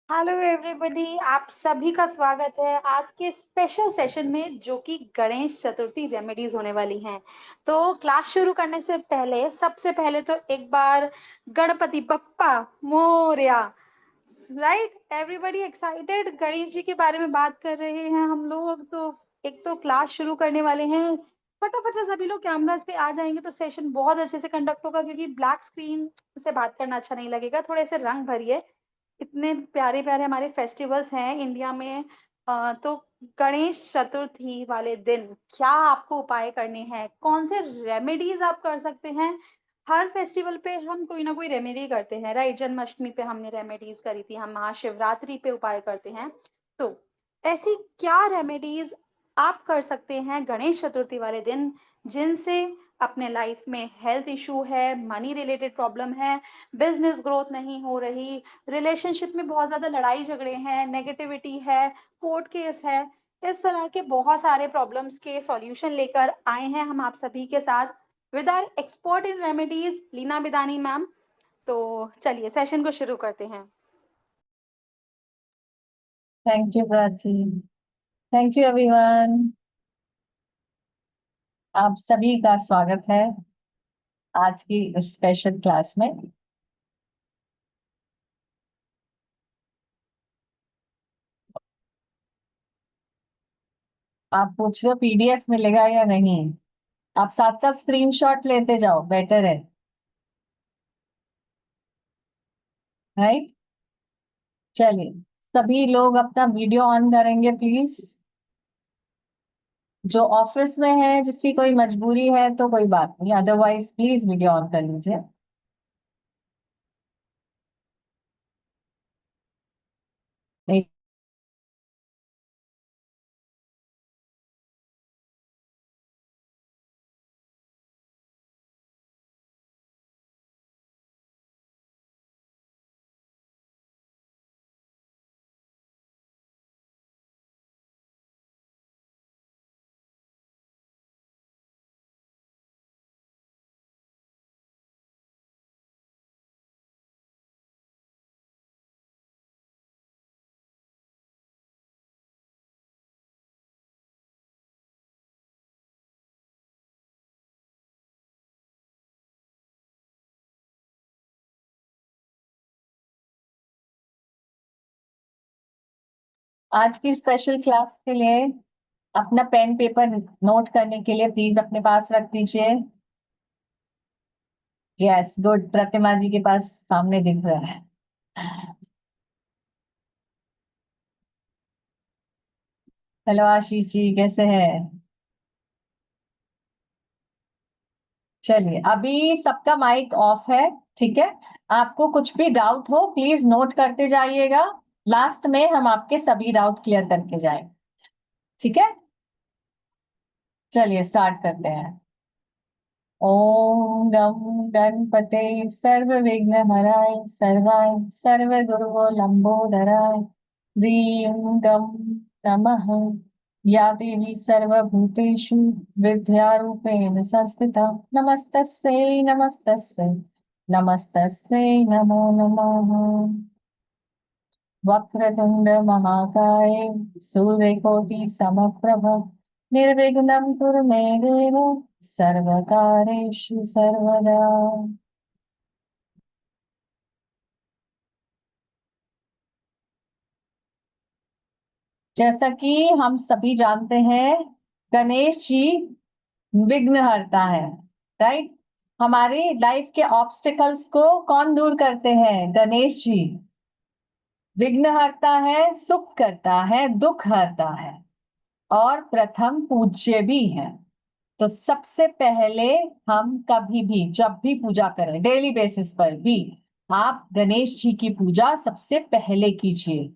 Hello everybody, आप सभी का स्वागत है आज के स्पेशल सेशन में जो कि गणेश चतुर्थी रेमेडीज होने वाली हैं। तो क्लास शुरू करने से पहले सबसे पहले तो एक बार Ganpati Bappa Morya. Right, everybody excited. Ganesh ji के बारे में बात कर रहे हैं हम लोग। तो एक तो क्लास शुरू करने वाले हैं, फटाफट से सभी लोग कैमरास पे आ जाएंगे तो सेशन बहुत अच्छे से कंडक्ट होगा, क्योंकि ब्लैक स्क्रीन से बात करना अच्छा नहीं लगेगा। थोड़े से रंग भरिए, इतने प्यारे प्यारे हमारे फेस्टिवल्स हैं इंडिया में। तो गणेश चतुर्थी वाले दिन क्या आपको उपाय करने हैं, कौन से रेमेडीज आप कर सकते हैं। हर फेस्टिवल पे हम कोई ना कोई रेमेडी करते हैं, राइट। जन्माष्टमी पे हमने रेमेडीज करी थी, हम महाशिवरात्रि पे उपाय करते हैं। तो ऐसी क्या रेमेडीज आप कर सकते हैं गणेश चतुर्थी वाले दिन, जिनसे अपने लाइफ में हेल्थ इशू है, मनी रिलेटेड प्रॉब्लम है, बिजनेस ग्रोथ नहीं हो रही, रिलेशनशिप में बहुत ज्यादा लड़ाई झगड़े हैं, नेगेटिविटी है, कोर्ट केस है, इस तरह के बहुत सारे प्रॉब्लम्स के सॉल्यूशन लेकर आए हैं हम आप सभी के साथ with our expert in remedies Leena Bidani ma'am. तो चलिए सेशन को शुरू करते हैं। Thank you Prachi. Thank you everyone. आप सभी का स्वागत है आज की इस स्पेशल क्लास में। आप पूछ रहे हो पीडीएफ मिलेगा या नहीं? आप साथ साथ स्क्रीनशॉट लेते जाओ, बेटर है। राइट, चलिए सभी लोग अपना वीडियो ऑन करेंगे प्लीज। जो ऑफिस में है, जिसकी कोई मजबूरी है तो कोई बात नहीं, अदरवाइज प्लीज वीडियो ऑन कर लीजिए। नहीं, आज की स्पेशल क्लास के लिए अपना पेन पेपर नोट करने के लिए प्लीज अपने पास रख दीजिए। यस गुड, प्रतिमा जी के पास सामने दिख रहा है। हेलो आशीष जी, कैसे हैं? चलिए अभी सबका माइक ऑफ है, ठीक है। आपको कुछ भी डाउट हो प्लीज नोट करते जाइएगा। लास्ट में हम आपके सभी डाउट क्लियर करके जाएं, ठीक है। चलिए स्टार्ट करते हैं। ओम गम गणपते सर्व विघ्न हराय सर्वाय सर्व गुरवो लंबोदराय ह्रीं गम नमः। या देवी सर्वभूतेषु विद्यारूपेण संस्थिता नमस्तस्यै नमस्तस्यै नमस्तस्यै नमो नमः। वक्रतुंड महाकाय सूर्यकोटि समप्रभ निर्विघ्नं कुरु मे देव सर्वकारेषु सर्वदा। जैसा कि हम सभी जानते हैं, गणेश जी विघ्नहर्ता है, राइट। हमारी लाइफ के ऑब्स्टिकल्स को कौन दूर करते हैं? गणेश जी। विघ्नहर्ता है, सुख करता है, दुख हरता है और प्रथम पूज्य भी है। तो सबसे पहले हम कभी भी जब भी पूजा करें, डेली बेसिस पर भी आप गणेश जी की पूजा सबसे पहले कीजिए,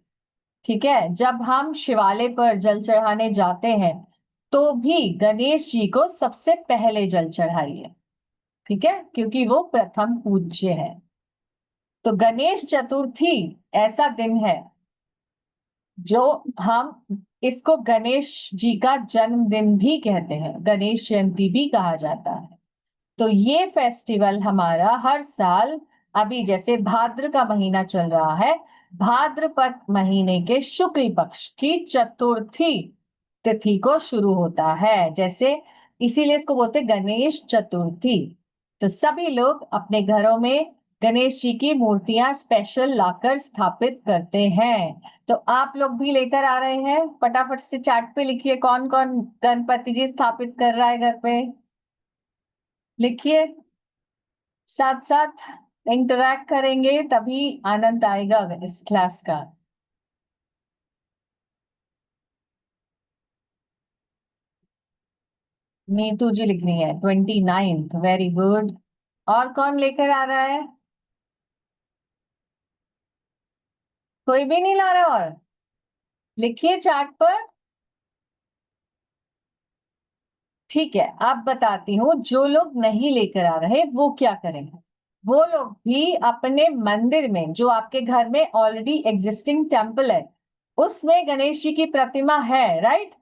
ठीक है। जब हम शिवालय पर जल चढ़ाने जाते हैं तो भी गणेश जी को सबसे पहले जल चढ़ाइए, ठीक है, क्योंकि वो प्रथम पूज्य है। तो गणेश चतुर्थी ऐसा दिन है जो हम इसको गणेश जी का जन्मदिन भी कहते हैं, गणेश जयंती भी कहा जाता है। तो ये फेस्टिवल हमारा हर साल, अभी जैसे भाद्र का महीना चल रहा है, भाद्रपद महीने के शुक्ल पक्ष की चतुर्थी तिथि को शुरू होता है। जैसे इसीलिए इसको बोलते हैं गणेश चतुर्थी। तो सभी लोग अपने घरों में गणेश जी की मूर्तियां स्पेशल लाकर स्थापित करते हैं। तो आप लोग भी लेकर आ रहे हैं, फटाफट से चार्ट पे लिखिए कौन कौन गणपति जी स्थापित कर रहा है घर पे। लिखिए, साथ साथ इंटरैक्ट करेंगे तभी आनंद आएगा इस क्लास का। नीतू जी लिख रही है 29th, वेरी गुड। और कौन लेकर आ रहा है? कोई भी नहीं ला रहा? और लिखिए चार्ट पर। ठीक है, अब बताती हूँ जो लोग नहीं लेकर आ रहे वो क्या करें। वो लोग भी अपने मंदिर में, जो आपके घर में ऑलरेडी एग्जिस्टिंग टेम्पल है, उसमें गणेश जी की प्रतिमा है, राइट,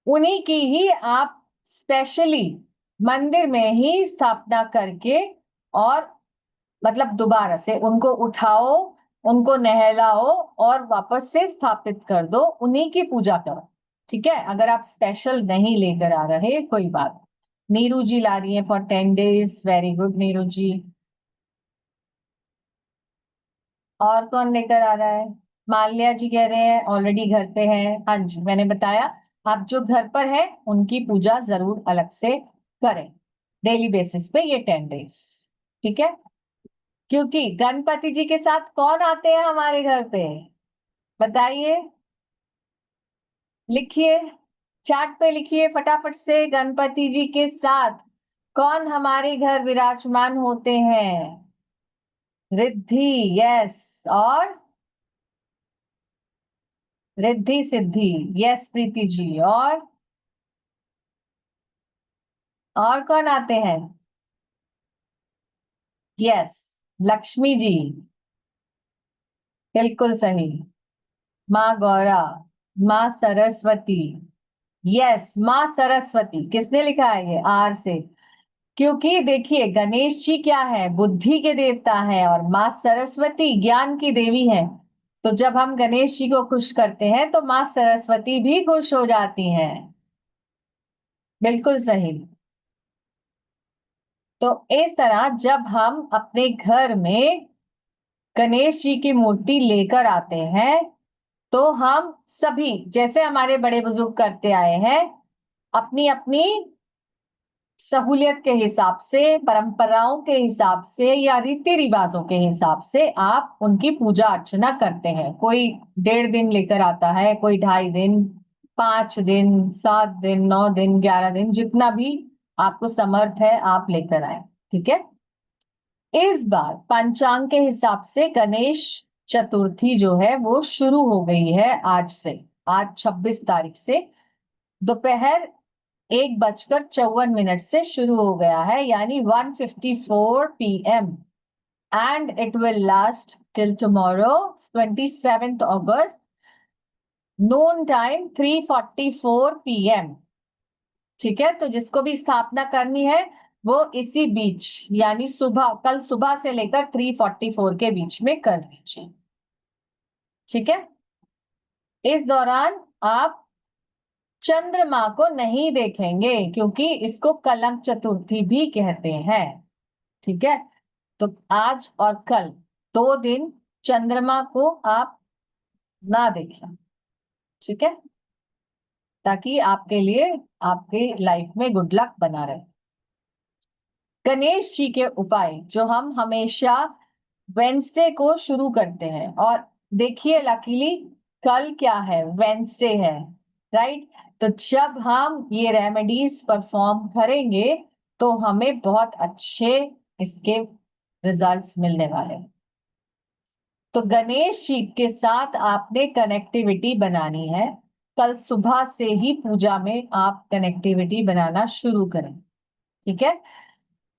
उन्हीं की ही आप स्पेशली मंदिर में ही स्थापना करके, और मतलब दोबारा से उनको उठाओ, उनको नहलाओ और वापस से स्थापित कर दो, उन्हीं की पूजा करो। ठीक है, अगर आप स्पेशल नहीं लेकर आ रहे कोई बात। नीरू जी ला रही है for 10 days, very good Neeru ji. और कौन लेकर आ रहा है? माल्या जी कह रहे हैं ऑलरेडी घर पे हैं। हाँ जी, मैंने बताया आप जो घर पर है उनकी पूजा जरूर अलग से करें डेली बेसिस पे ये 10 days। ठीक है, क्योंकि गणपति जी के साथ कौन आते हैं हमारे घर पे? बताइए, लिखिए, चार्ट पे लिखिए फटाफट से, गणपति जी के साथ कौन हमारे घर विराजमान होते हैं? रिद्धि, यस, और रिद्धि सिद्धि, यस प्रीति जी। और कौन आते हैं? यस, लक्ष्मी जी, बिल्कुल सही। माँ गौरा, माँ सरस्वती, यस माँ सरस्वती। किसने लिखा है ये? आर से। क्योंकि देखिए गणेश जी क्या है, बुद्धि के देवता है, और माँ सरस्वती ज्ञान की देवी है। तो जब हम गणेश जी को खुश करते हैं तो माँ सरस्वती भी खुश हो जाती हैं। बिल्कुल सही। तो इस तरह जब हम अपने घर में गणेश जी की मूर्ति लेकर आते हैं तो हम सभी, जैसे हमारे बड़े बुजुर्ग करते आए हैं, अपनी अपनी सहूलियत के हिसाब से, परंपराओं के हिसाब से या रीति रिवाजों के हिसाब से आप उनकी पूजा अर्चना करते हैं। कोई 1.5 दिन लेकर आता है, कोई 2.5 दिन, 5 दिन, 7 दिन, 9 दिन, 11 दिन, जितना भी आपको समर्थ है आप लेकर आए। ठीक है, इस बार पंचांग के हिसाब से गणेश चतुर्थी जो है वो शुरू हो गई है आज से। आज 26 तारीख से दोपहर 1:54 से शुरू हो गया है, यानी 1:54 PM, and it will last till tomorrow 27 August, Noon time 3:44 PM। ठीक है, तो जिसको भी स्थापना करनी है वो इसी बीच, यानी सुबह, कल सुबह से लेकर 3:44 के बीच में कर लीजिए। ठीक है, इस दौरान आप चंद्रमा को नहीं देखेंगे क्योंकि इसको कलंक चतुर्थी भी कहते हैं। ठीक है, तो आज और कल 2 दिन चंद्रमा को आप ना देखें। ठीक है, ताकि आपके लिए, आपके लाइफ में गुड लक बना रहे। गणेश जी के उपाय जो हम हमेशा वेंसडे को शुरू करते हैं, और देखिए लकीली कल क्या है, वेंसडे है, राइट। तो जब हम ये रेमेडीज परफॉर्म करेंगे तो हमें बहुत अच्छे इसके रिजल्ट्स मिलने वाले हैं। तो गणेश जी के साथ आपने कनेक्टिविटी बनानी है। कल सुबह से ही पूजा में आप कनेक्टिविटी बनाना शुरू करें। ठीक है,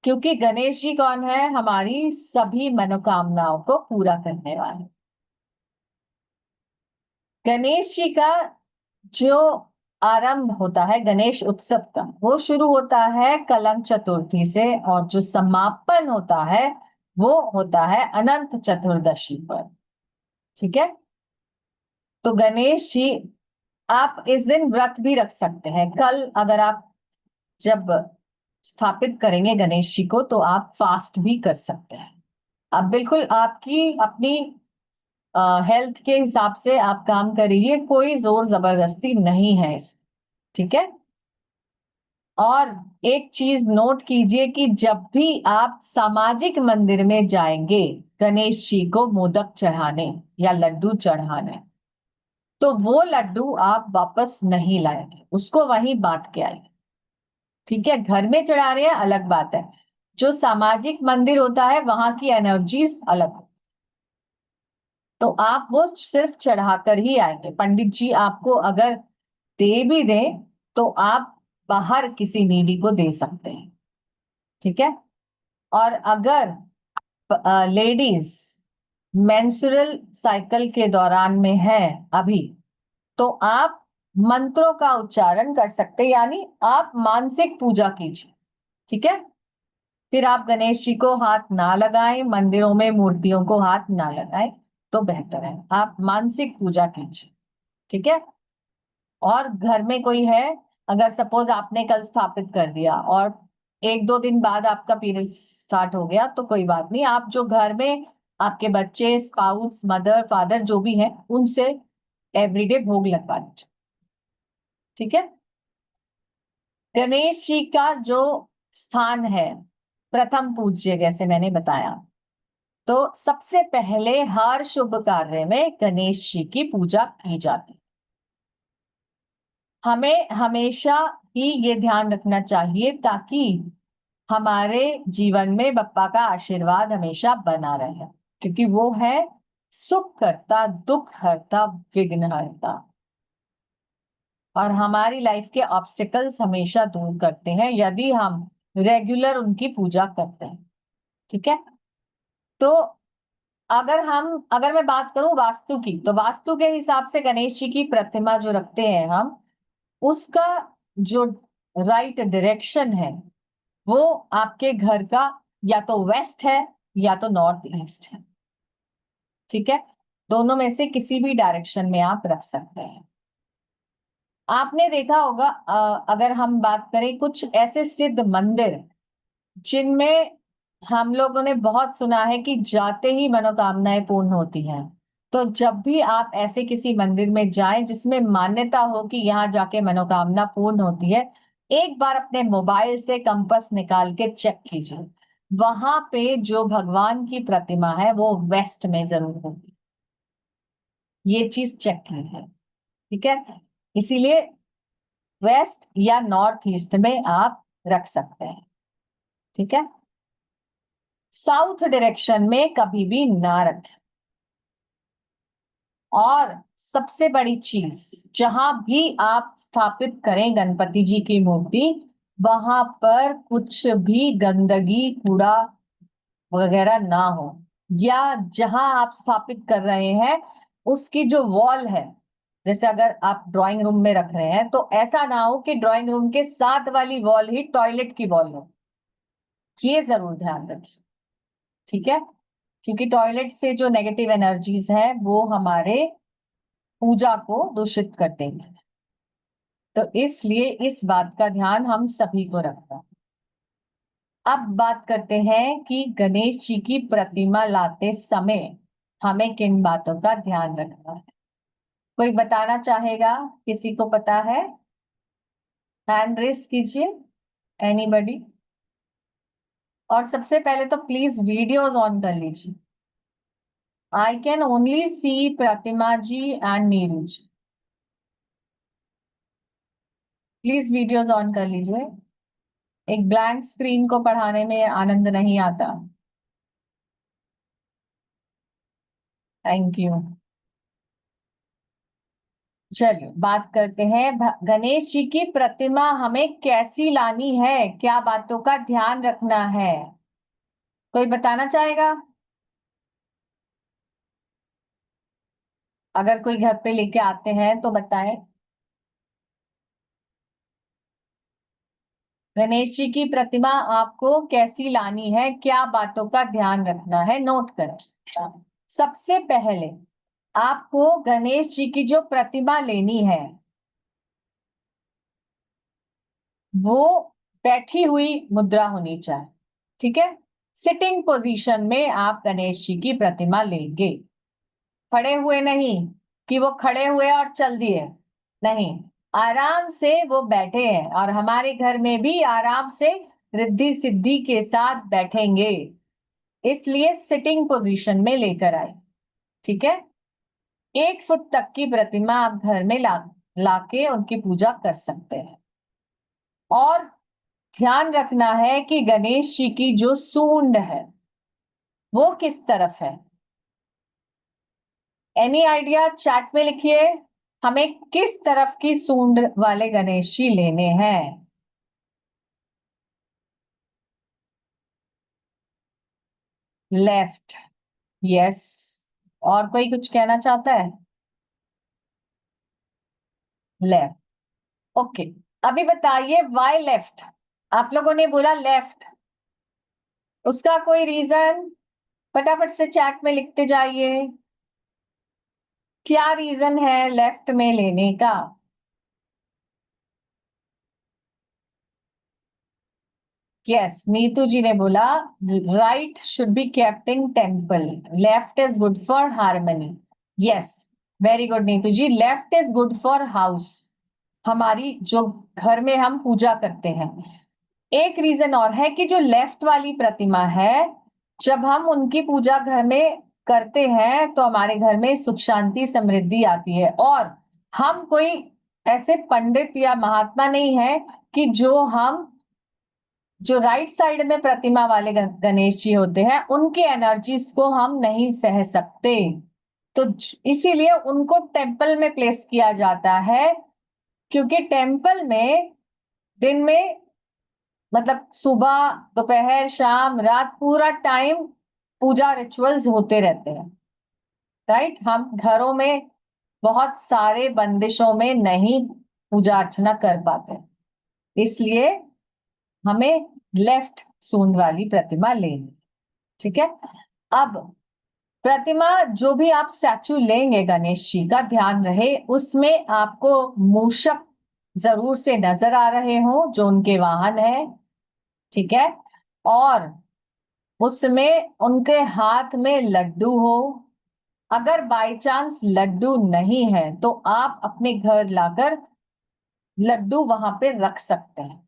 क्योंकि गणेश जी कौन है? हमारी सभी मनोकामनाओं को पूरा करने वाले। गणेश जी का जो आरंभ होता है गणेश उत्सव का, वो शुरू होता है कलंक चतुर्थी से, और जो समापन होता है वो होता है अनंत चतुर्दशी पर। ठीक है। तो गणेश जी, आप इस दिन व्रत भी रख सकते हैं। कल अगर आप जब स्थापित करेंगे गणेश जी को, तो आप फास्ट भी कर सकते हैं। अब बिल्कुल आपकी अपनी हेल्थ के हिसाब से आप काम करिए, कोई जोर जबरदस्ती नहीं है इस। ठीक है। और एक चीज नोट कीजिए कि जब भी आप सामाजिक मंदिर में जाएंगे गणेश जी को मोदक चढ़ाने या लड्डू चढ़ाने, तो वो लड्डू आप वापस नहीं लाएंगे, उसको वहीं बांट के आएंगे। ठीक है। घर में चढ़ा रहे हैं अलग बात है, जो सामाजिक मंदिर होता है वहां की एनर्जीज अलग। तो आप वो सिर्फ चढ़ाकर ही आएंगे। पंडित जी आपको अगर दे भी दें तो आप बाहर किसी नीडी को दे सकते हैं। ठीक है। और अगर लेडीज मेंस्ट्रुअल साइकिल के दौरान में है अभी, तो आप मंत्रों का उच्चारण कर सकते हैं, यानी आप मानसिक पूजा कीजिए। ठीक है। फिर आप गणेश जी को हाथ ना लगाएं, मंदिरों में मूर्तियों को हाथ ना लगाएं, तो बेहतर है आप मानसिक पूजा कीजिए। ठीक है। और घर में कोई है, अगर सपोज आपने कल स्थापित कर दिया और एक दो दिन बाद आपका पीरियड स्टार्ट हो गया, तो कोई बात नहीं, आप जो घर में आपके बच्चे, स्पाउस, मदर, फादर जो भी हैं, उनसे एवरीडे भोग लगवा दीजिए। ठीक है। गणेश जी का जो स्थान है, प्रथम पूज्य, जैसे मैंने बताया, तो सबसे पहले हर शुभ कार्य में गणेश जी की पूजा की जाती है। हमें हमेशा ही ये ध्यान रखना चाहिए ताकि हमारे जीवन में बप्पा का आशीर्वाद हमेशा बना रहे, क्योंकि वो है सुख करता, दुख हरता, विघ्न हरता, और हमारी लाइफ के ऑब्स्टिकल्स हमेशा दूर करते हैं यदि हम रेगुलर उनकी पूजा करते हैं। ठीक है। तो अगर मैं बात करूं वास्तु की, तो वास्तु के हिसाब से गणेश जी की प्रतिमा जो रखते हैं हम, उसका जो राइट डायरेक्शन है वो आपके घर का या तो वेस्ट है या तो नॉर्थ ईस्ट है। ठीक है। दोनों में से किसी भी डायरेक्शन में आप रख सकते हैं। आपने देखा होगा, अगर हम बात करें कुछ ऐसे सिद्ध मंदिर जिनमें हम लोगों ने बहुत सुना है कि जाते ही मनोकामनाएं पूर्ण होती हैं, तो जब भी आप ऐसे किसी मंदिर में जाएं जिसमें मान्यता हो कि यहाँ जाके मनोकामना पूर्ण होती है, एक बार अपने मोबाइल से कंपास निकाल के चेक कीजिए, वहां पे जो भगवान की प्रतिमा है वो वेस्ट में जरूर होगी। ये चीज चेक कीजिए। ठीक है। इसीलिए वेस्ट या नॉर्थ ईस्ट में आप रख सकते हैं। ठीक है। साउथ डायरेक्शन में कभी भी ना रखें। और सबसे बड़ी चीज, जहां भी आप स्थापित करें गणपति जी की मूर्ति, वहां पर कुछ भी गंदगी, कूड़ा वगैरह ना हो, या जहां आप स्थापित कर रहे हैं उसकी जो वॉल है, जैसे अगर आप ड्राइंग रूम में रख रहे हैं तो ऐसा ना हो कि ड्राइंग रूम के साथ वाली वॉल ही टॉयलेट की वॉल हो। ये जरूर ध्यान रखिए। ठीक है। क्योंकि टॉयलेट से जो नेगेटिव एनर्जीज हैं वो हमारे पूजा को दूषित कर देंगे। तो इसलिए इस बात का ध्यान हम सभी को रखना है। अब बात करते हैं कि गणेश जी की प्रतिमा लाते समय हमें किन बातों का ध्यान रखना है। कोई बताना चाहेगा? किसी को पता है? हैंड रेस कीजिए, एनीबडी। और सबसे पहले तो प्लीज वीडियोस ऑन कर लीजिए। I can only see Pratima ji and Neeru ji. Please videos on कर लीजिए। एक ब्लैंक स्क्रीन को पढ़ाने में आनंद नहीं आता। Thank you. चलिए बात करते हैं गणेश जी की प्रतिमा हमें कैसी लानी है, क्या बातों का ध्यान रखना है। कोई बताना चाहेगा? अगर कोई घर पे लेके आते हैं तो बताएं। गणेश जी की प्रतिमा आपको कैसी लानी है, क्या बातों का ध्यान रखना है, नोट करें। सबसे पहले आपको गणेश जी की जो प्रतिमा लेनी है वो बैठी हुई मुद्रा होनी चाहिए। ठीक है, सिटिंग पोजीशन में आप गणेश जी की प्रतिमा लेंगे। खड़े हुए नहीं कि वो खड़े हुए और चल दिए, नहीं, आराम से वो बैठे हैं। और हमारे घर में भी आराम से रिद्धि सिद्धि के साथ बैठेंगे, इसलिए सिटिंग पोजीशन में लेकर आए। ठीक है, 1 फुट तक की प्रतिमा आप घर में लाके उनकी पूजा कर सकते हैं। और ध्यान रखना है कि गणेश जी की जो सूंड है वो किस तरफ है। एनी आइडिया चैट में लिखिए, हमें किस तरफ की सूंड वाले गणेश जी लेने हैं। Left, yes. और कोई कुछ कहना चाहता है? Left, okay. अभी बताइए वाई लेफ्ट, आप लोगों ने बोला लेफ्ट, उसका कोई रीजन? फटाफट से चैट में लिखते जाइए, क्या रीजन है लेफ्ट में लेने का? यस, नीतू जी ने बोला right should be kept in temple, left is good for harmony. Yes, very good Neetu ji, left is good for house, हमारी जो घर में हम पूजा करते हैं। एक रीजन और है कि जो लेफ्ट वाली प्रतिमा है, जब हम उनकी पूजा घर में करते हैं तो हमारे घर में सुख शांति समृद्धि आती है। और हम कोई ऐसे पंडित या महात्मा नहीं है कि जो राइट साइड में प्रतिमा वाले गणेश जी होते हैं उनकी एनर्जीज को हम नहीं सह सकते। तो इसीलिए उनको टेम्पल में प्लेस किया जाता है, क्योंकि टेम्पल में दिन में, मतलब सुबह दोपहर शाम रात पूरा टाइम पूजा रिचुअल्स होते रहते हैं। राइट, हम घरों में बहुत सारे बंदिशों में नहीं पूजा अर्चना कर पाते, इसलिए हमें लेफ्ट सूंड वाली प्रतिमा लेनी। ठीक है, अब प्रतिमा जो भी आप स्टैचू लेंगे गणेश जी का, ध्यान रहे उसमें आपको मूषक जरूर से नजर आ रहे हो जो उनके वाहन है। ठीक है, और उसमें उनके हाथ में लड्डू हो। अगर बाय चांस लड्डू नहीं है तो आप अपने घर लाकर लड्डू वहां पे रख सकते हैं,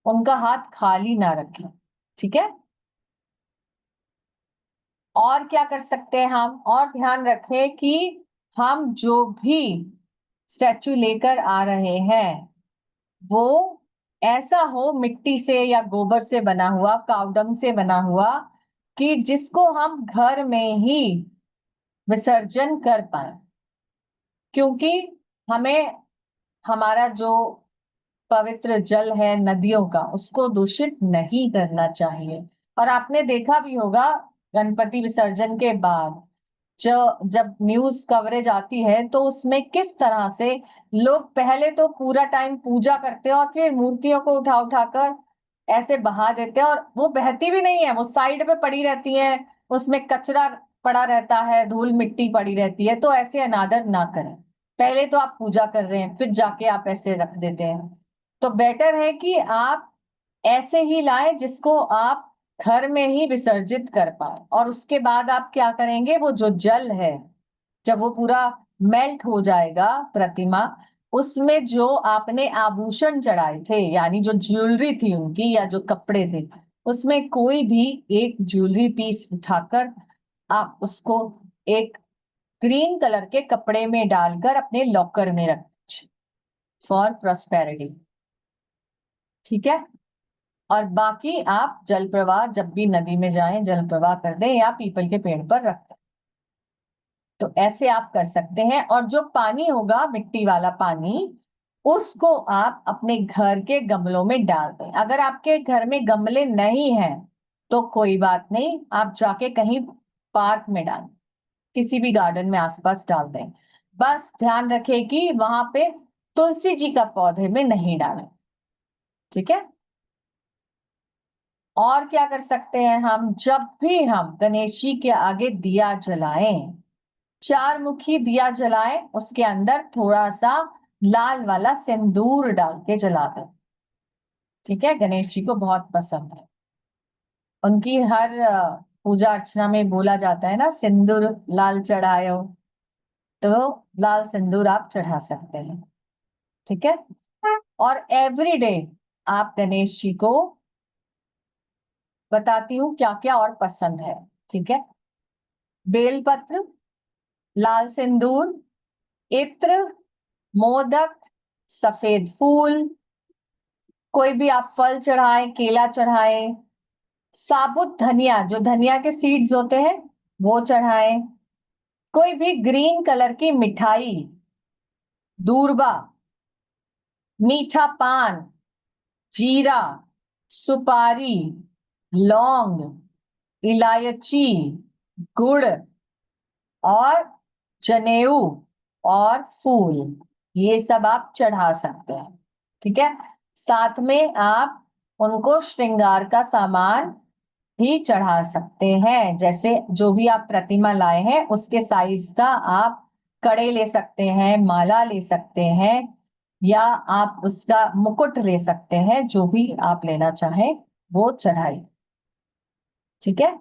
उनका हाथ खाली ना रखें। ठीक है, और क्या कर सकते हैं हम, और ध्यान रखें कि हम जो भी स्टैचू लेकर आ रहे हैं वो ऐसा हो मिट्टी से या गोबर से बना हुआ, कावडंग से बना हुआ, कि जिसको हम घर में ही विसर्जन कर पाए। क्योंकि हमें हमारा जो पवित्र जल है नदियों का उसको दूषित नहीं करना चाहिए। और आपने देखा भी होगा गणपति विसर्जन के बाद जो जब न्यूज कवरेज आती है तो उसमें किस तरह से लोग पहले तो पूरा टाइम पूजा करते हैं और फिर मूर्तियों को उठा उठाकर ऐसे बहा देते हैं, और वो बहती भी नहीं है, वो साइड पे पड़ी रहती है, उसमें कचरा पड़ा रहता है, धूल मिट्टी पड़ी रहती है। तो ऐसे अनादर ना करें, पहले तो आप पूजा कर रहे हैं फिर जाके आप ऐसे रख देते हैं। तो बेटर है कि आप ऐसे ही लाएं जिसको आप घर में ही विसर्जित कर पाए। और उसके बाद आप क्या करेंगे, वो जो जल है जब वो पूरा मेल्ट हो जाएगा प्रतिमा, उसमें जो आपने आभूषण चढ़ाए थे यानी जो ज्वेलरी थी उनकी या जो कपड़े थे, उसमें कोई भी एक ज्वेलरी पीस उठाकर आप उसको एक ग्रीन कलर के कपड़े में डालकर अपने लॉकर में रख, फॉर प्रॉस्पेरिटी। ठीक है, और बाकी आप जल प्रवाह जब भी नदी में जाएं जल प्रवाह कर दें या पीपल के पेड़ पर रख दें। तो ऐसे आप कर सकते हैं। और जो पानी होगा मिट्टी वाला पानी, उसको आप अपने घर के गमलों में डाल दें। अगर आपके घर में गमले नहीं हैं तो कोई बात नहीं, आप जाके कहीं पार्क में डालें, किसी भी गार्डन में आसपास डाल दें। बस ध्यान रखें कि वहां पे तुलसी जी का पौधे में नहीं डालें। ठीक है, और क्या कर सकते हैं हम, जब भी हम गणेश जी के आगे दिया जलाएं चार मुखी दिया जलाएं, उसके अंदर थोड़ा सा लाल वाला सिंदूर डाल के जला दें। ठीक है, गणेश जी को बहुत पसंद है। उनकी हर पूजा अर्चना में बोला जाता है ना, सिंदूर लाल चढ़ायो। तो लाल सिंदूर आप चढ़ा सकते हैं। ठीक है। और एवरी डे आप गणेश जी को, बताती हूँ क्या क्या और पसंद है। ठीक है, बेलपत्र, लाल सिंदूर, इत्र, मोदक, सफेद फूल, कोई भी आप फल चढ़ाए, केला चढ़ाए, साबुत धनिया, जो धनिया के सीड्स होते हैं वो चढ़ाए, कोई भी ग्रीन कलर की मिठाई, दूर्बा, मीठा पान, जीरा, सुपारी, लौंग, इलायची, गुड़ और जनेऊ और फूल, ये सब आप चढ़ा सकते हैं। ठीक है, साथ में आप उनको श्रृंगार का सामान भी चढ़ा सकते हैं। जैसे जो भी आप प्रतिमा लाए हैं उसके साइज का आप कड़े ले सकते हैं, माला ले सकते हैं, या आप उसका मुकुट ले सकते हैं। जो भी आप लेना चाहें वो चढ़ाइए। ठीक है,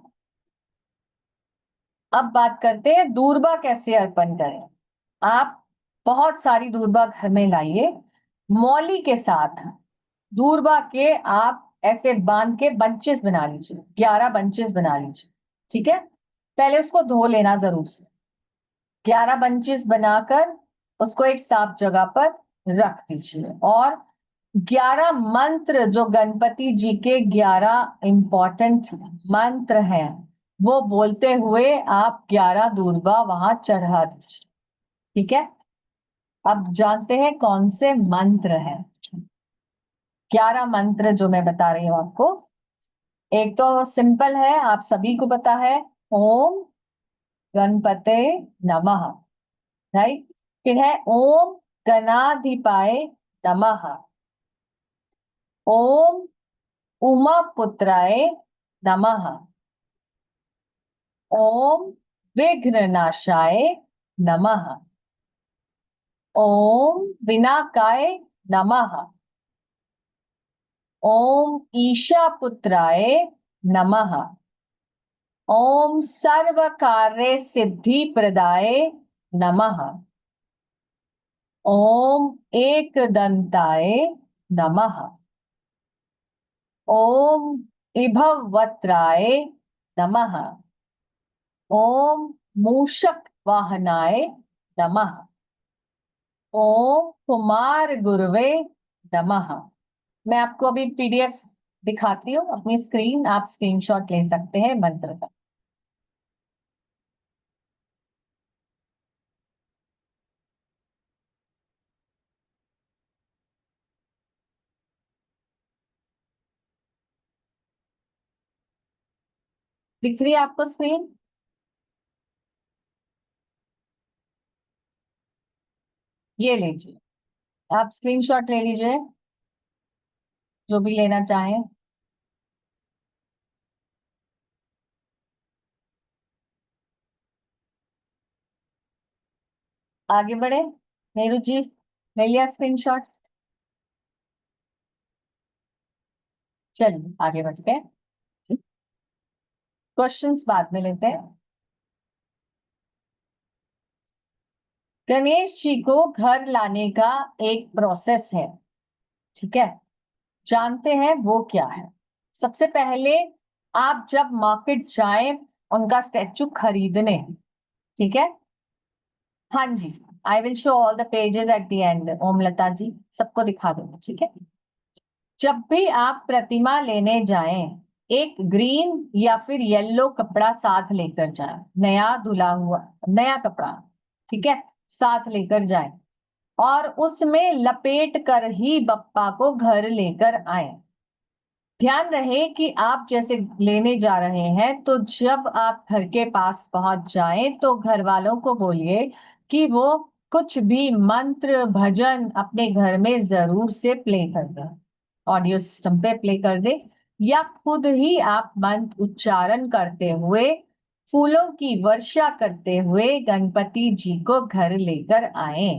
अब बात करते हैं दूर्बा कैसे अर्पण करें। आप बहुत सारी दूर्बा घर में लाइए, मौली के साथ दूर्बा के आप ऐसे बांध के बंचेस बना लीजिए, 11 बंचेस बना लीजिए। ठीक है, पहले उसको धो लेना जरूर से। 11 बंचेस बनाकर उसको एक साफ जगह पर रख दीजिए, और 11 मंत्र, जो गणपति जी के 11 इंपॉर्टेंट मंत्र हैं, वो बोलते हुए आप 11 दूर्बा वहां चढ़ा दीजिए। ठीक है, अब जानते हैं कौन से मंत्र हैं। 11 मंत्र जो मैं बता रही हूं आपको, एक तो सिंपल है, आप सभी को पता है, ओम गणपते नमः। राइट, फिर है ओम गणाधिपाय नमः, ओम उमा पुत्राय नमः, ओम विघ्ननाशाय नमः, ओम विनाकाय नमः, ओम ईशापुत्राय नमः, ओम सर्व कार्य सिद्धि प्रदाय नमः, ओम एकदंताय नमः, ओम इभवत्राय नमः, ओम मूषक वाहनाय नमः, ओम कुमार गुरुवे नमः। मैं आपको अभी पीडीएफ दिखाती हूँ अपनी स्क्रीन, आप स्क्रीनशॉट ले सकते हैं मंत्र का। दिख रही है आपको स्क्रीन? ये लीजिए, आप स्क्रीनशॉट ले लीजिए, जो भी लेना चाहें। आगे बढ़े, नेहरू जी, ले लिया स्क्रीनशॉट? चलिए आगे बढ़ते हैं, क्वेश्चंस बाद में लेते हैं। गणेश जी को घर लाने का एक प्रोसेस है। ठीक है, जानते हैं वो क्या है। सबसे पहले आप जब मार्केट जाएं उनका स्टैचू खरीदने, ठीक है, हाँ जी, I will show all the pages at the end, Omlata ji सबको दिखा दूंगी। ठीक है, जब भी आप प्रतिमा लेने जाएं, एक ग्रीन या फिर येलो कपड़ा साथ लेकर जाएं, नया धुला हुआ नया कपड़ा, ठीक है, साथ लेकर जाएं, और उसमें लपेट कर ही बप्पा को घर लेकर आए। ध्यान रहे कि आप जैसे लेने जा रहे हैं तो जब आप घर के पास पहुंच जाएं तो घर वालों को बोलिए कि वो कुछ भी मंत्र भजन अपने घर में जरूर से प्ले कर दें, ऑडियो सिस्टम पे प्ले कर दे, या खुद ही आप मंत्र उच्चारण करते हुए फूलों की वर्षा करते हुए गणपति जी को घर लेकर आए।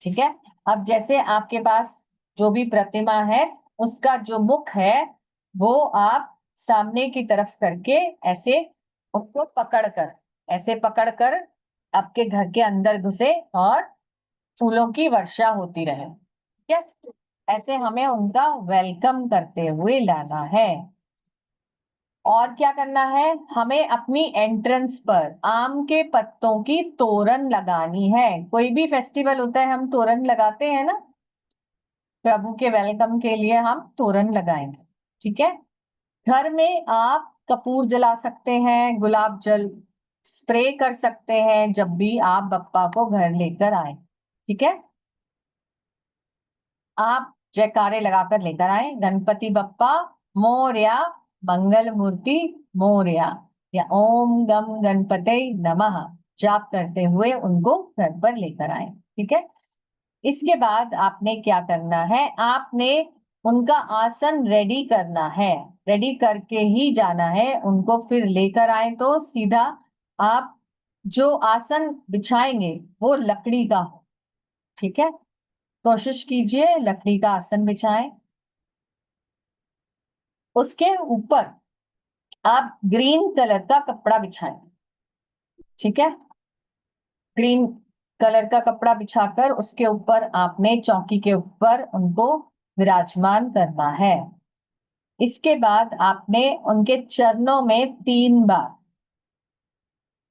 ठीक है। अब जैसे आपके पास जो भी प्रतिमा है, उसका जो मुख है वो आप सामने की तरफ करके ऐसे उसको पकड़कर, ऐसे पकड़कर आपके घर के अंदर घुसे और फूलों की वर्षा होती रहे। ठीक है। ऐसे हमें उनका वेलकम करते हुए लाना है। और क्या करना है, हमें अपनी एंट्रेंस पर आम के पत्तों की तोरण लगानी है। कोई भी फेस्टिवल होता है हम तोरण लगाते हैं ना, प्रभु के वेलकम के लिए हम तोरण लगाएंगे। ठीक है। घर में आप कपूर जला सकते हैं, गुलाब जल स्प्रे कर सकते हैं जब भी आप बप्पा को घर लेकर आए। ठीक है। आप जयकारे लगाकर लेकर आए, गणपति बप्पा मोरया, मंगल मूर्ति मोरया, या ओम गम गणपते नमः जाप करते हुए उनको घर पर लेकर आए। ठीक है। इसके बाद आपने क्या करना है, आपने उनका आसन रेडी करना है, रेडी करके ही जाना है उनको। फिर लेकर आए तो सीधा आप जो आसन बिछाएंगे वो लकड़ी का हो। ठीक है। कोशिश कीजिए लकड़ी का आसन बिछाएं। उसके ऊपर आप ग्रीन कलर का कपड़ा बिछाएं। ठीक है। ग्रीन कलर का कपड़ा बिछाकर उसके ऊपर आपने चौकी के ऊपर उनको विराजमान करना है। इसके बाद आपने उनके चरणों में 3 बार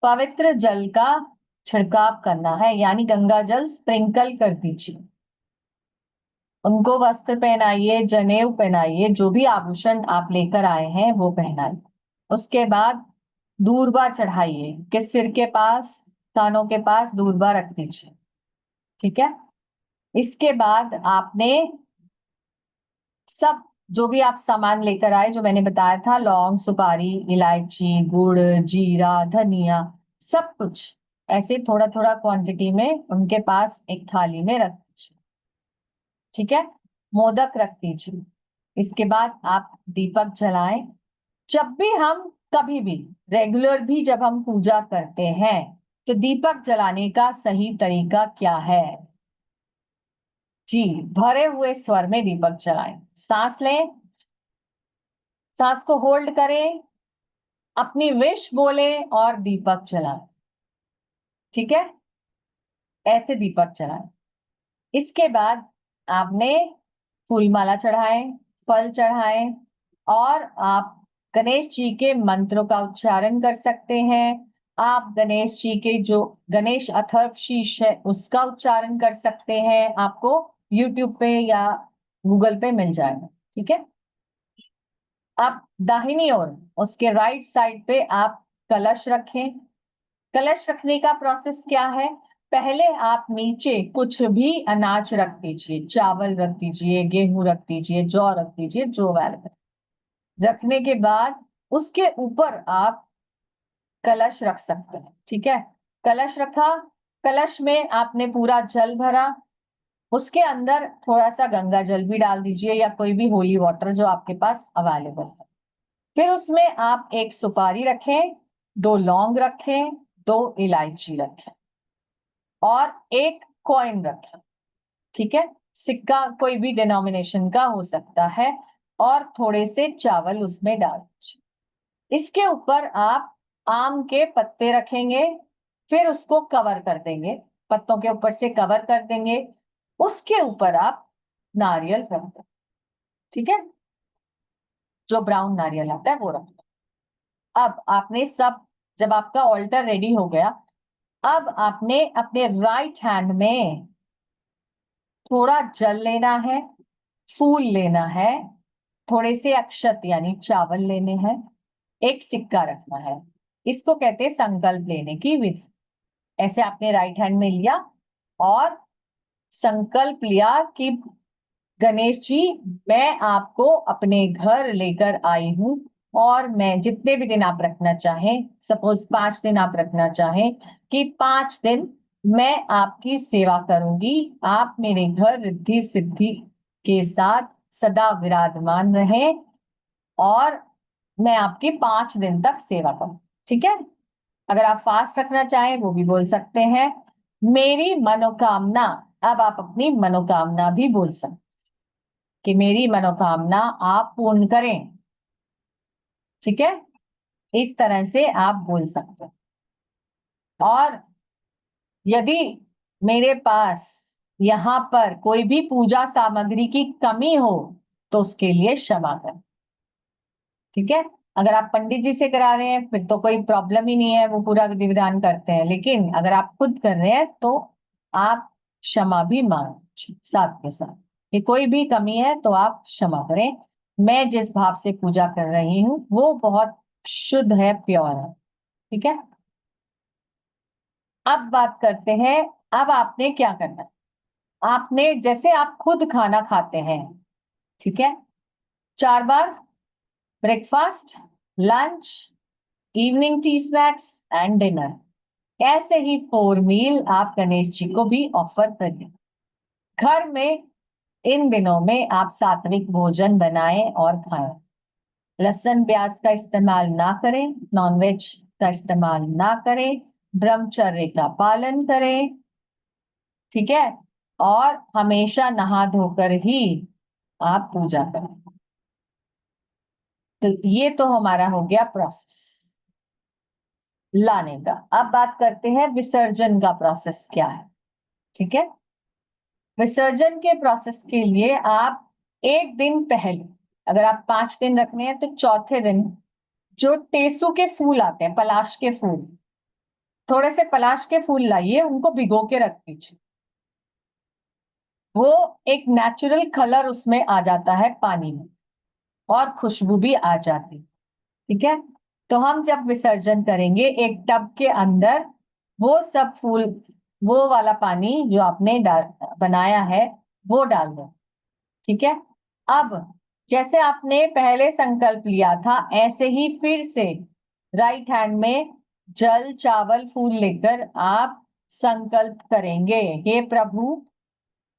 पवित्र जल का छिड़काव करना है, यानी गंगा जल स्प्रिंकल कर दीजिए। उनको वस्त्र पहनाइए, जनेऊ पहनाइए, जो भी आभूषण आप लेकर आए हैं वो पहनाइए। उसके बाद दूर्वा चढ़ाइए, कि सिर के पास, कानों के पास दूर्वा रख दीजिए। ठीक है। इसके बाद आपने सब जो भी आप सामान लेकर आए, जो मैंने बताया था, लौंग, सुपारी, इलायची, गुड़, जीरा, धनिया, सब कुछ ऐसे थोड़ा थोड़ा क्वांटिटी में उनके पास एक थाली में रख दीजिए। ठीक है। मोदक रख दीजिए। इसके बाद आप दीपक जलाएं। जब भी हम, कभी भी, रेगुलर भी जब हम पूजा करते हैं तो दीपक जलाने का सही तरीका क्या है? जी, भरे हुए स्वर में दीपक जलाएं। सांस लें, सांस को होल्ड करें, अपनी विश बोले और दीपक जलाएं। ठीक है। ऐसे दीपक जलाएं। इसके बाद आपने फूलमाला चढ़ाए, फल चढ़ाए, और आप गणेश जी के मंत्रों का उच्चारण कर सकते हैं। आप गणेश जी के जो गणेश अथर्वशीष है उसका उच्चारण कर सकते हैं। आपको यूट्यूब पे या गूगल पे मिल जाएगा। ठीक है। आप दाहिनी ओर, उसके राइट साइड पे आप कलश रखें। कलश रखने का प्रोसेस क्या है, पहले आप नीचे कुछ भी अनाज रख दीजिए, चावल रख दीजिए, गेहूं रख दीजिए, जौ रख दीजिए, जो अवेलेबल। रखने के बाद उसके ऊपर आप कलश रख सकते हैं। ठीक है। कलश रखा, कलश में आपने पूरा जल भरा, उसके अंदर थोड़ा सा गंगा जल भी डाल दीजिए या कोई भी होली वाटर जो आपके पास अवेलेबल है। फिर उसमें आप एक सुपारी रखें, 2 लौंग रखें, 2 इलायची रखें, और एक कॉइन रखें। ठीक है। सिक्का कोई भी डिनोमिनेशन का हो सकता है, और थोड़े से चावल उसमें डाल दीजिए। इसके ऊपर आप आम के पत्ते रखेंगे, फिर उसको कवर कर देंगे, पत्तों के ऊपर से कवर कर देंगे। उसके ऊपर आप नारियल रख दें। ठीक है। जो ब्राउन नारियल आता है वो रख दें। अब आपने सब, जब आपका ऑल्टर रेडी हो गया, अब आपने अपने राइट हैंड में थोड़ा जल लेना है, फूल लेना है, थोड़े से अक्षत यानी चावल लेने हैं, एक सिक्का रखना है। इसको कहते हैं संकल्प लेने की विधि। ऐसे आपने राइट हैंड में लिया और संकल्प लिया कि गणेश जी, मैं आपको अपने घर लेकर आई हूं, और मैं जितने भी दिन आप रखना चाहें, सपोज 5 दिन आप रखना चाहें, कि 5 दिन मैं आपकी सेवा करूंगी, आप मेरे घर रिद्धि सिद्धि के साथ सदा विराजमान रहें, और मैं आपकी 5 दिन तक सेवा करूं। ठीक है। अगर आप फास्ट रखना चाहें वो भी बोल सकते हैं। मेरी मनोकामना, अब आप अपनी मनोकामना भी बोल सकते हैं कि मेरी मनोकामना आप पूर्ण करें। ठीक है, इस तरह से आप बोल सकते हैं। और यदि मेरे पास यहाँ पर कोई भी पूजा सामग्री की कमी हो तो उसके लिए क्षमा करें। ठीक है, अगर आप पंडित जी से करा रहे हैं फिर तो कोई प्रॉब्लम ही नहीं है, वो पूरा विधि विधान करते हैं। लेकिन अगर आप खुद कर रहे हैं तो आप क्षमा भी मांगे साथ के साथ कि कोई भी कमी है तो आप क्षमा करें। मैं जिस भाव से पूजा कर रही हूँ वो बहुत शुद्ध है, प्योर है। ठीक है, अब बात करते हैं। अब आपने क्या करना है? आपने, जैसे आप खुद खाना खाते हैं, ठीक है, 4 बार, breakfast, lunch, evening tea snacks and dinner, ऐसे ही 4 मील आप गणेश जी को भी ऑफर करिए। घर में इन दिनों में आप सात्विक भोजन बनाएं और खाएं। लहसुन प्याज का इस्तेमाल ना करें, नॉनवेज का इस्तेमाल ना करें, ब्रह्मचर्य का पालन करें। ठीक है, और हमेशा नहा धोकर ही आप पूजा करें। तो ये तो हमारा हो गया प्रोसेस लाने का। अब बात करते हैं विसर्जन का प्रोसेस क्या है। ठीक है, विसर्जन के प्रोसेस के लिए आप एक दिन पहले, अगर आप 5 दिन रखने हैं तो चौथे दिन जो टेसू के फूल आते हैं, पलाश के फूल, थोड़े से पलाश के फूल लाइए, उनको भिगो के रख दीजिए। वो एक नेचुरल कलर उसमें आ जाता है पानी में, और खुशबू भी आ जाती है। ठीक है, तो हम जब विसर्जन करेंगे एक टब के अंदर वो सब फूल, वो वाला पानी जो आपने बनाया है वो डाल दो। ठीक है, अब जैसे आपने पहले संकल्प लिया था ऐसे ही फिर से राइट हैंड में जल चावल फूल लेकर आप संकल्प करेंगे, हे प्रभु,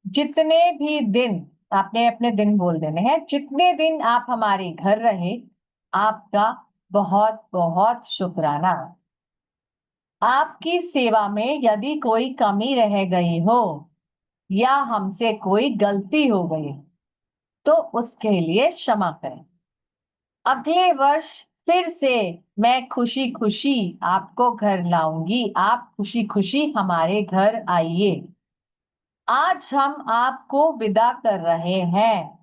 जितने भी दिन, आपने अपने दिन बोल देने हैं, जितने दिन आप हमारे घर रहे आपका बहुत बहुत शुक्राना। आपकी सेवा में यदि कोई कमी रह गई हो या हमसे कोई गलती हो गई तो उसके लिए क्षमा करें। अगले वर्ष फिर से मैं खुशी खुशी आपको घर लाऊंगी, आप खुशी खुशी हमारे घर आइए। आज हम आपको विदा कर रहे हैं,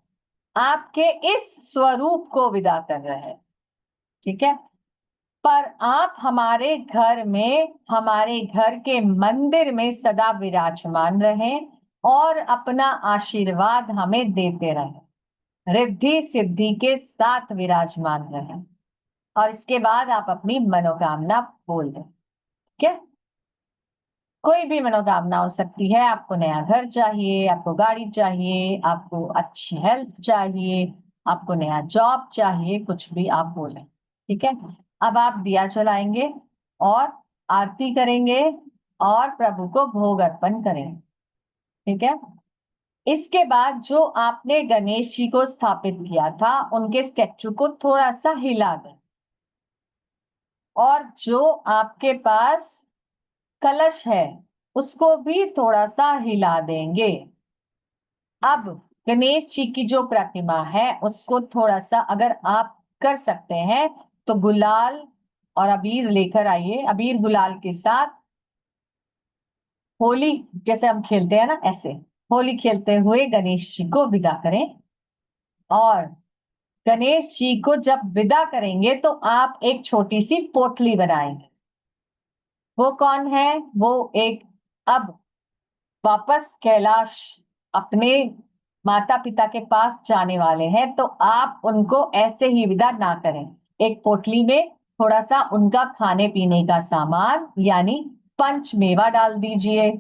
आपके इस स्वरूप को विदा कर रहे हैं। ठीक है, पर आप हमारे घर में, हमारे घर के मंदिर में सदा विराजमान रहें और अपना आशीर्वाद हमें देते रहें, रिद्धि सिद्धि के साथ विराजमान रहें। और इसके बाद आप अपनी मनोकामना बोल दें। ठीक है, कोई भी मनोकामना हो सकती है। आपको नया घर चाहिए, आपको गाड़ी चाहिए, आपको अच्छी हेल्थ चाहिए, आपको नया जॉब चाहिए, कुछ भी आप बोलें। ठीक है, अब आप दिया जलाएंगे और आरती करेंगे और प्रभु को भोग अर्पण करेंगे। ठीक है, इसके बाद जो आपने गणेश जी को स्थापित किया था उनके स्टेचू को थोड़ा सा हिला दें, और जो आपके पास कलश है उसको भी थोड़ा सा हिला देंगे। अब गणेश जी की जो प्रतिमा है उसको थोड़ा सा, अगर आप कर सकते हैं तो गुलाल और अबीर लेकर आइए। अबीर गुलाल के साथ होली जैसे हम खेलते हैं ना, ऐसे होली खेलते हुए गणेश जी को विदा करें। और गणेश जी को जब विदा करेंगे तो आप एक छोटी सी पोटली बनाएंगे। वो कौन है? वो एक, अब वापस कैलाश अपने माता पिता के पास जाने वाले हैं तो आप उनको ऐसे ही विदा ना करें। एक पोटली में थोड़ा सा उनका खाने पीने का सामान यानी पंच मेवा डाल दीजिए,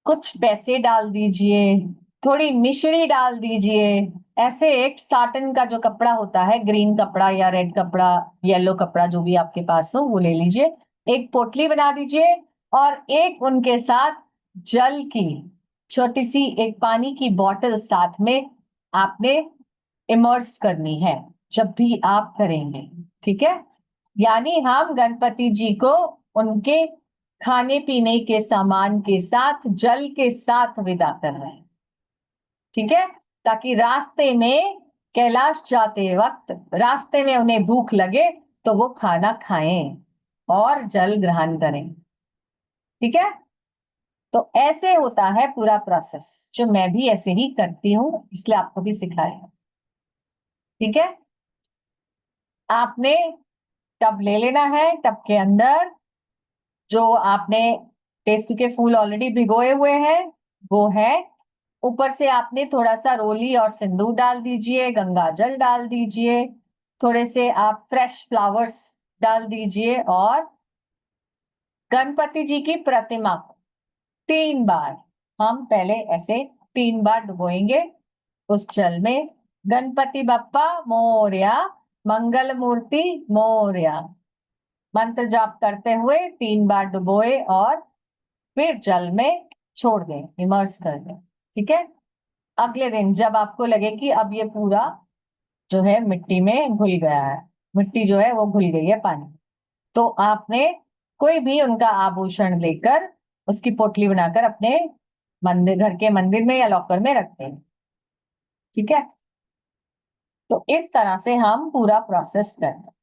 कुछ पैसे डाल दीजिए, थोड़ी मिश्री डाल दीजिए। ऐसे एक साटन का जो कपड़ा होता है, ग्रीन कपड़ा या रेड कपड़ा, येलो कपड़ा, जो भी आपके पास हो वो ले लीजिए, एक पोटली बना दीजिए। और एक उनके साथ जल की छोटी सी एक पानी की बोतल साथ में आपने इमर्स करनी है जब भी आप करेंगे। ठीक है, यानी हम गणपति जी को उनके खाने पीने के सामान के साथ, जल के साथ विदा कर रहे हैं। ठीक है, ताकि रास्ते में, कैलाश जाते वक्त रास्ते में उन्हें भूख लगे तो वो खाना खाएं और जल ग्रहण करें। ठीक है, तो ऐसे होता है पूरा प्रोसेस, जो मैं भी ऐसे ही करती हूँ, इसलिए आपको भी सिखाया। ठीक है, आपने टब ले लेना है। टब के अंदर जो आपने टेसू के फूल ऑलरेडी भिगोए हुए हैं वो है। ऊपर से आपने थोड़ा सा रोली और सिंदूर डाल दीजिए, गंगा जल डाल दीजिए, थोड़े से आप फ्रेश फ्लावर्स डाल दीजिए, और गणपति जी की प्रतिमा को 3 बार, हम पहले ऐसे 3 बार डुबोएंगे उस जल में। गणपति बप्पा मोरया, मंगल मूर्ति मोरया, मंत्र जाप करते हुए 3 बार डुबोए और फिर जल में छोड़ दें, इमर्स कर दें। ठीक है, अगले दिन जब आपको लगे कि अब ये पूरा जो है मिट्टी में घुल गया है, मिट्टी जो है वो घुल गई है पानी, तो आपने कोई भी उनका आभूषण लेकर उसकी पोटली बनाकर अपने मंदिर, घर के मंदिर में या लॉकर में रखते हैं। ठीक है, तो इस तरह से हम पूरा प्रोसेस करते हैं।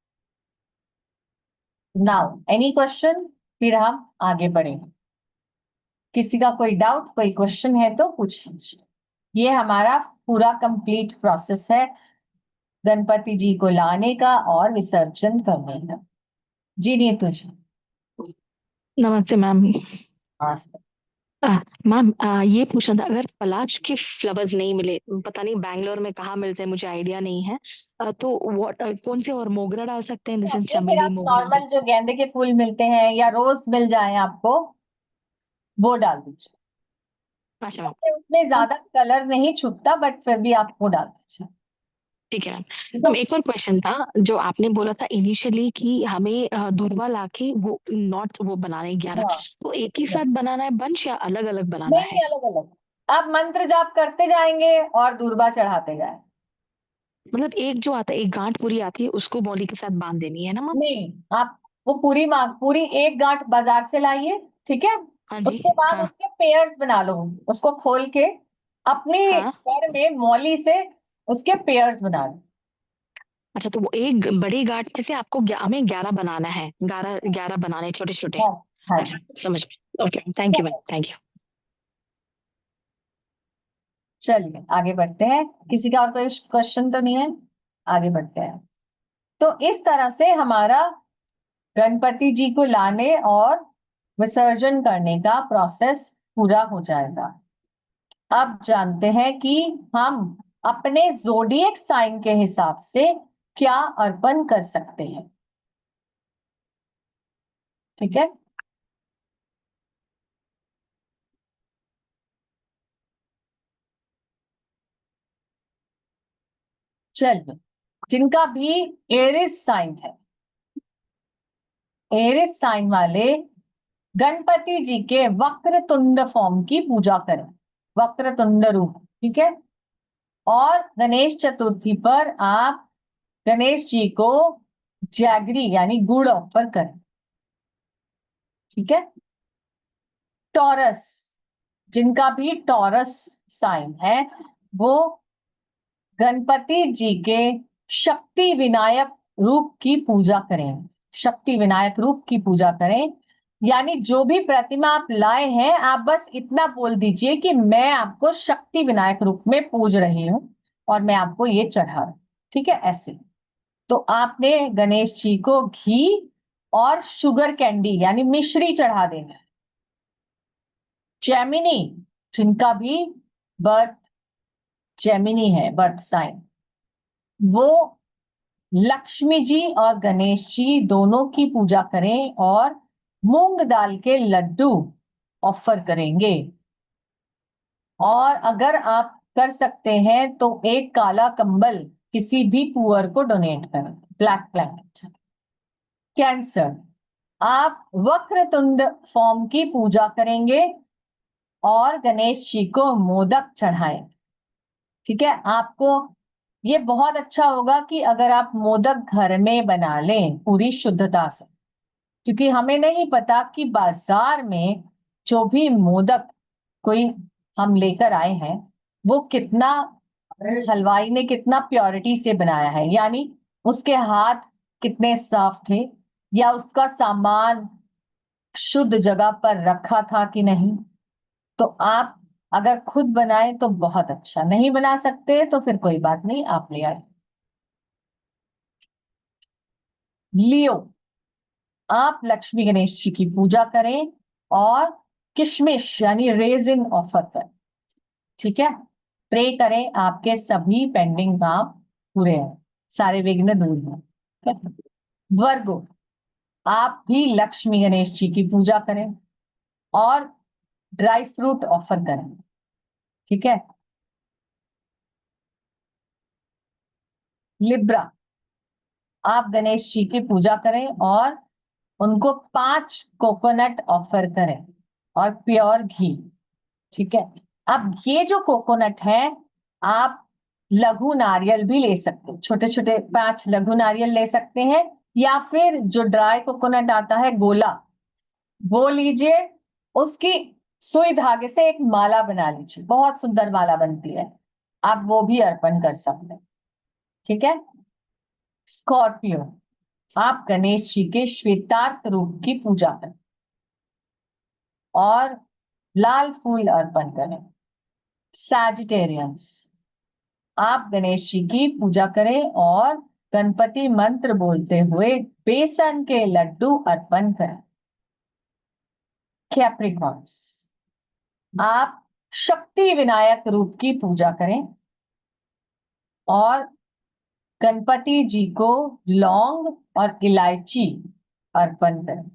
नाउ एनी क्वेश्चन, फिर हम आगे बढ़ेंगे। किसी का कोई डाउट, कोई क्वेश्चन है तो पूछ लीजिए। ये हमारा पूरा कंप्लीट प्रोसेस है गणपति जी को लाने का और विसर्जन करने का। जी नीतू जी। नमस्ते मैम। हाँ, मैम ये पूछना था, अगर पलाश के फ्लावर्स नहीं मिले, पता नहीं बैंगलोर में कहाँ मिलते हैं, मुझे आइडिया नहीं है, तो कौन से और मोगरा डाल सकते हैं, जैसे या फिर चमेली आप मोगरा। नॉर्मल जो गेंदे के फूल मिलते हैं या रोज मिल जाए आपको, वो डाल दीजिए। अच्छा मैम। उसमें मैम, ज्यादा कलर नहीं छुपता, बट फिर भी आप वो डाल दीजिए। ठीक है मैम। ठीक है। मैम एक और क्वेश्चन था, जो आपने बोला था इनिशियली कि हमें दूरबा लाके वो नॉट वो बनाना है 11, हाँ, तो एक ही yes। साथ बनाना है बंच या अलग अलग बनाना नहीं, है? अलग अलग। आप मंत्र जाप करते जाएंगे और दूर्बा चढ़ाते जाएंगे। मतलब एक जो आता है, एक गांठ पूरी आती है, उसको मौली के साथ बांध देनी है ना मैम? नहीं, आप वो पूरी मांग, पूरी एक गांठ बाजार से लाइए। ठीक है, हाँ जी। उसके बाद हाँ। उसके पेयर्स बना लो, उसको खोल के अपने हाँ। घर में मौली से उसके पेयर्स बना लो। अच्छा, तो वो एक बड़ी गांठ में से आपको हमें 11 बनाना है, 11 11 बनाने छोटे छोटे। हाँ, हाँ अच्छा, जी। समझ में। Okay, thank you ma'am, thank you. चलिए आगे बढ़ते हैं। किसी का और कोई क्वेश्चन तो नहीं है? आगे बढ़ते हैं। तो इस तरह से हमारा गणपति जी को लाने और विसर्जन करने का प्रोसेस पूरा हो जाएगा। अब जानते हैं कि हम अपने जोडिएक साइन के हिसाब से क्या अर्पण कर सकते हैं। ठीक है, चलिए, जिनका भी एरिस साइन है, एरिस साइन वाले गणपति जी के वक्रतुंड फॉर्म की पूजा करें, वक्रतुंड रूप। ठीक है, और गणेश चतुर्थी पर आप गणेश जी को जैगरी यानी गुड़ ऑफर करें। ठीक है, टॉरस, जिनका भी टॉरस साइन है, वो गणपति जी के शक्ति विनायक रूप की पूजा करें, शक्ति विनायक रूप की पूजा करें। यानी जो भी प्रतिमा आप लाए हैं, आप बस इतना बोल दीजिए कि मैं आपको शक्ति विनायक रूप में पूज रही हूं और मैं आपको ये चढ़ा रही हूं। ठीक है, ऐसे। तो आपने गणेश जी को घी और शुगर कैंडी यानी मिश्री चढ़ा देना है। जैमिनी, जिनका भी बर्थ जैमिनी है, बर्थ साइन, वो लक्ष्मी जी और गणेश जी दोनों की पूजा करें और मूंग दाल के लड्डू ऑफर करेंगे। और अगर आप कर सकते हैं तो एक काला कंबल किसी भी पुअर को डोनेट करें। Black planet. कैंसर, आप वक्रतुंड फॉर्म की पूजा करेंगे और गणेश जी को मोदक चढ़ाएं। ठीक है, आपको ये बहुत अच्छा होगा कि अगर आप मोदक घर में बना लें पूरी शुद्धता से, क्योंकि हमें नहीं पता कि बाजार में जो भी मोदक कोई हम लेकर आए हैं वो कितना, हलवाई ने कितना प्योरिटी से बनाया है, यानी उसके हाथ कितने साफ थे, या उसका सामान शुद्ध जगह पर रखा था कि नहीं। तो आप अगर खुद बनाए तो बहुत अच्छा, नहीं बना सकते तो फिर कोई बात नहीं, आप ले आए। लियो, आप लक्ष्मी गणेश जी की पूजा करें और किशमिश यानी रेजिन ऑफर करें। ठीक है, प्रे करें आपके सभी पेंडिंग काम पूरे हैं, सारे विघ्न दूर हैं। ठीक है? वर्गो, आप भी लक्ष्मी गणेश जी की पूजा करें और ड्राई फ्रूट ऑफर करें। ठीक है। लिब्रा, आप गणेश जी की पूजा करें और उनको 5 कोकोनट ऑफर करें और प्योर घी। ठीक है। अब ये जो कोकोनट है, आप लघु नारियल भी ले सकते हैं, छोटे छोटे 5 लघु नारियल ले सकते हैं, या फिर जो ड्राई कोकोनट आता है गोला, वो लीजिए। उसकी सुई धागे से एक माला बना लीजिए, बहुत सुंदर माला बनती है, आप वो भी अर्पण कर सकते हैं। ठीक है। स्कॉर्पियो, आप गणेश जी के श्वेतार्क रूप की पूजा करें और लाल फूल अर्पण करें। सैजिटेरियंस, आप गणेश जी की पूजा करें और गणपति मंत्र बोलते हुए बेसन के लड्डू अर्पण करें। कैप्रिकॉर्न्स, आप शक्ति विनायक रूप की पूजा करें और गणपति जी को लौंग और इलायची अर्पण करें।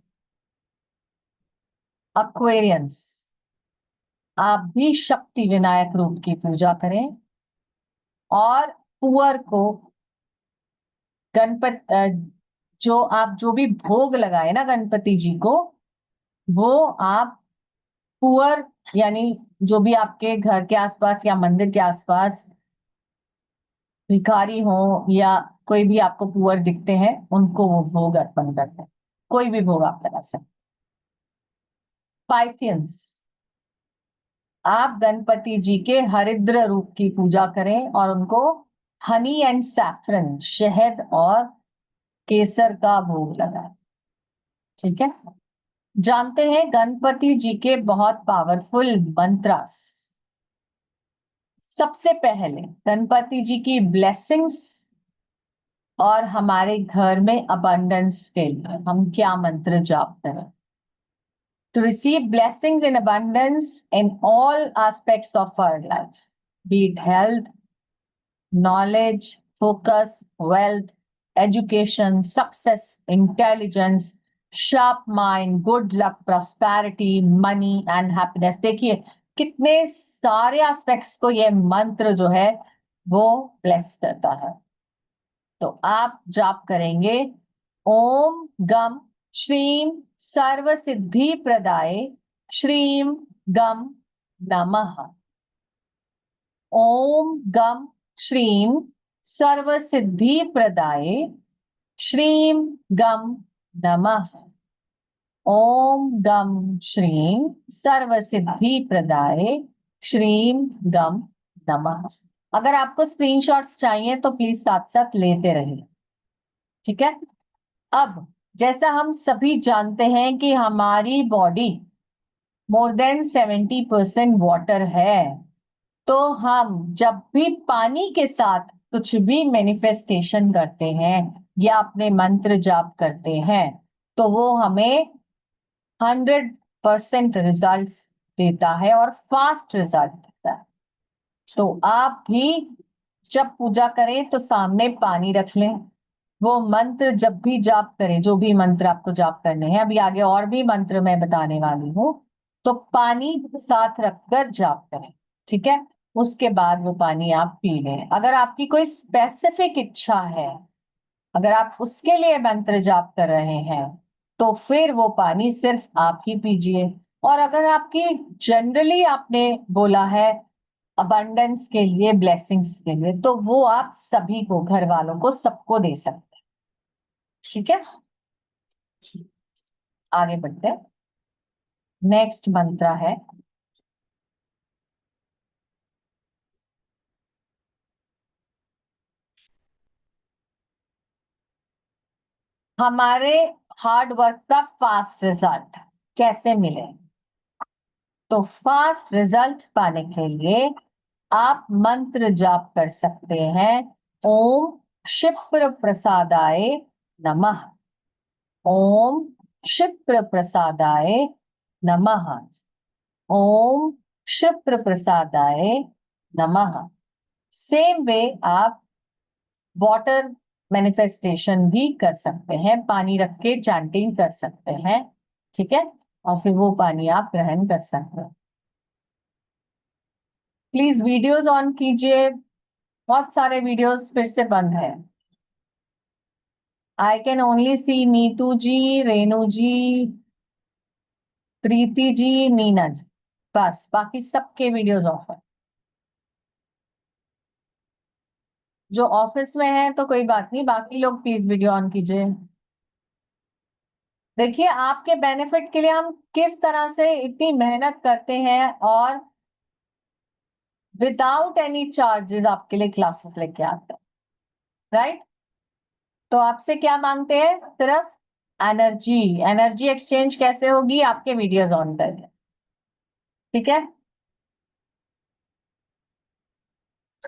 एक्वेरियंस, आप भी शक्ति विनायक रूप की पूजा करें और पुअर को जो आप जो भी भोग लगाए ना गणपति जी को, वो आप पुअर यानी जो भी आपके घर के आसपास या मंदिर के आसपास भिखारी हो या कोई भी आपको पुअर दिखते हैं, उनको वो भोग अर्पण करते हैं। कोई भी भोग आप लगा सकते। पाइथियंस, आप गणपति जी के हरिद्र रूप की पूजा करें और उनको हनी एंड सैफरन, शहद और केसर का भोग लगाएं। ठीक है। जानते हैं गणपति जी के बहुत पावरफुल मंत्रास। सबसे पहले गणपति जी की ब्लेसिंग्स और हमारे घर में अबंडेंस के लिए हम क्या मंत्र जाप करें? To receive blessings in abundance in all aspects of our life, be it health, knowledge, focus, wealth, education, success, intelligence, sharp mind, good luck, prosperity, money and happiness। देखिए कितने सारे एस्पेक्ट्स को ये मंत्र जो है वो ब्लेस करता है। तो आप जाप करेंगे, ओम गम श्रीम सर्व सिद्धि प्रदाय श्रीम गम नमः। ओम गम श्रीम सर्व सिद्धि प्रदाय श्रीम गम नमः। ओम गम श्रीम सर्व सिद्धि प्रदाय श्रीम गम नमः। अगर आपको स्क्रीनशॉट्स चाहिए तो प्लीज साथ साथ लेते रहिए। ठीक है। अब जैसा हम सभी जानते हैं कि हमारी बॉडी मोर देन 70% वाटर है, तो हम जब भी पानी के साथ कुछ भी मैनिफेस्टेशन करते हैं या अपने मंत्र जाप करते हैं, तो वो हमें 100% रिजल्ट्स देता है और फास्ट रिजल्ट देता है। तो आप भी जब पूजा करें तो सामने पानी रख लें, वो मंत्र जब भी जाप करें, जो भी मंत्र आपको जाप करने हैं, अभी आगे और भी मंत्र मैं बताने वाली हूँ, तो पानी साथ रखकर जाप करें। ठीक है। उसके बाद वो पानी आप पी लें। अगर आपकी कोई स्पेसिफिक इच्छा है, अगर आप उसके लिए मंत्र जाप कर रहे हैं, तो फिर वो पानी सिर्फ आप ही पीजिए। और अगर आपकी जनरली आपने बोला है अबंडेंस के लिए, ब्लेसिंग्स के लिए, तो वो आप सभी को, घर वालों को, सबको दे सकते हैं। ठीक है, आगे बढ़ते हैं। नेक्स्ट मंत्र है, हमारे हार्ड वर्क का फास्ट रिजल्ट कैसे मिले। तो फास्ट रिजल्ट पाने के लिए आप मंत्र जाप कर सकते हैं। ओम क्षिप्र प्रसादाय नमः। ओम क्षिप्र प्रसादाय नमः। ओम क्षिप्र प्रसादाय नमः। सेम वे आप वाटर मैनिफेस्टेशन भी कर सकते हैं, पानी रख के चैंटिंग कर सकते हैं। ठीक है, और फिर वो पानी आप ग्रहण कर सकते हैं। प्लीज वीडियोस ऑन कीजिए, बहुत सारे वीडियोस फिर से बंद है। आई कैन ओनली सी नीतू जी, रेणु जी, प्रीति जी, नीनज, बस बाकी सबके वीडियोस ऑफ है। जो ऑफिस में है तो कोई बात नहीं, बाकी लोग प्लीज वीडियो ऑन कीजिए। देखिए, आपके बेनिफिट के लिए हम किस तरह से इतनी मेहनत करते हैं और विदाउट एनी चार्जेस आपके लिए क्लासेस लेके आते हैं, राइट। तो आपसे क्या मांगते हैं, सिर्फ एनर्जी। एनर्जी एक्सचेंज कैसे होगी, आपके वीडियोस ऑन करके। ठीक है,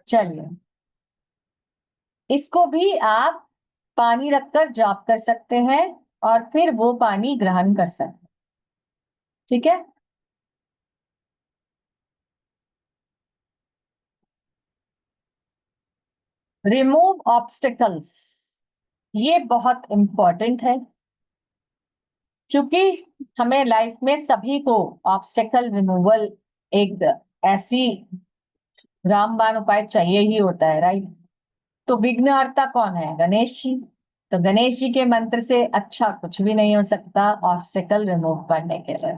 चलिए, इसको भी आप पानी रखकर जाप कर सकते हैं और फिर वो पानी ग्रहण कर सकते हैं। ठीक है, रिमूव ऑब्स्टिकल्स, ये बहुत इंपॉर्टेंट है, क्योंकि हमें लाइफ में सभी को ऑब्स्टिकल रिमूवल एक ऐसी रामबाण उपाय चाहिए ही होता है, राइट। तो विघ्नहर्ता कौन है, गणेश जी। तो गणेश जी के मंत्र से अच्छा कुछ भी नहीं हो सकता ऑब्स्टिकल रिमूव करने के लिए।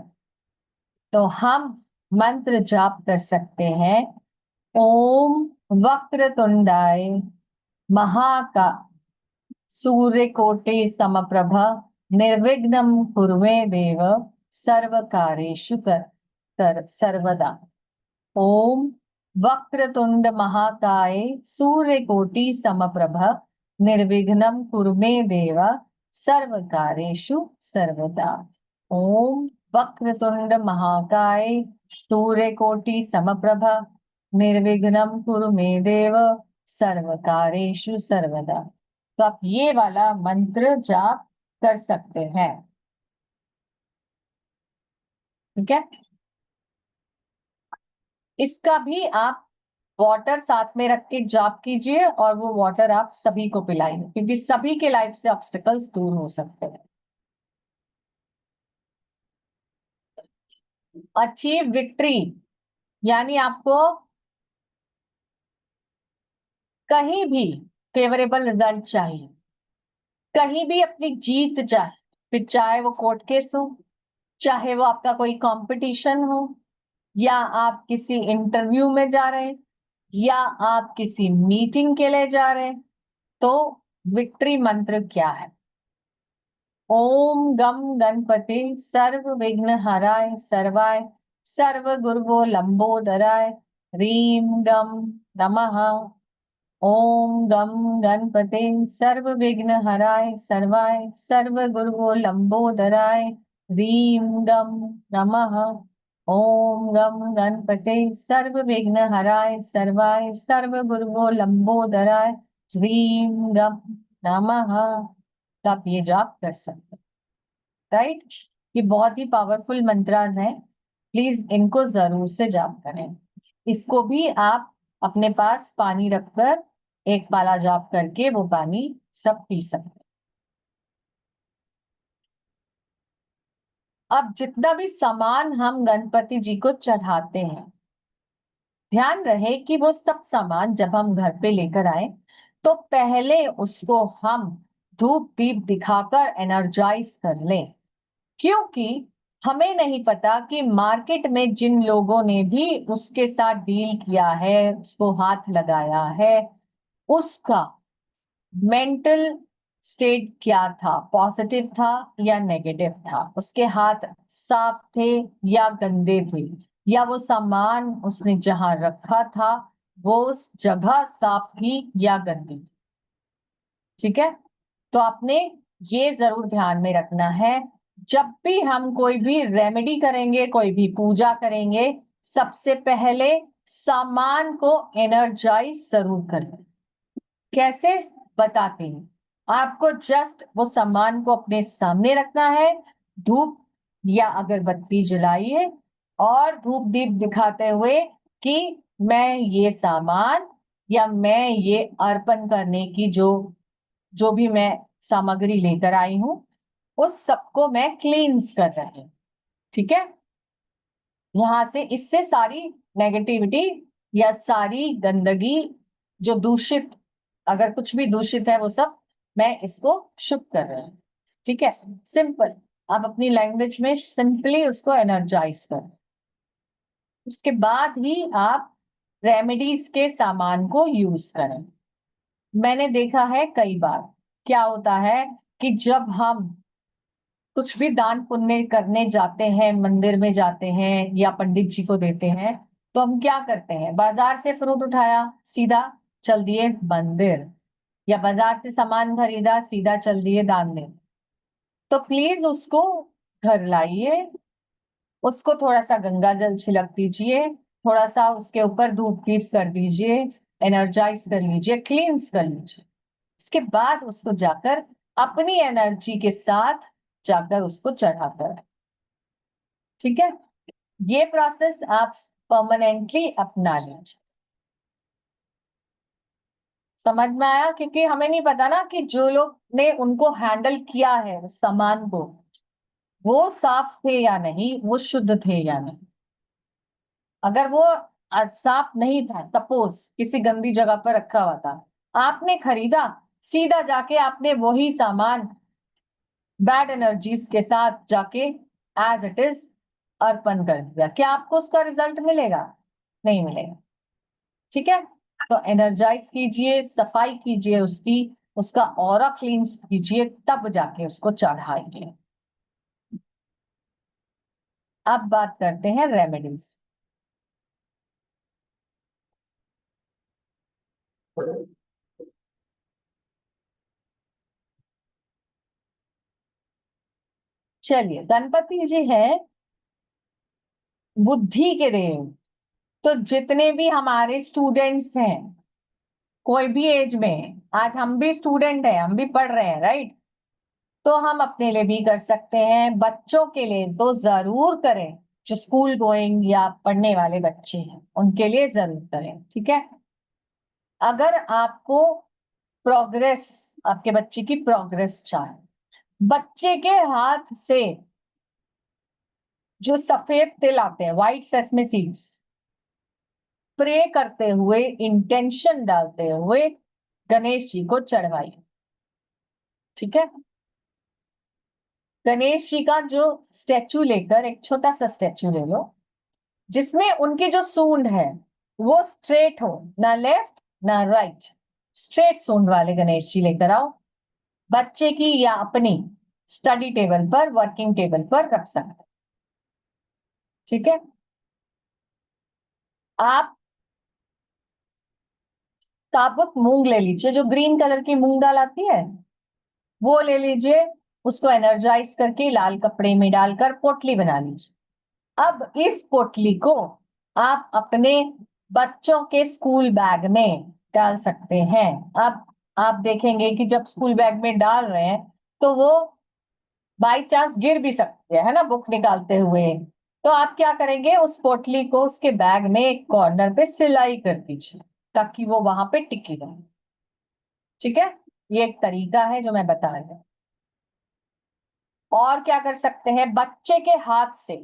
तो हम मंत्र जाप कर सकते हैं। ओम वक्रतुंडाय महाका सूर्यकोटि समप्रभ निर्विघ्नं कुरु मे देव सर्वकार्येषु कर सर्वदा। ओम वक्रतुंड महाकाय सूर्यकोटि समप्रभ निर्विघ्नं कुरु मे देव सर्वकार्येषु सर्वदा। ओम वक्रतुंड महाकाय सूर्यकोटि समप्रभ निर्विघ्नं कुरु मे देव सर्वकार्येषु सर्वदा। तो आप ये वाला मंत्र जाप कर सकते हैं। ठीक है, इसका भी आप वाटर साथ में रख के जाप कीजिए और वो वाटर आप सभी को पिलाइए, क्योंकि सभी के लाइफ से ऑब्स्टिकल्स दूर हो सकते हैं। अचीव विक्ट्री, यानी आपको कहीं भी फेवरेबल रिजल्ट चाहिए, कहीं भी अपनी जीत चाहे, फिर चाहे वो कोर्ट केस हो, चाहे वो आपका कोई कंपटीशन हो, या आप किसी इंटरव्यू में जा रहे हैं, या आप किसी मीटिंग के लिए जा रहे हैं, तो विक्ट्री मंत्र क्या है। ओम गम गणपति सर्व विघ्न हराय सर्वाय सर्व गुरुवो लंबोदराय ह्रीम गम नमः। ओम गम गणपते सर्व विघ्न हराय सर्वाय सर्व गुरुवो लंबोदराय ह्रीम गम नमः। ओम गम गणपते सर्व विघ्न हराय सर्वाय सर्व गुरुवो लंबोदराय ह्रीम गम नमः। तो आप ये जाप कर सकते हैं, राइट। ये बहुत ही पावरफुल मंत्रास हैं, प्लीज इनको जरूर से जाप करें। इसको भी आप अपने पास पानी रखकर एक माला जाप करके वो पानी सब पी सकते हैं। अब जितना भी सामान हम गणपति जी को चढ़ाते हैं, ध्यान रहे कि वो सब सामान जब हम घर पे लेकर आए तो पहले उसको हम धूप दीप दिखाकर एनर्जाइज कर लें, क्योंकि हमें नहीं पता कि मार्केट में जिन लोगों ने भी उसके साथ डील किया है, उसको हाथ लगाया है, उसका मेंटल स्टेट क्या था, पॉजिटिव था या नेगेटिव था, उसके हाथ साफ थे या गंदे थे, या वो सामान उसने जहां रखा था वो उस जगह साफ थी या गंदी। ठीक है, तो आपने ये जरूर ध्यान में रखना है, जब भी हम कोई भी रेमेडी करेंगे, कोई भी पूजा करेंगे, सबसे पहले सामान को एनर्जाइज जरूर करें। कैसे, बताते हैं आपको। जस्ट वो सामान को अपने सामने रखना है, धूप या अगरबत्ती जलाइए और धूप दीप दिखाते हुए कि मैं ये सामान या मैं ये अर्पण करने की जो भी मैं सामग्री लेकर आई हूं, उस सबको मैं क्लींस कर रही हूं। ठीक है, यहां से इससे सारी नेगेटिविटी या सारी गंदगी जो दूषित, अगर कुछ भी दूषित है वो सब मैं इसको शुद्ध कर रही हूं। ठीक है, सिंपल। आप अपनी लैंग्वेज में सिंपली उसको एनर्जाइज करें। उसके बाद ही आप रेमेडीज के सामान को यूज करें। मैंने देखा है कई बार क्या होता है कि जब हम कुछ भी दान पुण्य करने जाते हैं, मंदिर में जाते हैं या पंडित जी को देते हैं, तो हम क्या करते हैं, बाजार से फ्रूट उठाया सीधा चल दिए मंदिर, या बाजार से सामान खरीदा सीधा चल दिए दान में। तो प्लीज उसको घर लाइए, उसको थोड़ा सा गंगा जल छिड़क दीजिए, थोड़ा सा उसके ऊपर धूप दीप कर दीजिए, एनर्जाइज कर लीजिए, क्लींस कर लीजिए। उसके बाद उसको जाकर अपनी एनर्जी के साथ जाकर उसको चढ़ाकर। ठीक है, ये प्रोसेस आप परमानेंटली अपना लीजिए। समझ में आया? क्योंकि हमें नहीं पता ना कि जो लोग ने उनको हैंडल किया है उस सामान को, वो साफ थे या नहीं, वो शुद्ध थे या नहीं। अगर वो साफ नहीं था, सपोज किसी गंदी जगह पर रखा हुआ था, आपने खरीदा, सीधा जाके आपने वही सामान बैड एनर्जीज के साथ जाके एज इट इज अर्पण कर दिया, क्या आपको उसका रिजल्ट मिलेगा? नहीं मिलेगा। ठीक है, तो एनर्जाइज कीजिए, सफाई कीजिए उसकी, उसका ऑरा क्लींस कीजिए, तब जाके उसको चढ़ाइए। अब बात करते हैं रेमेडीज। चलिए, गणपति जी है बुद्धि के देव। तो जितने भी हमारे स्टूडेंट्स हैं, कोई भी एज में, आज हम भी स्टूडेंट हैं, हम भी पढ़ रहे हैं, राइट? तो हम अपने लिए भी कर सकते हैं, बच्चों के लिए तो जरूर करें, जो स्कूल गोइंग या पढ़ने वाले बच्चे हैं उनके लिए जरूर करें। ठीक है, अगर आपको प्रोग्रेस, आपके बच्चे की प्रोग्रेस चाहे, बच्चे के हाथ से जो सफेद तिल आते हैं, व्हाइट सेसमे सीड्स, प्रे करते हुए, इंटेंशन डालते हुए गणेश जी को चढ़वाइए। ठीक है, गणेश जी का जो स्टेचू लेकर, एक छोटा सा स्टेचू ले लो जिसमें उनकी जो सूंड है वो स्ट्रेट हो, ना लेफ्ट ना राइट, स्ट्रेट सूंड वाले गणेश जी लेकर आओ। बच्चे की या अपनी स्टडी टेबल पर, वर्किंग टेबल पर रख सकते। ठीक है, आप साबुत मूंग ले लीजिए, जो ग्रीन कलर की मूंग दाल आती है वो ले लीजिए, उसको एनर्जाइज करके लाल कपड़े में डालकर पोटली बना लीजिए। अब इस पोटली को आप अपने बच्चों के स्कूल बैग में डाल सकते हैं। अब आप देखेंगे कि जब स्कूल बैग में डाल रहे हैं तो वो बाई चांस गिर भी सकती है ना, बुक निकालते हुए। तो आप क्या करेंगे, उस पोटली को उसके बैग में एक कॉर्नर पे सिलाई कर दीजिए ताकि वो वहां पे टिकी रहे। ठीक है, ये एक तरीका है जो मैं बता रही हूँ। और क्या कर सकते हैं, बच्चे के हाथ से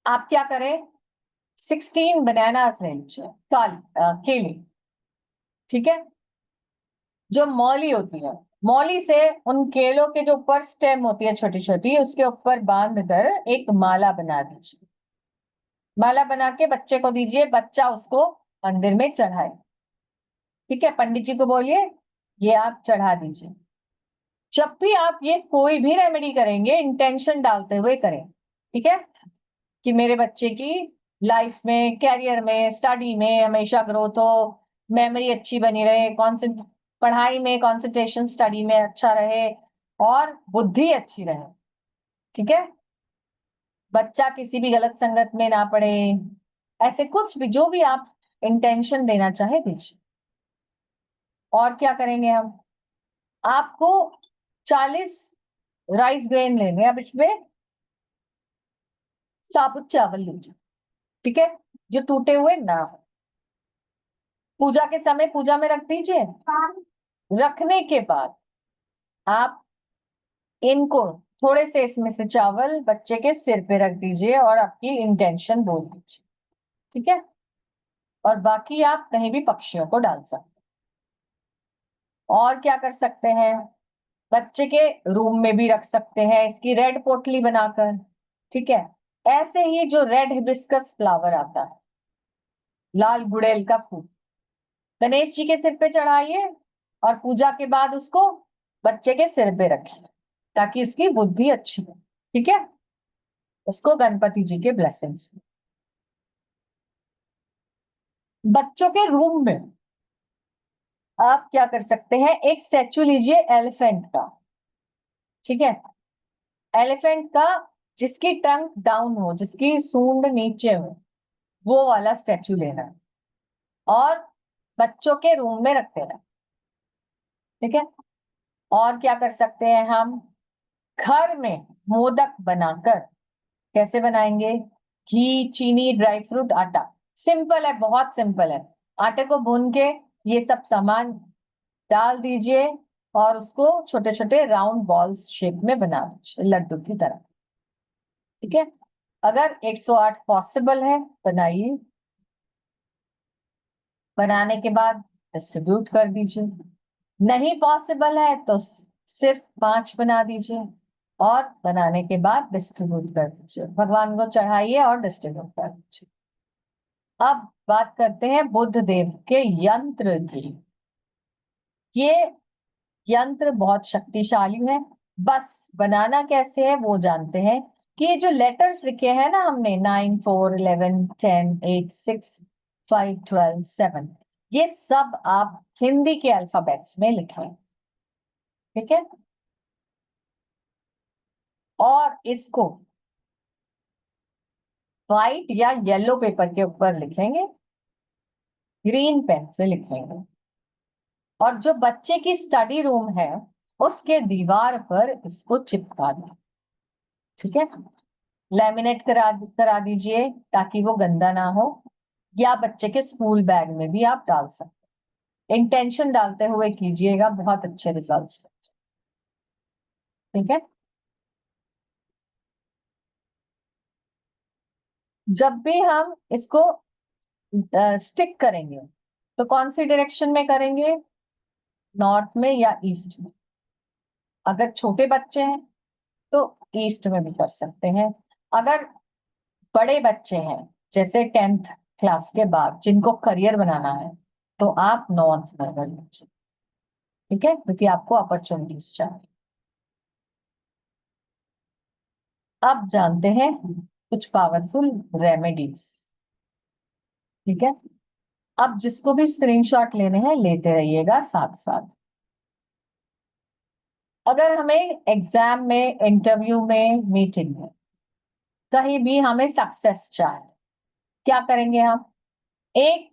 आप क्या करें, 16 बनानास ले लीजिए, केले। ठीक है, जो मौली होती है मौली से उन केलों के जो ऊपर स्टेम होती है छोटी छोटी, उसके ऊपर बांध कर एक माला बना दीजिए। माला बना के बच्चे को दीजिए, बच्चा उसको मंदिर में चढ़ाए। ठीक है, पंडित जी को बोलिए ये आप चढ़ा दीजिए। जब भी आप ये कोई भी रेमेडी करेंगे, इंटेंशन डालते हुए करें। ठीक है, कि मेरे बच्चे की लाइफ में, कैरियर में, स्टडी में हमेशा ग्रोथ हो, मेमोरी अच्छी बनी रहे, पढ़ाई में कंसंट्रेशन, स्टडी में अच्छा रहे, और बुद्धि अच्छी रहे। ठीक है, बच्चा किसी भी गलत संगत में ना पड़े, ऐसे कुछ भी जो भी आप इंटेंशन देना चाहे दीजिए। और क्या करेंगे हम, आपको 40 राइस ग्रेन लेंगे। अब इसमें साबुत चावल लीजिए। ठीक है, जो टूटे हुए ना हो। पूजा के समय पूजा में रख दीजिए। रखने के बाद आप इनको थोड़े से इसमें से चावल बच्चे के सिर पे रख दीजिए और आपकी इंटेंशन बोल दीजिए। ठीक है, और बाकी आप कहीं भी पक्षियों को डाल सकते हैं। और क्या कर सकते हैं, बच्चे के रूम में भी रख सकते हैं इसकी रेड पोटली बनाकर। ठीक है, ऐसे ही जो रेड हिबिस्कस फ्लावर आता है, लाल गुड़ैल का फूल, गणेश जी के सिर पे चढ़ाइए और पूजा के बाद उसको बच्चे के सिर पे रखिए, ताकि उसकी बुद्धि अच्छी हो। ठीक है, उसको गणपति जी के ब्लेसिंग्स। बच्चों के रूम में आप क्या कर सकते हैं, एक स्टैचू लीजिए एलिफेंट का। ठीक है, एलिफेंट का जिसकी टंग डाउन हो, जिसकी सूंड नीचे हो, वो वाला स्टैचू लेना है और बच्चों के रूम में रख देना। ठीक है, और क्या कर सकते हैं हम, घर में मोदक बनाकर, कैसे बनाएंगे, घी, चीनी, ड्राई फ्रूट, आटा। सिंपल है, बहुत सिंपल है। आटे को भून के ये सब सामान डाल दीजिए और उसको छोटे छोटे राउंड बॉल्स शेप में बना दीजिए, लड्डू की तरह। ठीक है, अगर 108 पॉसिबल है बनाइए, बनाने के बाद डिस्ट्रीब्यूट कर दीजिए। नहीं पॉसिबल है तो सिर्फ 5 बना दीजिए और बनाने के बाद डिस्ट्रीब्यूट कर दीजिए, भगवान को चढ़ाइए और डिस्ट्रीब्यूट कर दीजिए। अब बात करते हैं बुद्ध देव के यंत्र की। ये यंत्र बहुत शक्तिशाली है, बस बनाना कैसे है वो जानते हैं। कि ये जो लेटर्स लिखे हैं ना हमने, 9, 4, 11, 10, 8, 6, 5, 12, 7, ये सब आप हिंदी के अल्फाबेट्स में लिखें। ठीक है, और इसको व्हाइट या येलो पेपर के ऊपर लिखेंगे, ग्रीन पेन से लिखेंगे, और जो बच्चे की स्टडी रूम है उसके दीवार पर इसको चिपका दें। ठीक है, लैमिनेट करा दीजिए ताकि वो गंदा ना हो, या बच्चे के स्कूल बैग में भी आप डाल सकते हैं। इंटेंशन डालते हुए कीजिएगा, बहुत अच्छे रिजल्ट्स। ठीक है, जब भी हम इसको स्टिक करेंगे तो कौन सी डायरेक्शन में करेंगे, नॉर्थ में या ईस्ट में। अगर छोटे बच्चे हैं तो ईस्ट में भी कर सकते हैं। अगर बड़े बच्चे हैं, जैसे 10th क्लास के बाद जिनको करियर बनाना है, तो आप नॉर्थ में कर लीजिए। ठीक है, क्योंकि आपको अपॉर्चुनिटीज चाहिए। अब जानते हैं कुछ पावरफुल रेमेडीज। ठीक है, अब जिसको भी स्क्रीनशॉट लेने हैं लेते रहिएगा साथ साथ। अगर हमें एग्जाम में, इंटरव्यू में, मीटिंग में, कहीं भी हमें सक्सेस चाहे, क्या करेंगे हम, एक,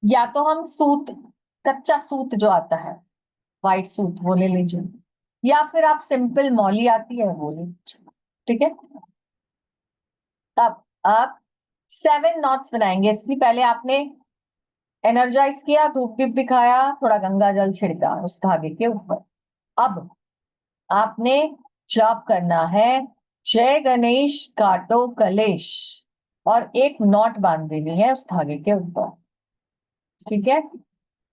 या तो हम सूत, कच्चा सूत जो आता है, व्हाइट सूत, वो ले लीजिए, या फिर आप सिंपल मौली आती है वो ले लीजिए। ठीक है, अब आप 7 नॉट्स बनाएंगे। इसकी पहले आपने एनर्जाइज किया, धूप दीप दिखाया, थोड़ा गंगा जल छिड़का उस धागे के ऊपर। अब आपने जाप करना है, जय गणेश काटो कलेश, और एक नॉट बांध देनी है उस धागे के ऊपर। ठीक है,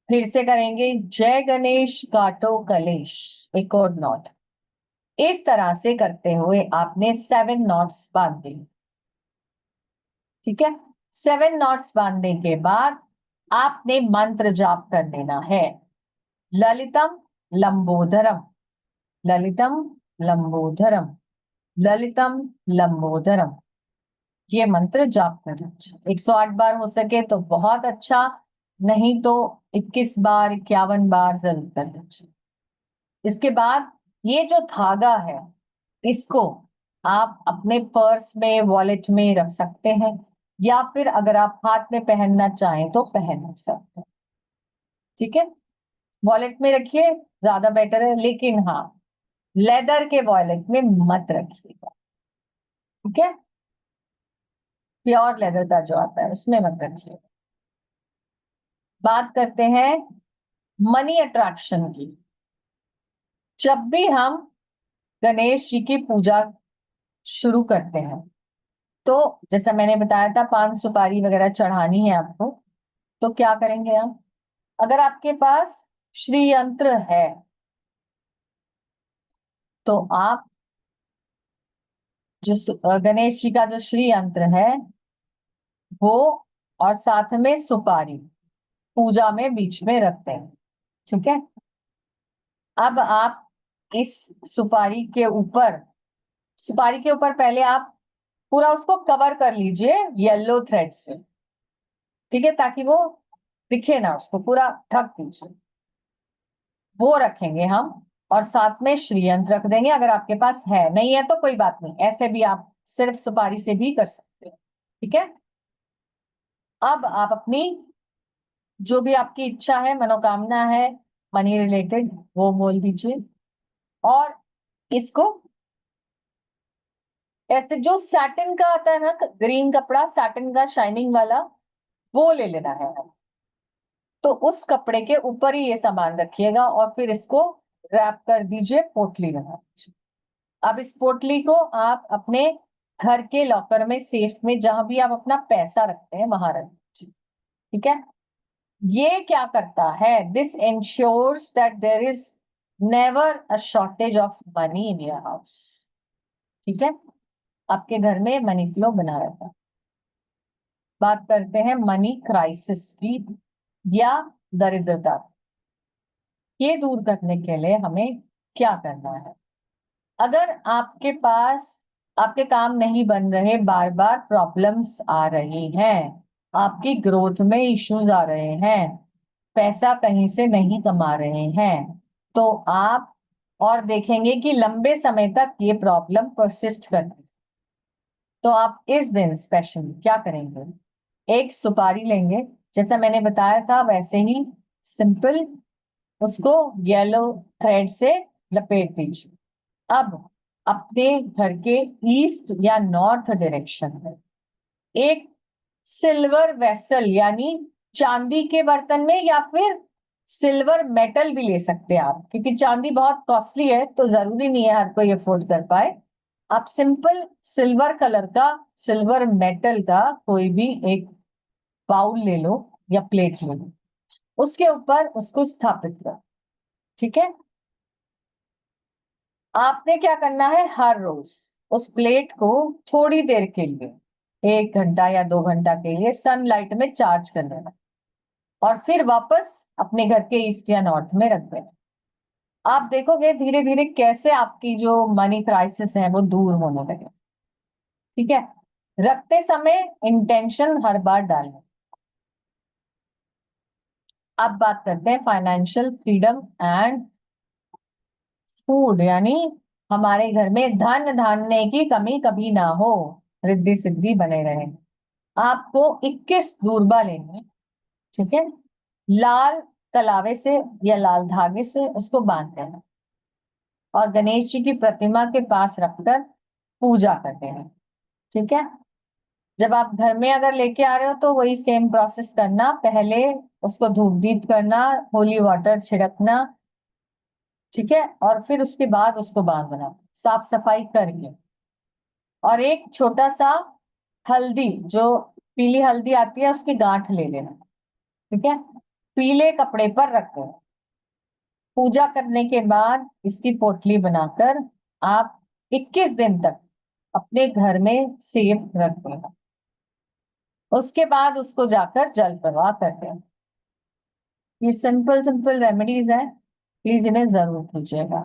फिर से करेंगे, जय गणेश काटो कलेश, एक और नॉट। इस तरह से करते हुए आपने 7 नॉट्स बांध दी। ठीक है, 7 नॉट्स बांधने के बाद आपने मंत्र जाप कर लेना है, ललितम लंबोदरम, ललितम लंबोदरम, ललितम लंबोदरम। ये मंत्र जाप कर लीजिए, 108 बार हो सके तो बहुत अच्छा, नहीं तो 21 बार 51 बार जरूर कर लीजिए। इसके बाद ये जो धागा है, इसको आप अपने पर्स में, वॉलेट में रख सकते हैं, या फिर अगर आप हाथ में पहनना चाहें तो पहन सकते हैं। ठीक है, वॉलेट में रखिए, ज्यादा बेटर है, लेकिन हाँ, लेदर के वॉलेट में मत रखिएगा। ठीक है, प्योर लेदर का जो आता है उसमें मत रखिए। बात करते हैं मनी अट्रैक्शन की। जब भी हम गणेश जी की पूजा शुरू करते हैं, तो जैसा मैंने बताया था, पान सुपारी वगैरह चढ़ानी है आपको, तो क्या करेंगे हम, अगर आपके पास श्री यंत्र है तो आप गणेश जी का जो श्री यंत्र है वो, और साथ में सुपारी पूजा में बीच में रखते हैं। ठीक है, अब आप इस सुपारी के ऊपर, सुपारी के ऊपर पहले आप पूरा उसको कवर कर लीजिए येलो थ्रेड से। ठीक है, ताकि वो दिखे ना, उसको पूरा ढक दीजिए, वो रखेंगे हम। और साथ में श्रीयंत्र रख देंगे, अगर आपके पास है, नहीं है तो कोई बात नहीं, ऐसे भी आप सिर्फ सुपारी से भी कर सकते हो। ठीक है, अब आप अपनी जो भी आपकी इच्छा है, मनोकामना है मनी रिलेटेड, वो बोल दीजिए। और इसको ऐसे, जो सैटिन का आता है ना, ग्रीन कपड़ा सैटिन का शाइनिंग वाला, वो ले लेना है। तो उस कपड़े के ऊपर ही ये सामान रखिएगा और फिर इसको रैप कर दीजिए, पोटली बना दीजिए। अब इस पोटली को आप अपने घर के लॉकर में, सेफ में, जहां भी आप अपना पैसा रखते हैं वहां रख दीजिए। ठीक है, ये क्या करता है, this ensures that there is never a shortage of money in your house. ठीक है, आपके घर में मनी फ्लो बना रहता है। बात करते हैं मनी क्राइसिस की, या दरिद्रता। ये दूर करने के लिए हमें क्या करना है, अगर आपके पास, आपके काम नहीं बन रहे, बार बार प्रॉब्लम्स आ रही हैं, आपकी ग्रोथ में इश्यूज आ रहे हैं, पैसा कहीं से नहीं कमा रहे हैं, तो आप, और देखेंगे कि लंबे समय तक ये प्रॉब्लम परसिस्ट करती, तो आप इस दिन स्पेशली क्या करेंगे, एक सुपारी लेंगे, जैसा मैंने बताया था वैसे ही सिंपल, उसको येलो थ्रेड से लपेट दीजिए। अब अपने घर के ईस्ट या नॉर्थ डायरेक्शन में एक सिल्वर वेसल, यानी चांदी के बर्तन में, या फिर सिल्वर मेटल भी ले सकते हैं आप, क्योंकि चांदी बहुत कॉस्टली है तो जरूरी नहीं है हर कोई अफोर्ड कर पाए। आप सिंपल सिल्वर कलर का, सिल्वर मेटल का कोई भी एक बाउल ले लो या प्लेट ले लो, उसके ऊपर उसको स्थापित करो। ठीक है, आपने क्या करना है, हर रोज उस प्लेट को थोड़ी देर के लिए, 1 घंटा या 2 घंटा के लिए सनलाइट में चार्ज कर लेना, और फिर वापस अपने घर के ईस्ट या नॉर्थ में रख देना। आप देखोगे धीरे धीरे कैसे आपकी जो मनी क्राइसिस है वो दूर होने लगे। ठीक है, रखते समय इंटेंशन हर बार डालें। अब बात करते हैं फाइनेंशियल फ्रीडम एंड फूड, यानी हमारे घर में धन धान्य की कमी कभी ना हो, रिद्धि सिद्धि बने रहे। आपको 21 दूर्बा लेंगे। ठीक है, लाल कलावे से या लाल धागे से उसको बांधते हैं और गणेश जी की प्रतिमा के पास रखकर पूजा करते हैं। ठीक है, जब आप घर में अगर लेके आ रहे हो तो वही सेम प्रोसेस करना, पहले उसको धूप दीप करना, होली वाटर छिड़कना। ठीक है, और फिर उसके बाद उसको बांधना साफ सफाई करके, और एक छोटा सा हल्दी, जो पीली हल्दी आती है, उसकी गांठ ले लेना। ठीक है, पीले कपड़े पर रखो। पूजा करने के बाद इसकी पोटली बनाकर आप 21 दिन तक अपने घर में सेफ रखो। उसके बाद उसको जाकर जल प्रवाह करते हैं। ये सिंपल सिंपल रेमेडीज हैं, प्लीज इन्हें जरूर कीजिएगा।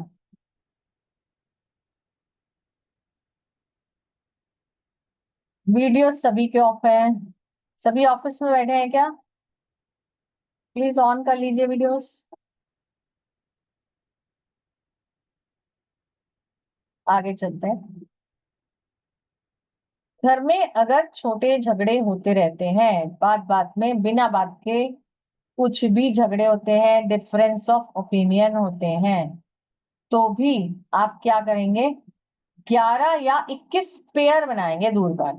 वीडियो सभी के ऑफ है। सभी ऑफिस में बैठे हैं क्या? प्लीज ऑन कर लीजिए वीडियोस। आगे चलते हैं। घर में अगर छोटे झगड़े होते रहते हैं, बात बात में बिना बात के कुछ भी झगड़े होते हैं, डिफरेंस ऑफ ओपिनियन होते हैं, तो भी आप क्या करेंगे? 11 या 21 पेयर बनाएंगे दूर का।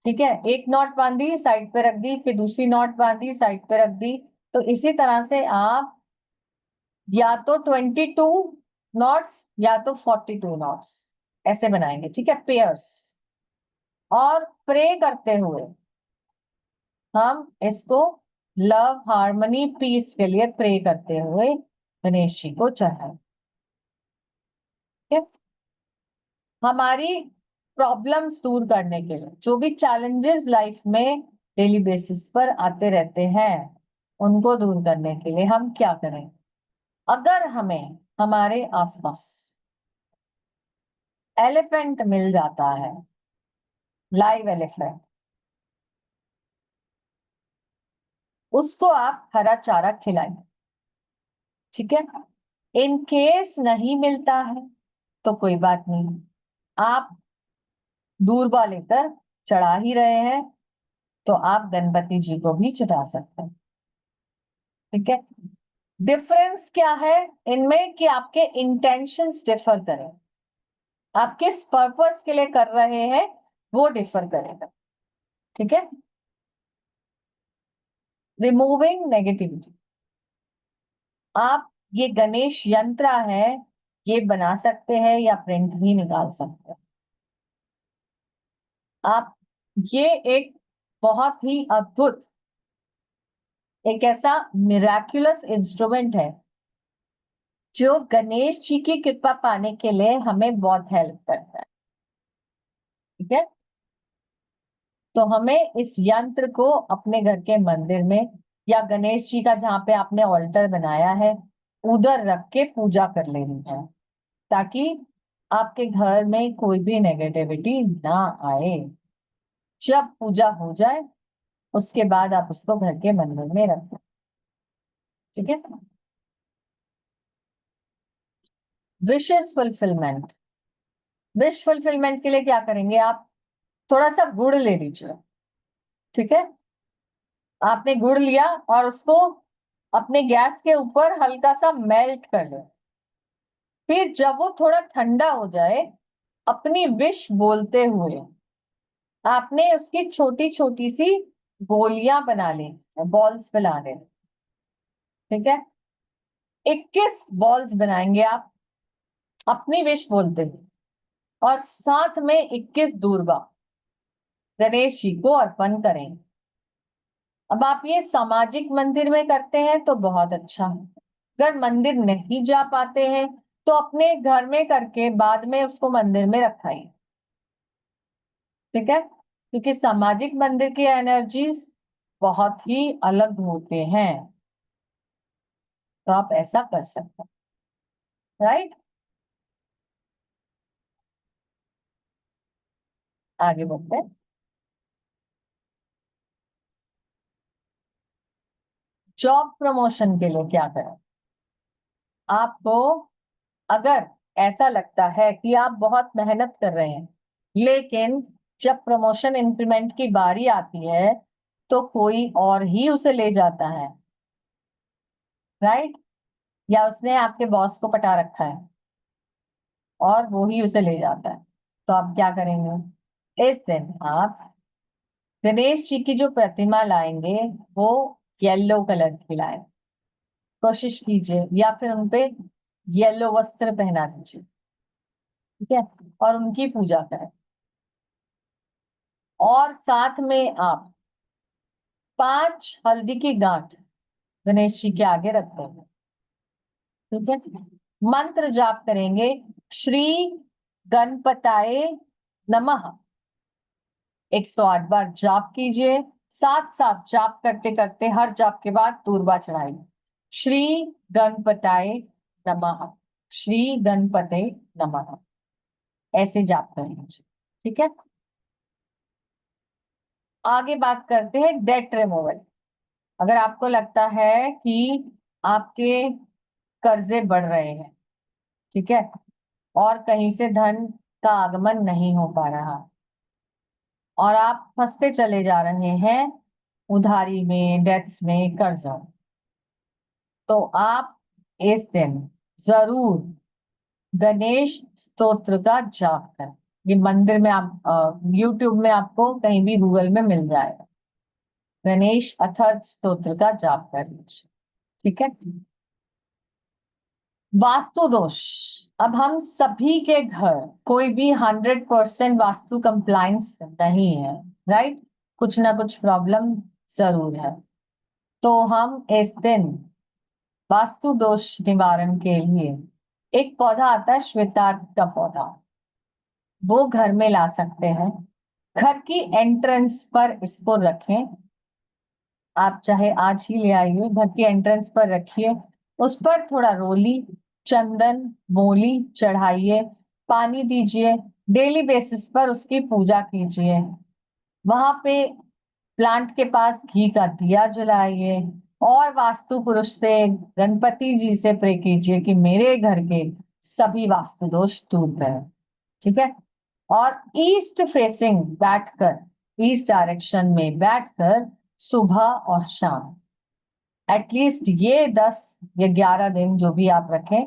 ठीक है, एक नॉट बांधी साइड पे रख दी, फिर दूसरी नॉट बांधी साइड पे रख दी। तो इसी तरह से आप या तो 22 नॉट्स या तो 42 नॉट्स ऐसे बनाएंगे। ठीक है, पेयर्स। और प्रे करते हुए हम इसको लव हार्मनी पीस के लिए प्रे करते हुए गणेश जी को चढ़ाएं। ठीक है, हमारी प्रॉब्लम्स दूर करने के लिए, जो भी चैलेंजेस लाइफ में डेली बेसिस पर आते रहते हैं, उनको दूर करने के लिए हम क्या करें? अगर हमें हमारे आसपास एलिफेंट मिल जाता है, लाइव एलिफेंट, उसको आप हरा चारा खिलाएं। ठीक है, इन केस नहीं मिलता है तो कोई बात नहीं, आप दूरबा लेकर चढ़ा ही रहे हैं तो आप गणपति जी को भी चढ़ा सकते हैं। ठीक है, डिफरेंस क्या है इनमें कि आपके इंटेंशंस डिफर करें, आप किस पर्पस के लिए कर रहे हैं वो डिफर करेगा। ठीक है, रिमूविंग नेगेटिविटी। आप ये गणेश यंत्र है, ये बना सकते हैं या प्रिंट भी निकाल सकते हैं आप। ये एक बहुत ही अद्भुत, एक ऐसा मिराक्युलस इंस्ट्रूमेंट है जो गणेश जी की कृपा पाने के लिए हमें बहुत हेल्प करता है। ठीक है, तो हमें इस यंत्र को अपने घर के मंदिर में या गणेश जी का जहाँ पे आपने ऑल्टर बनाया है उधर रख के पूजा कर लेनी है, ताकि आपके घर में कोई भी नेगेटिविटी ना आए। जब पूजा हो जाए उसके बाद आप उसको घर के मंदिर में रख दें। ठीक है, विशेष फुलफिलमेंट। विश फुलफिलमेंट के लिए क्या करेंगे आप? थोड़ा सा गुड़ ले लीजिए। ठीक है, आपने गुड़ लिया और उसको अपने गैस के ऊपर हल्का सा मेल्ट कर लो। फिर जब वो थोड़ा ठंडा हो जाए, अपनी विश बोलते हुए आपने उसकी छोटी छोटी सी गोलियां बना ली, बॉल्स बना ले। ठीक है, 21 बॉल्स बनाएंगे आप अपनी विश बोलते हुए, और साथ में 21 दूर्वा गणेश जी को अर्पण करें। अब आप ये सामाजिक मंदिर में करते हैं तो बहुत अच्छा है। अगर मंदिर नहीं जा पाते हैं तो अपने घर में करके बाद में उसको मंदिर में रखाइए। ठीक है, क्योंकि सामाजिक मंदिर की एनर्जीज बहुत ही अलग होते हैं, तो आप ऐसा कर सकते हैं। राइट, आगे बढ़ते हैं। जॉब प्रमोशन के लिए क्या करें? आपको अगर ऐसा लगता है कि आप बहुत मेहनत कर रहे हैं, लेकिन जब प्रमोशन इंक्रीमेंट की बारी आती है तो कोई और ही उसे ले जाता है, राइट, या उसने आपके बॉस को पटा रखा है और वो ही उसे ले जाता है, तो आप क्या करेंगे? इस दिन आप गणेश जी की जो प्रतिमा लाएंगे वो येलो कलर की लाएं। कोशिश कीजिए, या फिर उनपे येलो वस्त्र पहना दीजिए। ठीक है, और उनकी पूजा करें। और साथ में आप 5 हल्दी की गांठ गणेश जी के आगे रखते हैं। ठीक है, मंत्र जाप करेंगे, श्री गणपताय नमः। 108 बार जाप कीजिए। साथ साथ जाप करते करते हर जाप के बाद दूर्वा चढ़ाइए। श्री गणपताय नमः, श्री गणपते नमः, ऐसे जाप करेंगे। ठीक है, आगे बात करते हैं डेट रिमूवल। अगर आपको लगता है कि आपके कर्जे बढ़ रहे हैं, ठीक है, और कहीं से धन का आगमन नहीं हो पा रहा, और आप फंसते चले जा रहे हैं उधारी में, डेट्स में, कर्जों, तो आप इस दिन जरूर गणेश स्तोत्र का जाप करें। ये मंदिर में आप यूट्यूब में आपको कहीं भी गूगल में मिल जाएगा। गणेश अथर्व स्तोत्र का जाप कर लीजिए। ठीक है, वास्तु दोष। अब हम सभी के घर कोई भी 100% वास्तु कंप्लायंस नहीं है, राइट, कुछ ना कुछ प्रॉब्लम जरूर है। तो हम इस दिन वास्तु दोष निवारण के लिए एक पौधा आता है श्वेतार्क का पौधा, वो घर में ला सकते हैं। घर की एंट्रेंस पर इसको रखें, आप चाहे आज ही ले आइए, घर की एंट्रेंस पर रखिए, उस पर थोड़ा रोली, चंदन, मोली चढ़ाइए, पानी दीजिए, डेली बेसिस पर उसकी पूजा कीजिए। वहां पे प्लांट के पास घी का दिया जलाइए, और वास्तु पुरुष से, गणपति जी से प्रे कीजिए कि मेरे घर के सभी वास्तु दोष दूर करें। ठीक है, और ईस्ट फेसिंग बैठकर, ईस्ट डायरेक्शन में बैठकर सुबह और शाम एटलीस्ट ये 10 या 11 दिन जो भी आप रखें,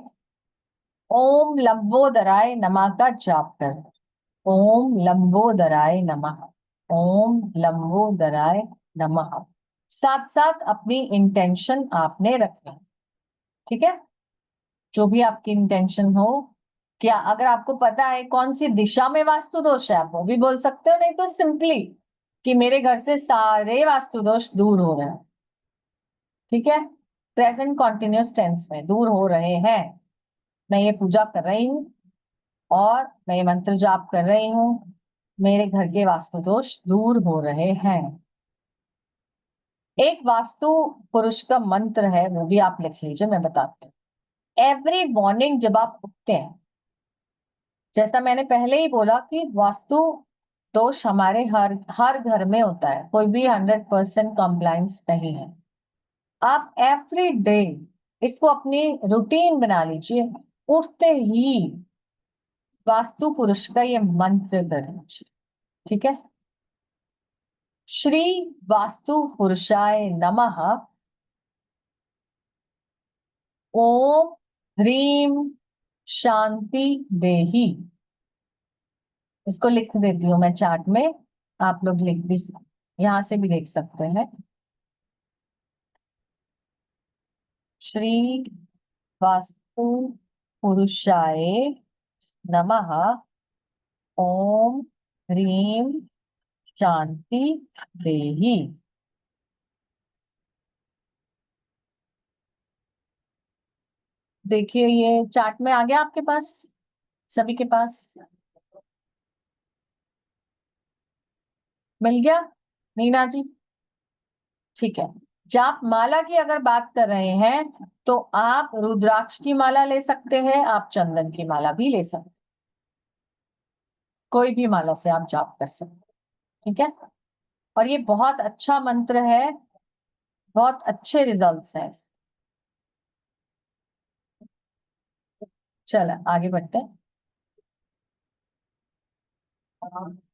ओम लंबोदराय नमः का जाप करें। ओम लंबोदराय नमः, ओम लंबोदराय नमः, साथ साथ अपनी इंटेंशन आपने रखें। ठीक है, जो भी आपकी इंटेंशन हो। क्या अगर आपको पता है कौन सी दिशा में वास्तु दोष है, आप वो भी बोल सकते हो, नहीं तो सिंपली कि मेरे घर से सारे वास्तु दोष दूर हो रहे हैं। ठीक है, प्रेजेंट कॉन्टिन्यूस टेंस में दूर हो रहे हैं, मैं ये पूजा कर रही हूँ और मैं ये मंत्र जाप कर रही हूँ, मेरे घर के वास्तु दोष दूर हो रहे हैं। एक वास्तु पुरुष का मंत्र है, वो भी आप लिख लीजिए, मैं बताती हूँ। एवरी मॉर्निंग जब आप उठते हैं, जैसा मैंने पहले ही बोला कि वास्तु दोष हमारे हर हर घर में होता है, कोई भी 100% कॉम्प्लायंस नहीं है। आप एवरी डे इसको अपनी रूटीन बना लीजिए, उठते ही वास्तु पुरुष का ये मंत्र कर लीजिए। ठीक है, श्री वास्तु पुरुषाय नमः, ओम ह्रीम शांति देही। इसको लिख देती हूँ मैं चार्ट में, आप लोग लिख भी, यहां से भी देख सकते हैं। श्री वास्तु पुरुषाय नमः, ओम ह्रीम शांति देही। देखिए ये चार्ट में आ गया आपके पास, सभी के पास मिल गया, नीना जी? ठीक है, जाप माला की अगर बात कर रहे हैं तो आप रुद्राक्ष की माला ले सकते हैं, आप चंदन की माला भी ले सकते हैं, कोई भी माला से आप जाप कर सकते हैं। ठीक है, और ये बहुत अच्छा मंत्र है, बहुत अच्छे रिजल्ट्स हैं। चलो आगे बढ़ते हैं।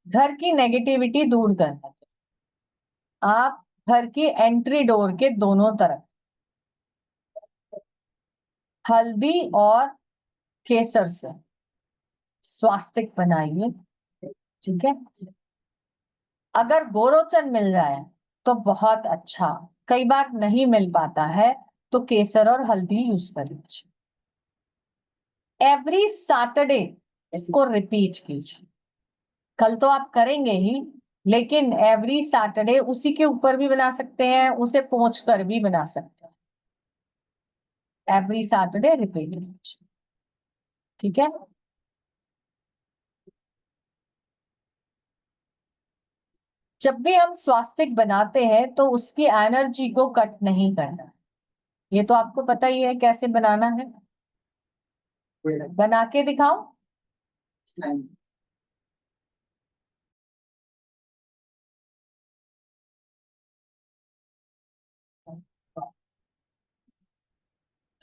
घर की नेगेटिविटी दूर करना, आप घर की एंट्री डोर के दोनों तरफ हल्दी और केसर से स्वास्तिक बनाइए। ठीक है, अगर गोरोचन मिल जाए तो बहुत अच्छा, कई बार नहीं मिल पाता है तो केसर और हल्दी यूज कर लीजिए। एवरी सैटरडे इसको रिपीट कीजिए, कल तो आप करेंगे ही, लेकिन एवरी सैटरडे उसी के ऊपर भी बना सकते हैं, उसे पोंछ कर भी बना सकते हैं। Every Saturday repeat it. ठीक है, जब भी हम स्वास्तिक बनाते हैं तो उसकी एनर्जी को कट नहीं करना। ये तो आपको पता ही है कैसे बनाना है, बना के दिखाओ।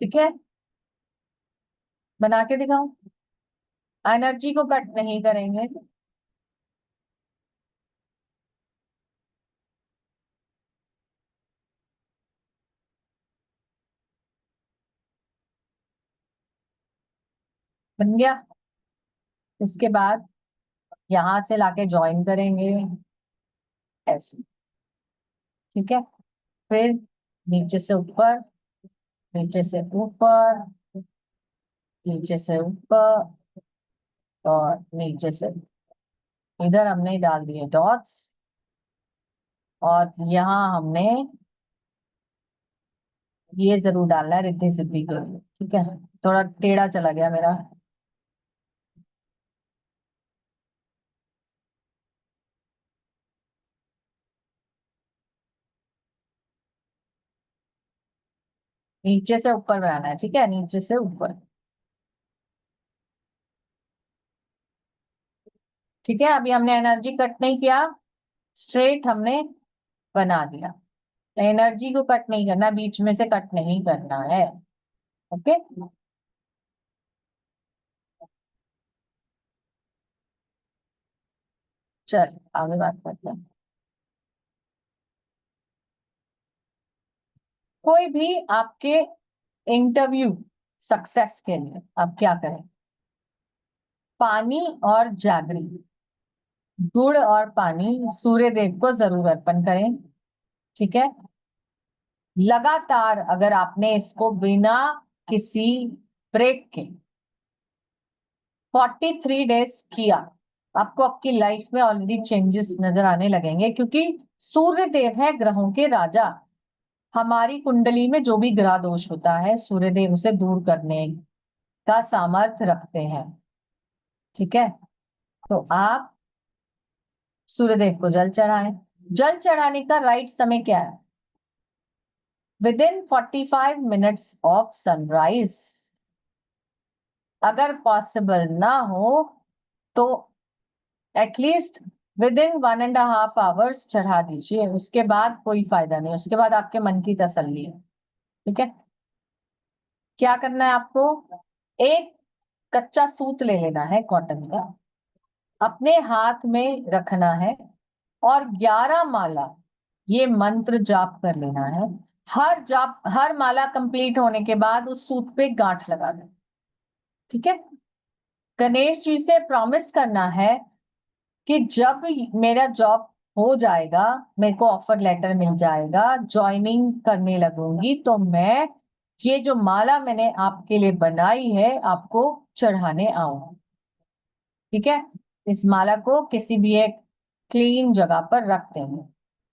ठीक है, बना के दिखाओ, एनर्जी को कट नहीं करेंगे। बन गया। इसके बाद यहां से लाके ज्वाइन करेंगे ऐसे। ठीक है, फिर नीचे से ऊपर, नीचे से ऊपर, नीचे से ऊपर और नीचे से, इधर हमने डाल दिए डॉट्स और यहाँ हमने ये जरूर डालना है रिद्धि सिद्धि के लिए। ठीक है, थोड़ा टेढ़ा चला गया मेरा। नीचे से ऊपर बनाना है। ठीक है, नीचे से ऊपर। ठीक है, अभी हमने एनर्जी कट नहीं किया, स्ट्रेट हमने बना दिया। एनर्जी को कट नहीं करना, बीच में से कट नहीं करना है। ओके, चल आगे बात करते हैं। कोई भी आपके इंटरव्यू सक्सेस के लिए आप क्या करें? पानी और जागरी, गुड़ और पानी सूर्य देव को जरूर अर्पण करें। ठीक है, लगातार अगर आपने इसको बिना किसी ब्रेक के 43 डेज किया, आपको आपकी लाइफ में ऑलरेडी चेंजेस नजर आने लगेंगे, क्योंकि सूर्य देव है ग्रहों के राजा। हमारी कुंडली में जो भी ग्रह दोष होता है सूर्य देव उसे दूर करने का सामर्थ्य रखते हैं। ठीक है, तो आप सूर्य देव को जल चढ़ाएं। जल चढ़ाने का राइट समय क्या है? within 45 minutes of sunrise. अगर पॉसिबल ना हो तो एटलीस्ट within 1.5 hours चढ़ा दीजिए। उसके बाद कोई फायदा नहीं, उसके बाद आपके मन की तसल्ली है। ठीक है, क्या करना है आपको? एक कच्चा सूत ले लेना है कॉटन का, अपने हाथ में रखना है और 11 माला ये मंत्र जाप कर लेना है। हर माला कंप्लीट होने के बाद उस सूत पे गांठ लगा दें। ठीक है, गणेश जी से प्रॉमिस करना है कि जब मेरा जॉब हो जाएगा, मेरे को ऑफर लेटर मिल जाएगा, ज्वाइनिंग करने लगूंगी, तो मैं ये जो माला मैंने आपके लिए बनाई है आपको चढ़ाने आऊंगी। ठीक है, इस माला को किसी भी एक क्लीन जगह पर रख देंगे।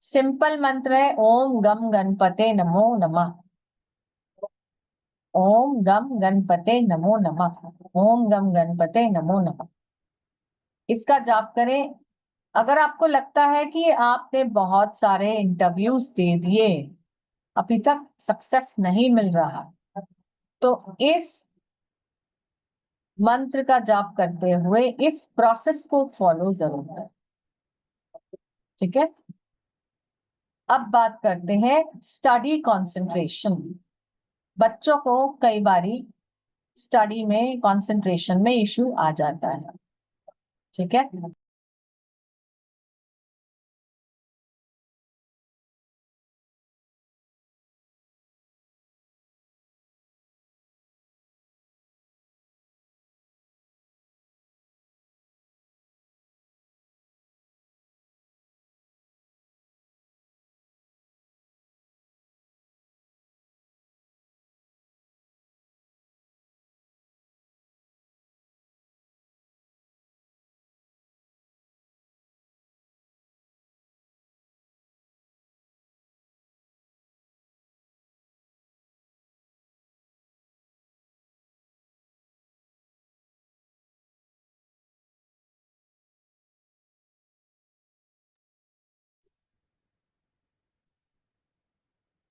सिंपल मंत्र है, ओम गम गणपते नमो नमः। ओम गम गणपते नमो नमः। ओम गम गणपते नमो नमः। इसका जाप करें। अगर आपको लगता है कि आपने बहुत सारे इंटरव्यूज दे दिए, अभी तक सक्सेस नहीं मिल रहा, तो इस मंत्र का जाप करते हुए इस प्रोसेस को फॉलो जरूर करें। ठीक है, अब बात करते हैं स्टडी कंसंट्रेशन। बच्चों को कई बारी स्टडी में कंसंट्रेशन में इश्यू आ जाता है। ठीक है,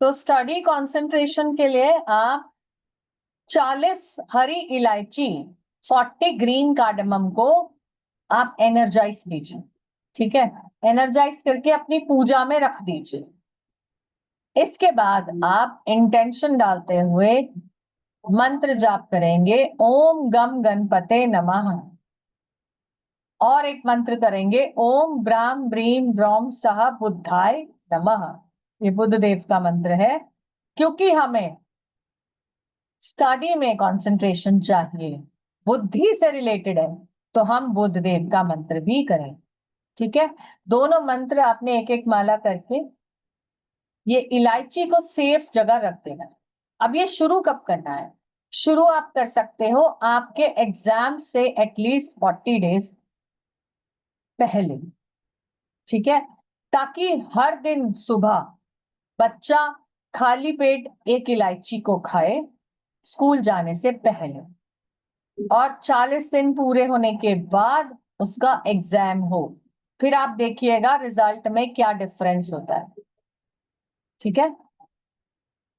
तो स्टडी कंसंट्रेशन के लिए आप 40 हरी इलायची, 40 ग्रीन कार्डमम को आप एनर्जाइज कीजिए। ठीक है, एनर्जाइज करके अपनी पूजा में रख दीजिए। इसके बाद आप इंटेंशन डालते हुए मंत्र जाप करेंगे, ओम गम गणपते नमः, और एक मंत्र करेंगे, ओम ब्राम ब्रीम ब्रौम सह बुद्धाय नमः। ये बुद्ध देव का मंत्र है। क्योंकि हमें स्टडी में कंसंट्रेशन चाहिए, बुद्धि से रिलेटेड है, तो हम बुद्ध देव का मंत्र भी करें। ठीक है, दोनों मंत्र आपने एक एक माला करके ये इलायची को सेफ जगह रख देना है। अब ये शुरू कब करना है? शुरू आप कर सकते हो आपके एग्जाम से एटलीस्ट 40 डेज पहले। ठीक है, ताकि हर दिन सुबह बच्चा खाली पेट एक इलायची को खाए स्कूल जाने से पहले, और 40 दिन पूरे होने के बाद उसका एग्जाम हो। फिर आप देखिएगा रिजल्ट में क्या डिफरेंस होता है। ठीक है,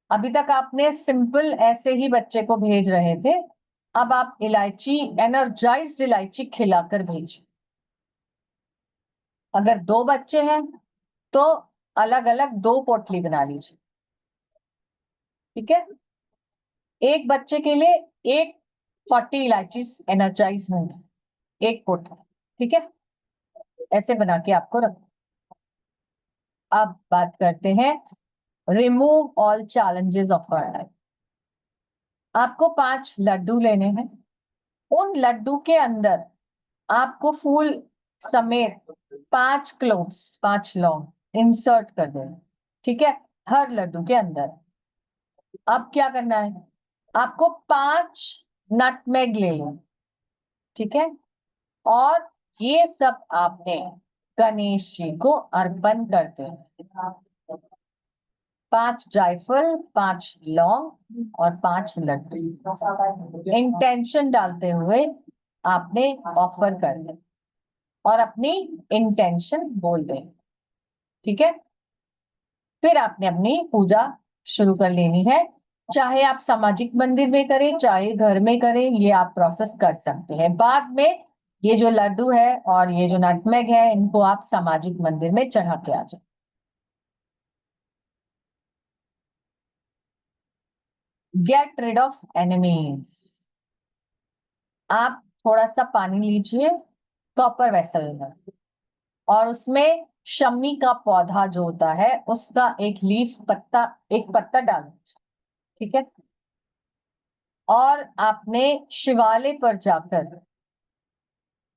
अभी तक आपने सिंपल ऐसे ही बच्चे को भेज रहे थे, अब आप इलायची, एनर्जाइज्ड इलायची खिलाकर भेजिए। अगर 2 बच्चे हैं तो अलग अलग 2 पोटली बना लीजिए। ठीक है, एक बच्चे के लिए एक 40 इलायची एनर्जाइज होंगे, एक पोटली। ठीक है, ऐसे बना के आपको रख। अब बात करते हैं remove all challenges of our life. आपको 5 लड्डू लेने हैं। उन लड्डू के अंदर आपको फूल समेत 5 क्लोव्स, 5 लौंग इंसर्ट कर देना। ठीक है, हर लड्डू के अंदर। अब क्या करना है, आपको 5 नटमेग ले लो। ठीक है, और ये सब आपने गणेश जी को अर्पण करते हैं। 5 जायफल, 5 लौंग और 5 लड्डू इंटेंशन डालते हुए आपने ऑफर कर दिया और अपनी इंटेंशन बोल दें। ठीक है, फिर आपने अपनी पूजा शुरू कर लेनी है। चाहे आप सामाजिक मंदिर में करें, चाहे घर में करें, ये आप प्रोसेस कर सकते हैं। बाद में ये जो लड्डू है और ये जो नटमेग है, इनको आप सामाजिक मंदिर में चढ़ा के आ जाए। Get rid of enemies. आप थोड़ा सा पानी लीजिए कॉपर वेसल में, और उसमें शम्मी का पौधा जो होता है उसका एक लीफ, पत्ता, एक पत्ता डाल दीजिए। ठीक है, और आपने शिवालय पर जाकर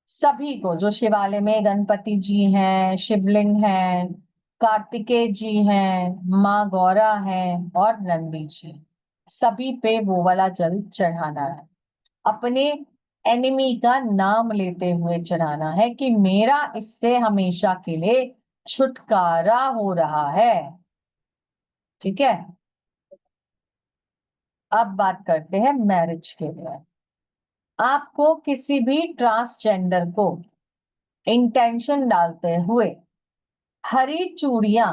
सभी को, जो शिवालय में गणपति जी हैं, शिवलिंग हैं, कार्तिकेय जी हैं, माँ गौरा हैं और नंदी जी, सभी पे वो वाला जल चढ़ाना है। अपने एनिमी का नाम लेते हुए चढ़ाना है कि मेरा इससे हमेशा के लिए छुटकारा हो रहा है। ठीक है, अब बात करते हैं मैरिज के लिए। आपको किसी भी ट्रांसजेंडर को इंटेंशन डालते हुए हरी चूड़ियां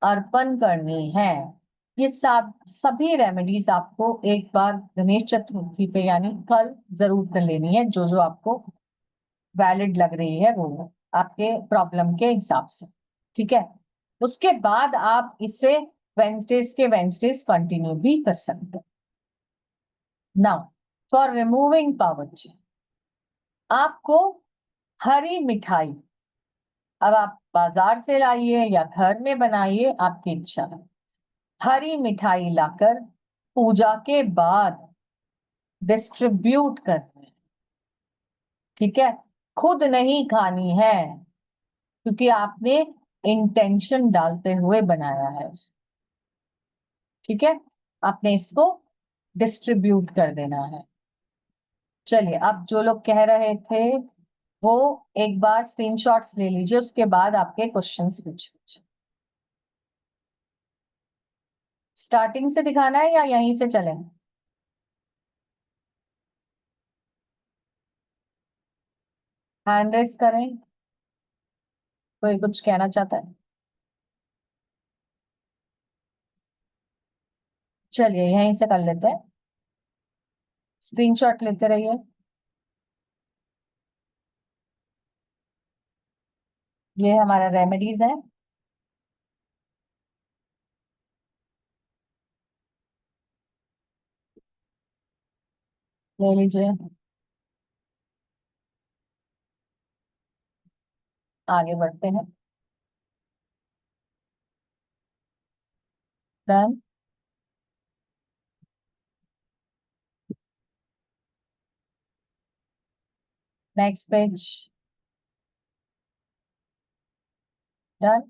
अर्पण करनी है। ये सब सभी रेमेडीज आपको एक बार गणेश चतुर्थी पे यानी कल जरूर कर लेनी है, जो जो आपको वैलिड लग रही है वो आपके प्रॉब्लम के हिसाब से। ठीक है, उसके बाद आप इसे वेंसडेज कंटिन्यू भी कर सकते हैं। नाउ फॉर रिमूविंग पावर्टी, आपको हरी मिठाई, अब आप बाजार से लाइए या घर में बनाइए, आपकी इच्छा है, हरी मिठाई लाकर पूजा के बाद डिस्ट्रीब्यूट करनी है। ठीक है, खुद नहीं खानी है, क्योंकि आपने इंटेंशन डालते हुए बनाया है ठीक है, आपने इसको डिस्ट्रीब्यूट कर देना है। चलिए, अब जो लोग कह रहे थे वो एक बार स्क्रीनशॉट्स ले लीजिए, उसके बाद आपके क्वेश्चंस पूछ लीजिए। स्टार्टिंग से दिखाना है या यहीं से चलें? हैंड रेस करें, कोई कुछ कहना चाहता है? चलिए यहीं से कर लेते हैं, स्क्रीनशॉट लेते रहिए। ये हमारा रेमेडीज है। ले लीजिए, आगे बढ़ते हैं। Done. Next page. Done.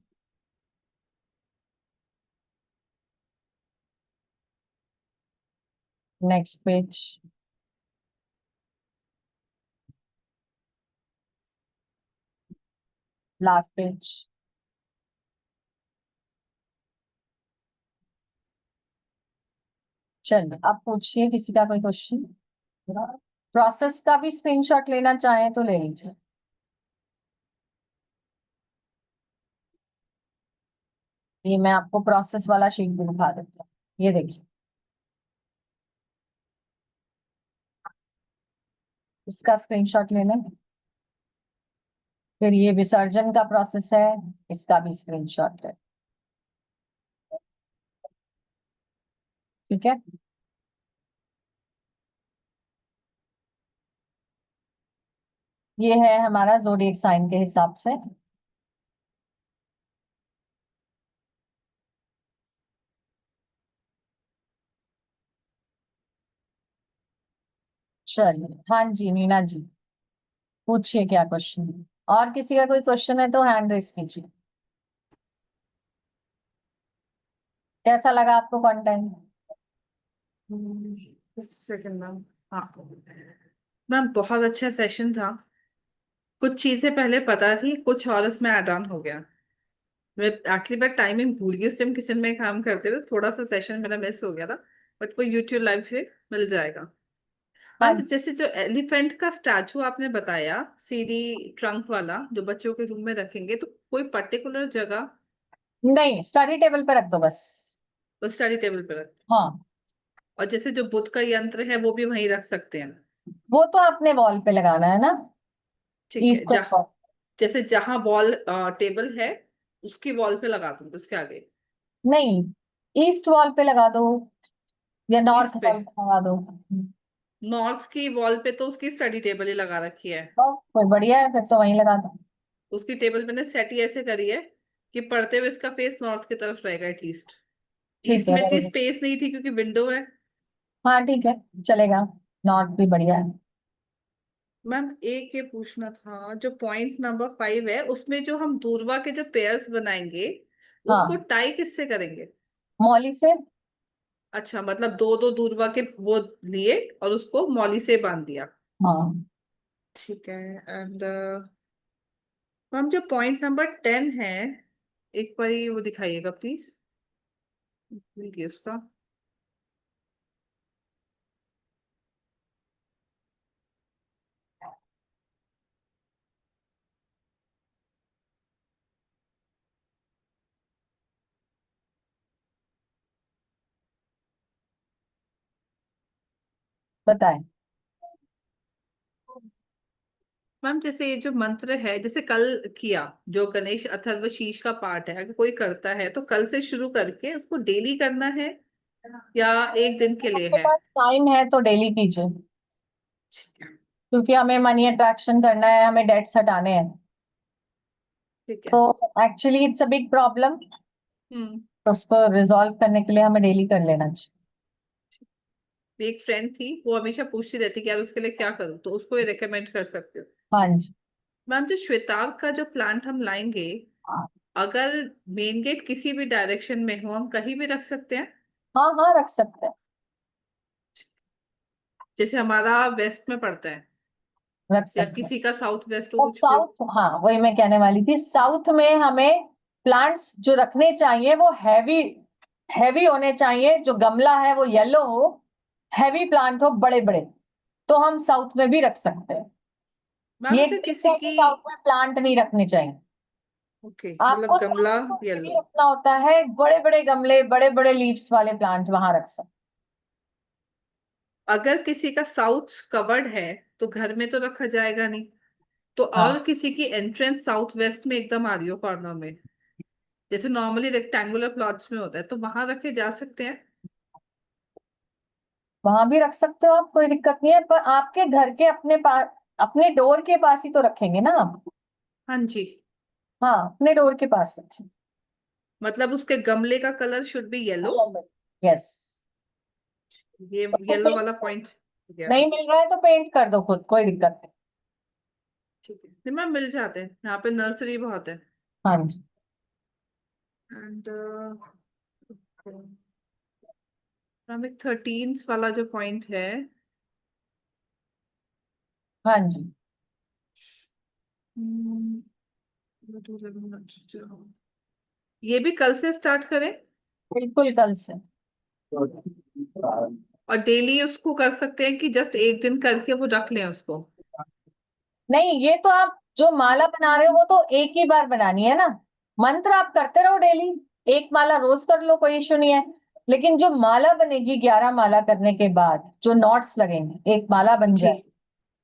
Next page. Last page. चलिए अब पूछिए किसी का कोई क्वेश्चन। प्रोसेस का भी स्क्रीनशॉट लेना चाहें तो ले लीजिए। ये मैं आपको प्रोसेस वाला शीट भी दिखा देती हूँ, ये देखिए, इसका स्क्रीनशॉट ले लें। फिर ये विसर्जन का प्रोसेस है, इसका भी स्क्रीनशॉट है। ठीक है। ये है हमारा ज़ोडिएक साइन के हिसाब से। चलिए, हाँ जी नीना जी, पूछिए क्या क्वेश्चन है। और किसी का कोई क्वेश्चन है तो हैंड रेस कीजिए। कैसा लगा आपको कंटेंट? Just second ma'am. हाँ मैम, बहुत अच्छा सेशन था। कुछ चीजें पहले पता थी, कुछ और इसमें ऐड ऑन हो गया। मैं टाइमिंग भूल गई उस टाइम किचन में काम करते हुए, थोड़ा सा सेशन मेरा मिस हो गया था। बट वो यूट्यूब लाइव पे मिल जाएगा। हाँ मैम, जैसे जो एलिफेंट का स्टैचू आपने बताया, सीधी ट्रंक वाला, जो बच्चों के रूम में रखेंगे, तो कोई पर्टिकुलर जगह? नहीं, स्टडी टेबल पे रख दो बस। वो स्टडी टेबल पे रख। हाँ, और जैसे जो बुद्ध का यंत्र है वो भी वहीं रख सकते हैं? वो तो आपने वॉल पे लगाना है ना, ठीक है। East west wall. जैसे जहां वॉल टेबल है, उसकी वॉल पे लगा दूंगी, उसके आगे? नहीं, ईस्ट वॉल पे लगा दो या नॉर्थ ईस्ट पे? वॉल पे लगा दो। नॉर्थ की वॉल पे तो उसकी स्टडी टेबल ही लगा रखी है। बस फिर बढ़िया है, फिर तो वहीं लगा दो। उसकी टेबल मैंने सेट ही ऐसे करी है कि पढ़ते हुए इसका फेस नॉर्थ की तरफ रहेगा एटलीस्ट। ठीक ईस्ट है, में वेरी इतनी गुड। स्पेस नहीं थी क्योंकि विंडो है। हाँ ठीक है, चलेगा, नॉर्थ भी बढ़िया है। मैम, एक ये पूछना था, जो पॉइंट नंबर 5 है उसमें जो हम दूरवा के जो पेयर्स बनाएंगे, उसको हाँ, टाई किससे करेंगे? मौली से। अच्छा, मतलब दो दो दूरवा के वो लिए और उसको मौली से बांध दिया। हाँ, ठीक है। एंड मैम, जो पॉइंट नंबर 10 है, एक बार वो दिखाइएगा प्लीज, उसका। बताएं। मैम, जैसे ये जो मंत्र है, जैसे कल किया, जो गणेश अथर्व शीष का पाठ है, अगर कोई करता है तो कल से शुरू करके उसको डेली करना है या एक दिन के लिए आपके है? पास टाइम है तो डेली कीजिए, ठीक है। क्योंकि हमें मनी अट्रैक्शन करना है, हमें डेट्स हटाने हैं। ठीक है। तो actually it's a big problem, hmm. तो उसको रिजॉल्व करने के लिए हमें डेली कर लेना चाहिए। मेरी एक फ्रेंड थी, वो हमेशा पूछती रहती कि यार उसके लिए क्या करूँ, तो उसको ये रेकमेंड कर सकते हो। हाँ जी। मैम, जो श्वेतार्क का जो प्लांट हम लाएंगे, अगर मेन गेट किसी भी डायरेक्शन में हो, हम कहीं भी रख सकते हैं? हाँ हाँ, रख सकते हैं, जैसे हमारा वेस्ट में पड़ता है, रख या सकते हैं। किसी का साउथ वेस्ट हो, और कुछ भी हो? साउथ, हाँ वही मैं कहने वाली थी, साउथ में हमें प्लांट्स जो रखने चाहिए वो हैवी हैवी होने चाहिए, जो गमला है वो येलो हो, हैवी प्लांट हो बड़े बड़े, तो हम साउथ में भी रख सकते हैं। मैम, ये अगर ट्रिक किसी है कि की। साउथ में प्लांट नहीं रखने चाहिए। ओके, आपको मतलब गमला साउथ को येलो। हैवी रखना होता है, बड़े बड़े गमले, बड़े बड़े लीव्स वाले प्लांट वहां रख सकते अगर किसी का साउथ कवर्ड है तो घर में तो रखा जाएगा नहीं, तो हाँ, और किसी की एंट्रेंस साउथ वेस्ट में एकदम आ रही हो कॉर्नर में, जैसे नॉर्मली रेक्टेंगुलर प्लॉट्स में होता है, तो वहां रखे जा सकते हैं। वहां भी रख सकते हो आप, कोई दिक्कत नहीं है, पर आपके घर के अपने पास, अपने डोर के पास ही तो रखेंगे ना आप। हाँ जी। हाँ, अपने डोर के पास रखें। मतलब उसके गमले का colour should be yellow. Yes. ये येलो वाला पॉइंट गया। नहीं मिल रहा है तो पेंट कर दो खुद, कोई दिक्कत नहीं। ठीक है, नहीं मैम मिल जाते हैं, यहाँ पे नर्सरी बहुत है। हाँ जी। एंड मैम एक 13 वाला जो पॉइंट है, हाँ जी, हम्म, ये भी कल से स्टार्ट करें बिल्कुल कल से। और डेली उसको कर सकते हैं कि जस्ट एक दिन करके वो रख लें उसको। नहीं, ये तो आप जो माला बना रहे हो वो तो एक ही बार बनानी है ना। मंत्र आप करते रहो डेली, एक माला रोज कर लो, कोई इशू नहीं है। लेकिन जो माला बनेगी 11 माला करने के बाद जो नॉट्स लगेंगे, एक माला बन जी। जाए,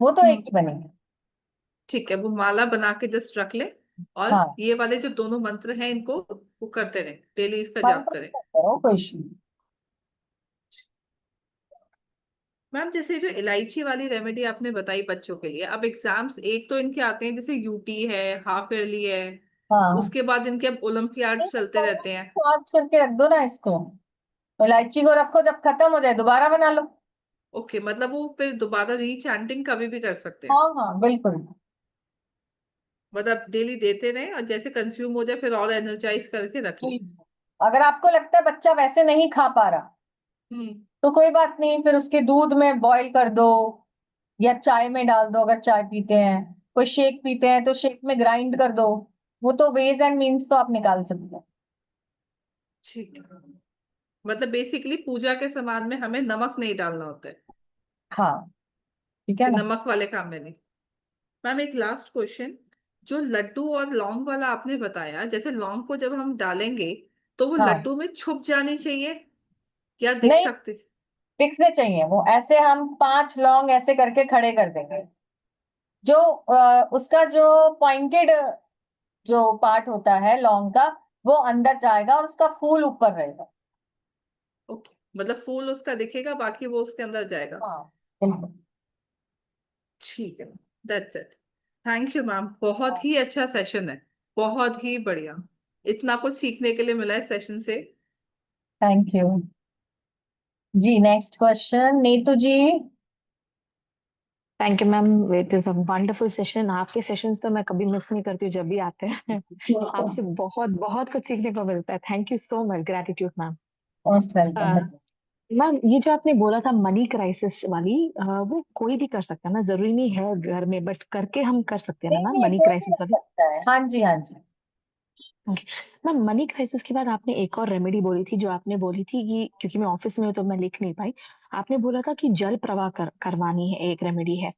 वो तो एक हम्म। ही बनेंगे। ठीक है, वो माला बना के जस्ट रख ले, और हाँ, ये वाले जो दोनों मंत्र हैं इनको वो करते रहे, डेली इसका जाप मंत्र करें। करो, कोई इशू नहीं। मैम जैसे जो इलायची वाली रेमेडी आपने बताई बच्चों के लिए, अब एग्जाम्स एक तो इनके आते हैं, जैसे यूटी है, हाफ ईयरली है, हाँ, उसके बाद इनके अब ओलंपियाड्स चलते रहते हैं। चार्ज करके रख दो ना इसको। इलायची को रखो, जब खत्म हो जाए दोबारा बना लो। ओके, मतलब वो फिर दोबारा रीचैंटिंग कभी भी कर सकते हैं। हाँ हाँ, बिल्कुल। मतलब डेली देते रहे और जैसे कंज्यूम हो जाए फिर और एनर्जाइज करके रख ले। जी। अगर आपको लगता है बच्चा वैसे नहीं खा पा रहा, हम्म। तो कोई बात नहीं, फिर उसके दूध में बॉईल कर दो, या चाय में डाल दो अगर चाय पीते हैं। कोई शेक पीते हैं तो शेक में ग्राइंड कर दो। वो तो वेज एंड मीन्स तो आप निकाल सकते हैं। ठीक है, मतलब बेसिकली पूजा के सामान में हमें नमक नहीं डालना होता है, हाँ, ठीक है कि ना। नमक वाले काम में नहीं। मैम एक लास्ट क्वेश्चन, जो लड्डू और लौंग वाला आपने बताया, जैसे लौंग को जब हम डालेंगे तो वो हाँ, लड्डू में छुप जानी चाहिए या दिख नहीं, सकती? दिखने चाहिए वो, ऐसे हम 5 लौंग ऐसे करके खड़े कर देंगे। जो उसका जो पॉइंटेड जो पार्ट होता है लौंग का, वो अंदर जाएगा और उसका फूल ऊपर रहेगा। ओके, मतलब फूल उसका दिखेगा, बाकी वो उसके अंदर जाएगा। हाँ, बिल्कुल। ठीक है, that's it. Thank you ma'am, बहुत ही अच्छा सेशन है, बहुत ही बढ़िया। इतना कुछ सीखने के लिए मिला है सेशन से। थैंक यू जी। Next question, Neetu ji. Thank you ma'am, it is a wonderful session. आपके सेशंस तो मैं कभी मिस नहीं करती हूँ जब भी आते हैं। आपसे बहुत बहुत कुछ सीखने को मिलता है। Thank you so much, gratitude ma'am. Most welcome. Ma'am ये जो आपने बोला था मनी क्राइसिस वाली, वो कोई भी कर सकता है ना, जरूरी नहीं है घर में, बट करके हम कर सकते हैं ना नहीं मैम नहीं, मनी कोई भी क्राइसिस रख वाली। सकता है, हाँ जी हाँ जी। ओके मैम, मनी क्राइसिस के बाद आपने एक और रेमेडी बोली थी, जो आपने बोली थी कि क्योंकि मैं ऑफिस में हूँ तो मैं लिख नहीं पाई। आपने बोला था कि जल प्रवाह करवानी है, एक रेमेडी है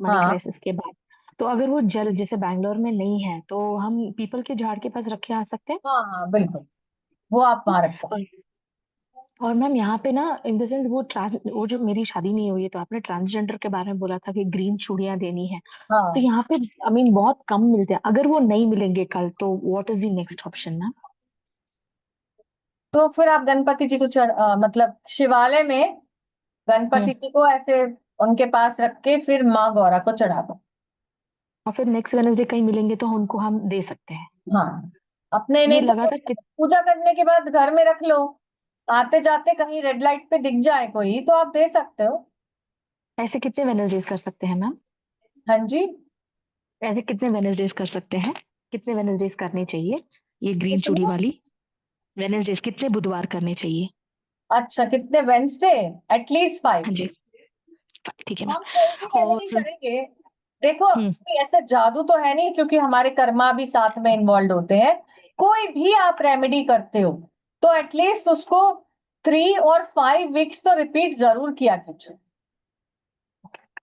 मनी हाँ क्राइसिस के बाद। तो अगर वो जल जैसे बैंगलोर में नहीं है तो हम पीपल के झाड़ के पास रख के आ सकते हैं। हाँ हाँ, बिल्कुल, वो आप वहां रख सकते और और मैम यहाँ पे ना, इन द सेंस वो जो मेरी शादी नहीं हुई है, तो आपने ट्रांसजेंडर के बारे में बोला था कि ग्रीन चूड़ियां देनी है। हैं। तो हाँ, यहाँ पे आई मीन बहुत कम मिलते हैं, अगर वो नहीं मिलेंगे कल तो what is the next option ma'am? तो फिर आप गणपति जी को मतलब शिवालय में हम्म। गणपति जी को ऐसे उनके पास रख के फिर माँ गौरा को चढ़ा दो। और फिर नेक्स्ट वेनेसडे कहीं मिलेंगे तो उनको हम दे सकते हैं। हाँ, अपने ये नहीं तो लगातार पूजा करने के बाद घर में रख लो, आते जाते कहीं रेड लाइट पे दिख जाए कोई तो आप दे सकते हो। ऐसे कितने वेनेसडेज कर सकते हैं मैम? हाँ जी। ऐसे कितने वेनेसडेज कर सकते हैं? कितने वेनेसडेज करने चाहिए ये ग्रीन चूड़ी कितने? वाली? वेनेसडेज कितने बुधवार करने चाहिए? अच्छा, कितने वेंसडे? एटलीस्ट 5। हाँ जी, ठीक है हम कोई भी मैम। रेमेडी और करेंगे, देखो हम्म। कोई ऐसा जादू तो है नहीं, क्योंकि हमारे कर्मा भी साथ में इन्वॉल्व होते हैं। कोई भी आप रेमेडी करते हो तो एटलीस्ट उसको 3 और 5 वीक्स तो रिपीट जरूर किया कीजिए।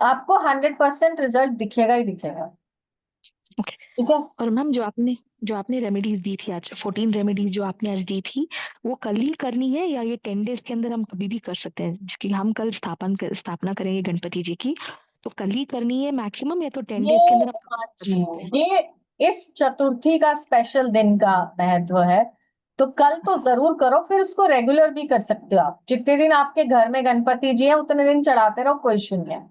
आपको 100% रिजल्ट दिखेगा ही दिखेगा। ओके ठीक है। और मैम जो आपने रेमेडीज दी थी आज, 14 रेमेडीज जो आपने आज दी थी, वो कल ही करनी है या ये 10 डेज के अंदर हम कभी भी कर सकते हैं? क्योंकि हम कल स्थापना करेंगे गणपति जी की, तो कल ही करनी है मैक्सिमम, या तो 10 ये डेज के अंदर हम हाँ कर जी, सकते हैं? ये इस चतुर्थी का स्पेशल दिन का महत्व है। तो कल तो जरूर करो, फिर उसको रेगुलर भी कर सकते हो आप। जितने दिन आपके घर में गणपति जी है उतने दिन चढ़ाते रहो, कोई इशू नहीं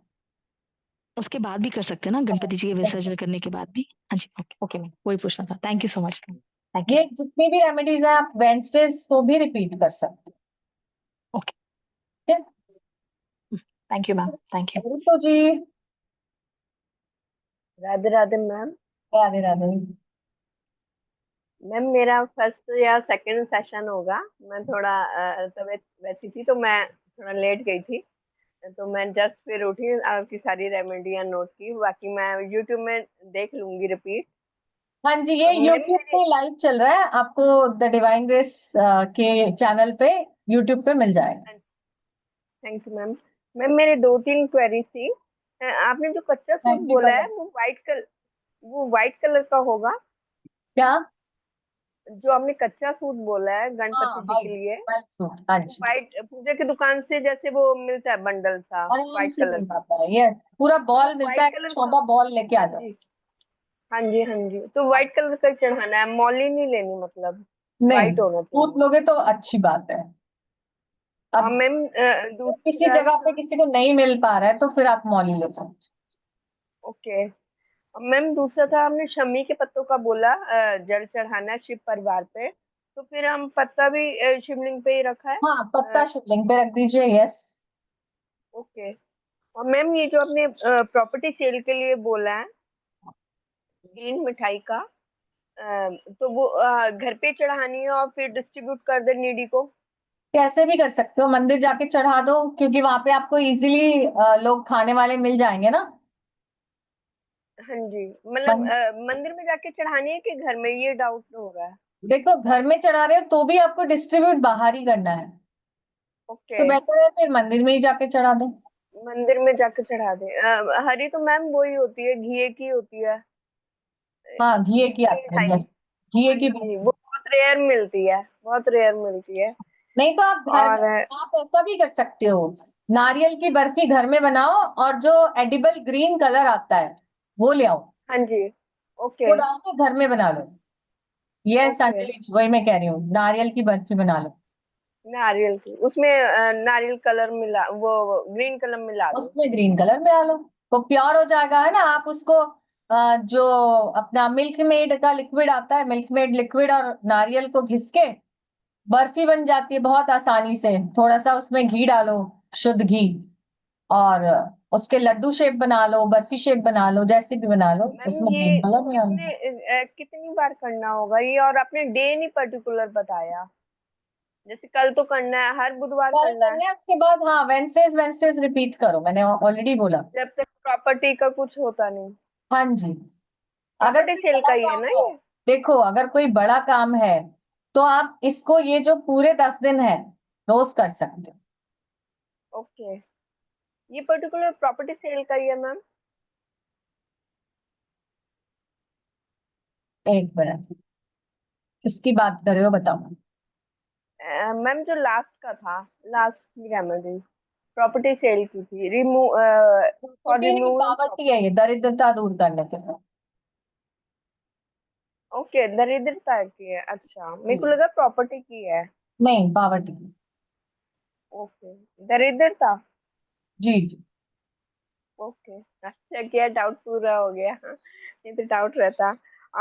उसके बाद भी कर सकते हैं ना, गणपति जी के है। विसर्जन करने के बाद भी? हाँ जी, ओके ओके मैम, वही पूछना था। Thank you so much ma'am, thank you. ये जितनी भी रेमेडीज है आप वेंसडेज को भी रिपीट कर सकते ओके, हो। ठीक thank you ma'am, thank you. है तो जी। राधे राधे मैम। राधे राधे। मैम मेरा फर्स्ट या सेकंड सेशन होगा। मैं थोड़ा तबीयत वैसी थी तो मैं थोड़ा लेट गई थी, तो मैं जस्ट फिर उठी, आपकी सारी रेमेडियां नोट की, बाकी मैं यूट्यूब में देख लूंगी रिपीट। हाँ जी, ये मैम यूट्यूब मेरे पे लाइव चल रहा है, आपको द डिवाइन ग्रेस के चैनल पे यूट्यूब पे मिल जाएगा। Thank you ma'am. मैम मेरे दो तीन क्वेरी थी। आपने जो कच्चा सूट थैंक यू बोला है कलर। वो वाइट कलर का होगा? क्या? जो आपने कच्चा सूट बोला है हाँ गणपति जी के वाइट, लिए, वाइट सूट, हाँ वो जी। वाइट पूजा की दुकान से जैसे वो मिलता है बंडल सा, आराम वाइट से कलर मिल का, जाता है, यस, पूरा वो बॉल मिलता व्हाइट है, कलर का? छोटा बॉल लेके आ हाँ जाओ। जी, हाँ जी, हाँ जी। तो व्हाइट कलर का ही चढ़ाना है, मौली नहीं लेनी, मतलब नहीं, व्हाइट होना सूट चाहिए। लोगे तो अच्छी बात है। और अब मैम किसी दूसरा जगह पे था। किसी को नहीं मिल पा रहा है तो फिर आप मॉल ही लो। ओके। और मैम दूसरा था, हमने शमी के पत्तों का बोला, जल चढ़ाना है शिव परिवार पे, तो फिर हम पत्ता भी शिवलिंग पे ही रखा है? हाँ, पत्ता अ, शिवलिंग पे रख दीजिए, यस। ओके। और मैम ये जो आपने प्रॉपर्टी सेल के लिए बोला है, ग्रीन मिठाई का, तो वो घर पे चढ़ानी है और फिर डिस्ट्रीब्यूट कर दे नीडी को? कैसे भी कर सकते हो, मंदिर जाके चढ़ा दो, क्योंकि वहां पे आपको इजीली लोग खाने वाले मिल जाएंगे ना। हाँ जी, मतलब मन, मंदिर में जाके चढ़ानी है कि घर में, ये डाउट हो रहा है। देखो घर में चढ़ा रहे हो तो भी आपको डिस्ट्रीब्यूट बाहर ही करना है, ओके। तो बेटर है फिर मंदिर में ही जाके चढ़ा दो। मंदिर में जाके चढ़ा दे। हरी तो मैम वही होती है, घी की होती है, हाँ, घी की घी आती है, मिठाई। यस। घी हाँ की जी, वो बर्फी। बहुत रेयर मिलती है, बहुत रेयर मिलती है। नहीं तो आप घर में, और आप ऐसा भी कर सकते हो, नारियल की बर्फी घर में बनाओ और जो एडिबल ग्रीन कलर आता है वो ले आओ, हाँ जी। ओके। वो डाल के घर में बना लो। Yes okay. अंजलि, वही मैं कह रही हूँ, नारियल की बर्फी बना लो। नारियल की, उसमें नारियल कलर मिला, वो ग्रीन कलर मिला दो? उसमें ग्रीन कलर में डालो, वो प्योर हो जाएगा, है ना। आप उसको जो अपना मिल्क मेड का लिक्विड आता है, मिल्क मेड लिक्विड और नारियल को घिस के बर्फी बन जाती है बहुत आसानी से। थोड़ा सा उसमें घी डालो, शुद्ध घी, और उसके लड्डू शेप बना लो, बर्फी शेप बना लो, जैसे भी बना लो, मैम उसमें ग्रीन ये कलर में डालो। कितनी बार करना होगा ये? और आपने डे नहीं पर्टिकुलर बताया, जैसे कल तो करना है, हर बुधवार कल करना है? करने उसके बाद, हाँ, वेंसडेज वेंसडेज रिपीट करो, मैंने ऑलरेडी बोला। जब तक प्रॉपर्टी का कुछ होता नहीं। हाँ जी। अगर प्रॉपर्टी कोई सेल बड़ा का ही है काम ना है, ये? देखो अगर कोई बड़ा काम है तो आप इसको, ये जो पूरे 10 दिन है, रोज कर सकते हो। ओके। ये पर्टिकुलर प्रॉपर्टी सेल का ही है मैम? एक मिनट, किसकी बात कर रहे हो बताओ। मैम जो लास्ट का था, लास्ट की रेमेडी प्रॉपर्टी सेल की थी, रिमूव फॉर प्रॉपर्टी नहीं, रिमूवल पावर्टी है, प्रॉपर्टी। ये दरिद्रता दूर करने के लिए। ओके, दरिद्रता की है, अच्छा मेरे को जी। लगा प्रॉपर्टी की है। नहीं, पावर्टी। ओके, दरिद्रता। जी जी। ओके, अच्छा किया, डाउट पूरा हो गया। नहीं तो डाउट रहता।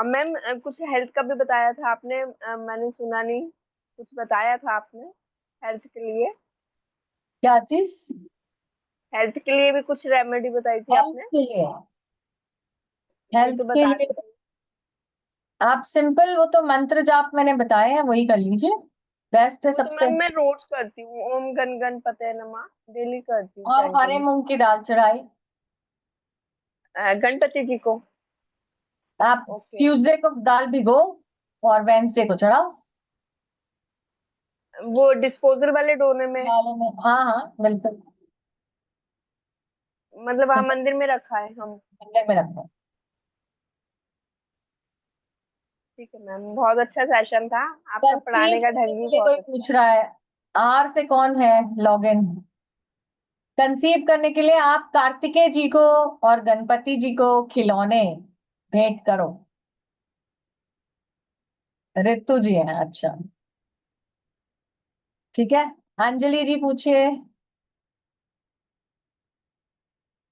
मैम कुछ हेल्थ का भी बताया था आपने, मैंने सुना नहीं, कुछ बताया था आपने हेल्थ के लिए? क्या चीज? हेल्थ के लिए भी कुछ रेमेडी बताई थी हेल्थ आपने? के लिए? जी हेल्थ तो के बता लिए दीजिए। आप सिंपल, वो तो मंत्र जाप मैंने बताए हैं, वही कर लीजिए, बेस्ट है वो तो सबसे। मैम मैं रोज करती हूँ, ओम गण गणपते नमः डेली करती हूँ और हरे चैंटिंग। मूंग की दाल चढ़ाई। गणपति जी को? आप ओके। ट्यूसडे को दाल भिगो और वेंसडे को चढ़ाओ। वो डिस्पोजल वाले डोने में? दालों में, हाँ हाँ बिल्कुल। मतलब वहाँ मंदिर में रखा है हम? मंदिर में रखो। ठीक है मैम, बहुत अच्छा सेशन था। आपका कंसीव पढ़ाने का करने ढंग के भी लिए कोई बहुत अच्छा पूछ रहा है, आर से कौन है लॉग इन? कंसीव करने के लिए आप कार्तिकेय जी को और गणपति जी को खिलौने भेंट करो। ऋतु जी हैं, अच्छा ठीक है। अंजलि जी पूछिए।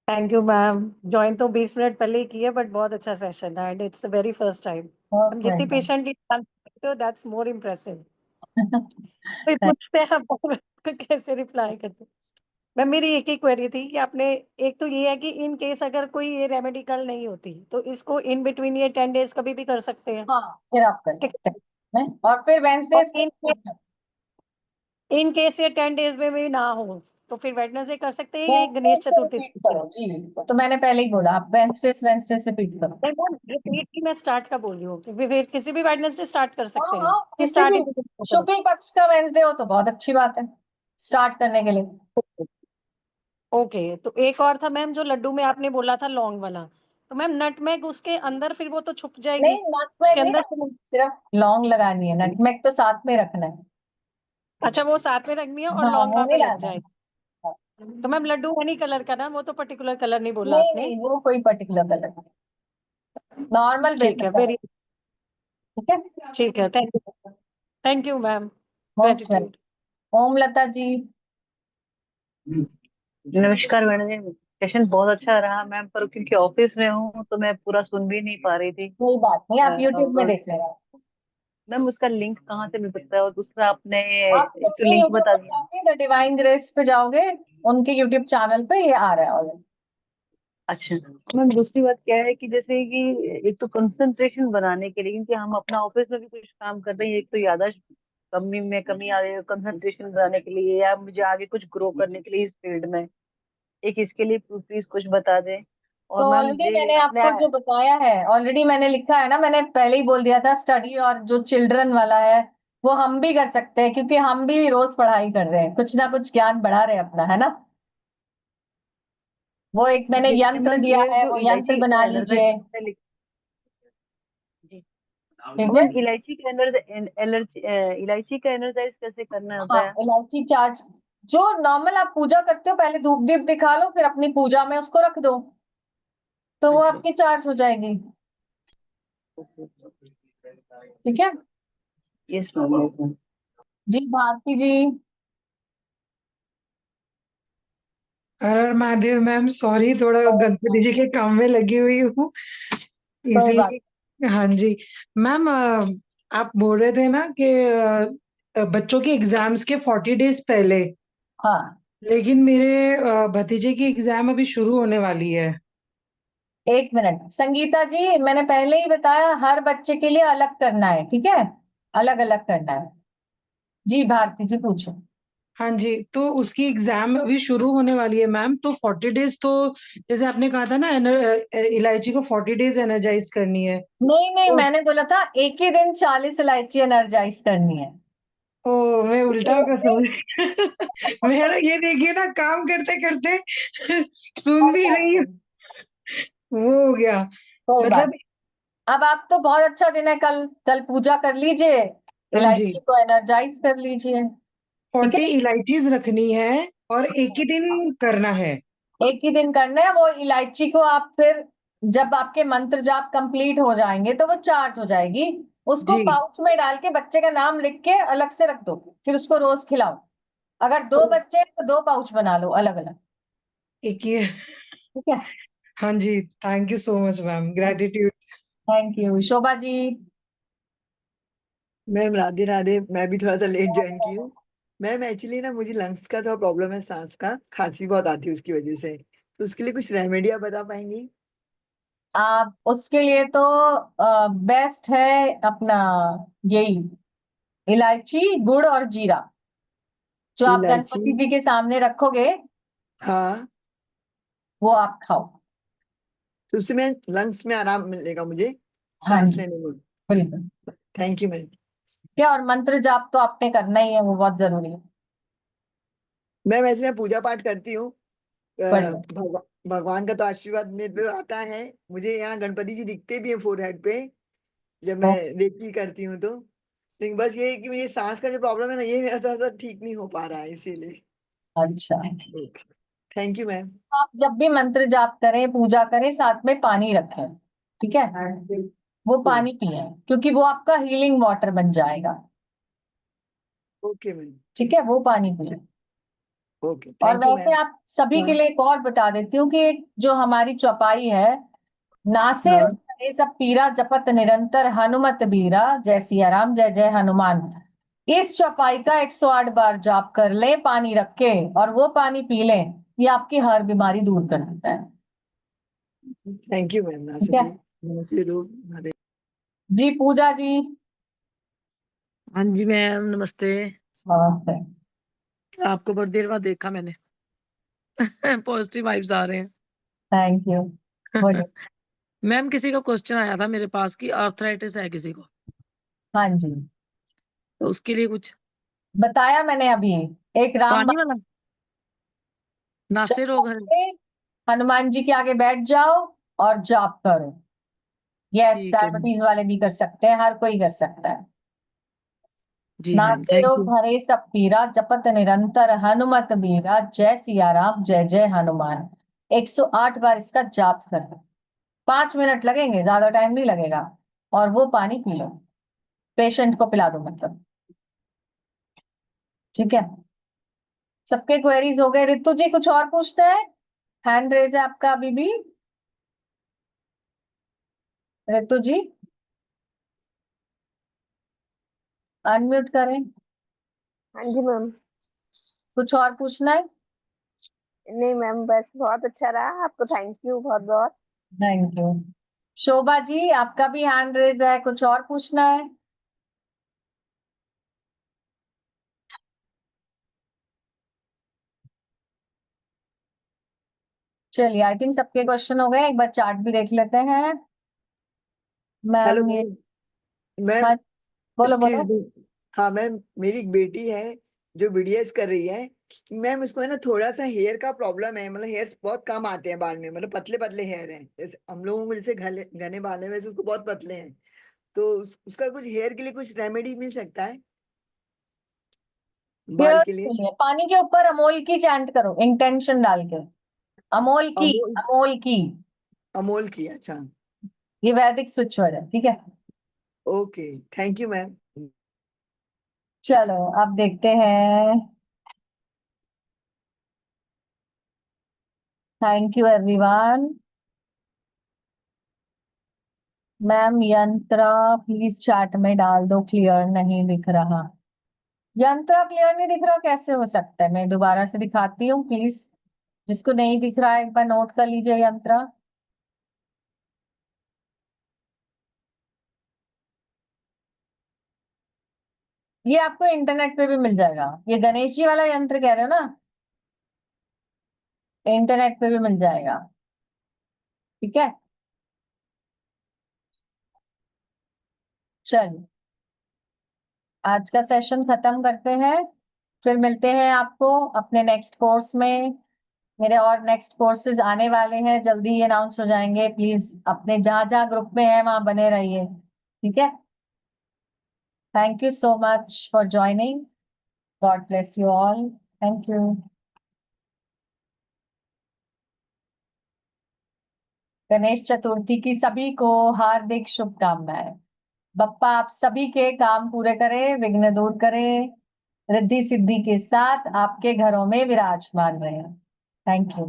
Thank you ma'am. ज्वाइन तो 20 मिनट पहले ही किया, बट बहुत अच्छा सेशन था and it's the very first time. हम मोस्ट जितनी वेलकम। पेशेंटली करते हो, दैट्स मोर इम्प्रेसिव। कोई पूछते हैं आप तो कैसे रिप्लाई करते? मैम मेरी एक ही क्वेरी थी कि आपने, एक तो ये है कि इन केस अगर कोई ये रेमेडी कल नहीं होती तो इसको इन बिटवीन ये 10 डेज कभी भी कर सकते हैं? हाँ, फिर आप कर ठीक सकते है। हैं और फिर वेंसडे और इन केस ये 10 डेज में भी ना हो तो फिर वेडनेसडे कर सकते हैं, ये गणेश वेंसडे से चतुर्थी रिपीट से? करो जी, तो मैंने पहले ही बोला, आप वेंसडे से रिपीट करो। रिपीट की मैं स्टार्ट का बोल रही हूँ कि फिर किसी भी वेडनेसडे स्टार्ट कर हाँ सकते हैं हाँ, कि किसी भी स्टार्टिंग? शुक्ल पक्ष का वेंसडे हो तो बहुत अच्छी बात है स्टार्ट करने के लिए। ओके, तो एक और था मैम, जो लड्डू में आपने बोला था लौंग वाला, तो मैम नटमेग उसके अंदर फिर वो तो छुप जाएगी नहीं, नटमेग उसके नहीं अंदर रखनी, सिर्फ लौंग लगानी है, नटमेग तो साथ में रखना है। अच्छा, वो साथ में रखनी है और हाँ, लौंग वो वहां पे नहीं लग लाना जाएगी। है। तो मैम लड्डू हनी कलर का ना, वो तो पर्टिकुलर कलर नहीं बोला नहीं आपने? नहीं, वो कोई पर्टिकुलर कलर नहीं, नॉर्मल ठीक बेसिक है, कलर। वेरी ठीक है। ठीक है। Thank you ma'am. Most gratitude. Welcome. Om Lata ji. नमस्कार मैडम जी। सेशन बहुत अच्छा रहा मैम, पर क्योंकि ऑफिस में हूँ तो मैं पूरा सुन भी नहीं पा रही थी। कोई बात नहीं, आप यूट्यूब में और देख लेना। मैम उसका लिंक कहाँ से मिल सकता है? और दूसरा आपने आप एक तो अपने लिंक यूट्यूब बता पे दिया। जाओगे, द डिवाइन ग्रेस पे जाओगे, उनके यूट्यूब चैनल पे ये आ रहा है ऑलरेडी। अच्छा मैम, दूसरी बात क्या है कि जैसे कि एक तो कंसंट्रेशन बनाने के लिए, क्योंकि हम अपना ऑफिस में भी कुछ काम कर रहे हैं, एक तो याददाश्त कमी आ रही है, कंसंट्रेशन बनाने के लिए या मुझे आगे कुछ ग्रो करने के लिए इस फील्ड में, एक इसके लिए प्लीज कुछ बता दें। तो और मैम ऑलरेडी ये मैंने आपने आपको जो बताया है, ऑलरेडी मैंने लिखा है ना, मैंने पहले ही बोल दिया था, स्टडी और जो चिल्ड्रन वाला है वो हम भी कर सकते हैं, क्योंकि हम भी रोज पढ़ाई कर रहे हैं, कुछ ना कुछ ज्ञान बढ़ा रहे हैं अपना, है ना। वो एक मैंने लेकिन यंत्र मैम दिया ये है, जो वो यंत्र इलायची बना एनर्जाइज लीजिए। जी, ठीक है। मैम इलायची का एनर्जाइज कैसे करना हाँ, होता है? इलायची चार्ज, जो नॉर्मल आप पूजा करते हो, पहले धूप दीप दिखा लो, फिर अपनी पूजा में उसको रख दो, तो वो अच्छा। आपकी चार्ज हो जाएगी। ठीक है। Yes ma'am. जी भारती जी। हर हर महादेव मैम, सॉरी थोड़ा गणपति जी के काम में लगी हुई हूँ कोई बात। इसीलिए। हाँ जी मैम, आप बोल रहे थे ना कि बच्चों के एग्जाम्स के 40 डेज पहले, हाँ, लेकिन मेरे भतीजे की एग्जाम अभी शुरू होने वाली है। एक मिनट संगीता जी, मैंने पहले ही बताया, हर बच्चे के लिए अलग करना है, ठीक है, अलग अलग करना है। जी भारती जी पूछो। हाँ जी, तो उसकी एग्जाम अभी शुरू होने वाली है मैम, तो 40 डेज तो जैसे आपने कहा था ना, इलायची को 40 डेज एनर्जाइज करनी है। नहीं नहीं, तो मैंने बोला था एक ही दिन 40 इलायची एनर्जाइज करनी है। ओ, मैं उल्टा का समझ मेरा ये देखिए ना, काम करते करते सुन कोई भी बात रही हूँ, नहीं, वो हो गया। कोई बात। मतलब अब आप तो बहुत अच्छा दिन है, कल कल पूजा कर लीजिए, हाँ जी, इलायची को एनर्जाइज कर लीजिए। ठीक 40 है, इलायचीज रखनी है और एक ही दिन करना है। एक ही दिन करना है। वो इलायची को आप फिर, जब आपके मंत्र जाप कंप्लीट हो जाएंगे तो वो चार्ज हो जाएगी, उसको जी, पाउच में डाल के बच्चे का नाम लिख के अलग से रख दो, फिर उसको रोज खिलाओ। अगर ओ, दो बच्चे हैं तो दो पाउच बना लो अलग अलग। एक ही है। ठीक है। हाँ जी, thank you so much ma'am, gratitude. Thank you Shobha ji. Ma'am Radhe Radhe. मैं भी थोड़ा सा लेट ज्वाइन की हूँ। मैम एक्चुअली ना मुझे लंग्स का थोड़ा प्रॉब्लम है, सांस का खांसी बहुत आती है उसकी वजह से, तो उसके लिए कुछ रेमेडी आप बता पाएंगी? आप उसके लिए तो बेस्ट है अपना यही, इलायची गुड़ और जीरा, जो आप इलायची। गणपति जी के सामने रखोगे हाँ। वो आप खाओ। तो उससे लंग्स में आराम मिलेगा मुझे, हाँ सांस जी, लेने में। बिल्कुल। Thank you ma'am. क्या, और मंत्र जाप तो आपने करना ही है, वो बहुत जरूरी है। मैम ऐसे मैं पूजा पाठ करती हूँ। बढ़िया। भगवान का तो आशीर्वाद मेरे पे आता है। मुझे यहाँ गणपति जी दिखते भी है फोरहेड पे, जब मैं रेकी करती हूँ तो। लेकिन बस ये है कि मुझे सांस का जो प्रॉब्लम है ना, ये मेरा थोड़ा सा ठीक नहीं हो पा रहा है, इसीलिए। अच्छा, ओके, थैंक यू मैम। आप जब भी मंत्र जाप करें, पूजा करें, साथ में पानी रखें, ठीक है? वो पानी पिए, क्योंकि वो आपका हीलिंग वाटर बन जाएगा, ओके मैम। ठीक है? वो पानी पिए। ओके, और थैंक यू वैसे मैम। आप सभी के हाँ लिए एक और बता देती हूँ कि एक जो हमारी चौपाई है, नासे हाँ। रोग सब पीरा जपत निरंतर हनुमत बीरा, जय सिया राम जय जय हनुमान। इस चौपाई का 108 बार जाप कर ले पानी रख के, और वो पानी पी ले, ये आपकी हर बीमारी दूर कर देता है, थैंक यू मैम। ठीक है? नमस्ते लोग। हरे। जी पूजा जी। हाँ जी मैम, नमस्ते। नमस्ते। आपको बड़ी देर बाद देखा मैंने। पॉजिटिव वाइब्स आ रहे थैंक यू। बोलिए। हैं। मैम, किसी का क्वेश्चन आया था मेरे पास कि आर्थराइटिस है किसी को, हाँ जी, तो उसके लिए कुछ बताया मैंने अभी। एक राम पानी वाला नासे रोग है। पे हनुमान जी के आगे बैठ जाओ और जाप करो। यस, ठीक है डायबिटीज वाले भी कर सकते हैं, हर कोई कर सकता है। जी मैम, नाते थैंक रोग यू। हरे सब पीरा, जपत निरंतर हनुमत बीरा, जय सिया राम जय जय हनुमान। 108 बार इसका जाप करो। 5 मिनट लगेंगे, ज्यादा टाइम नहीं लगेगा। और वो पानी पी लो, पेशेंट को पिला दो मतलब, ठीक है? सबके क्वेरीज हो गए? रितु जी कुछ और पूछते हैं? हैंड रेज है आपका अभी भी, रितु जी, अनम्यूट करें। हाँ जी मैम। कुछ और पूछना है? नहीं मैम, बस बहुत अच्छा रहा, आपको थैंक यू बहुत बहुत। Thank you. शोभा जी आपका भी हैंड रेज है, कुछ और पूछना है? चलिए, आई थिंक सबके क्वेश्चन हो गए। एक बार चार्ट भी देख लेते हैं। हेलो मैम ये, मैम। हाँ बोलो बोलो। Excuse me. हाँ मैम, मेरी एक बेटी है जो बीडीएस कर रही है। मैम, उसको है ना थोड़ा सा हेयर का प्रॉब्लम है, मतलब हेयर बहुत कम आते हैं बाल में, मतलब पतले पतले हेयर हैं, जैसे हम लोगों को जैसे घने घने बाल हैं वैसे उसको बहुत पतले हैं। तो उसका कुछ हेयर के लिए कुछ रेमेडी मिल सकता है बाल हेयर के लिए? के लिए पानी के ऊपर अमोल की चैंट करो, इंटेंशन डाल के। अमोल की, अमोल। अमोल की। अमोल की, अच्छा। ये वैदिक स्विच वर्ड है, ठीक है? Okay, thank you ma'am. चलो अब देखते हैं। Thank you everyone. मैम यंत्रा प्लीज चैट में डाल दो, क्लियर नहीं दिख रहा। यंत्रा क्लियर नहीं दिख रहा कैसे हो सकता है? मैं दोबारा से दिखाती हूँ प्लीज। जिसको नहीं दिख रहा है एक बार नोट कर लीजिए यंत्रा। ये आपको इंटरनेट पे भी मिल जाएगा। ये गणेश जी वाला यंत्र कह रहे हो ना? इंटरनेट पे भी मिल जाएगा, ठीक है? चलिए, आज का सेशन खत्म करते हैं, फिर मिलते हैं आपको अपने नेक्स्ट कोर्स में। मेरे और नेक्स्ट कोर्सेज आने वाले हैं, जल्दी ही अनाउंस हो जाएंगे। प्लीज अपने जहां जहां ग्रुप में है वहां बने रहिए, ठीक है? Thank you so much for joining. God bless you all. Thank you. Ganesh Chaturthi की सभी को हार्दिक शुभकामनाएं। बप्पा आप सभी के काम पूरे करे, विघ्न दूर करे, रिद्धि सिद्धि के साथ आपके घरों में विराजमान रहे। Thank you.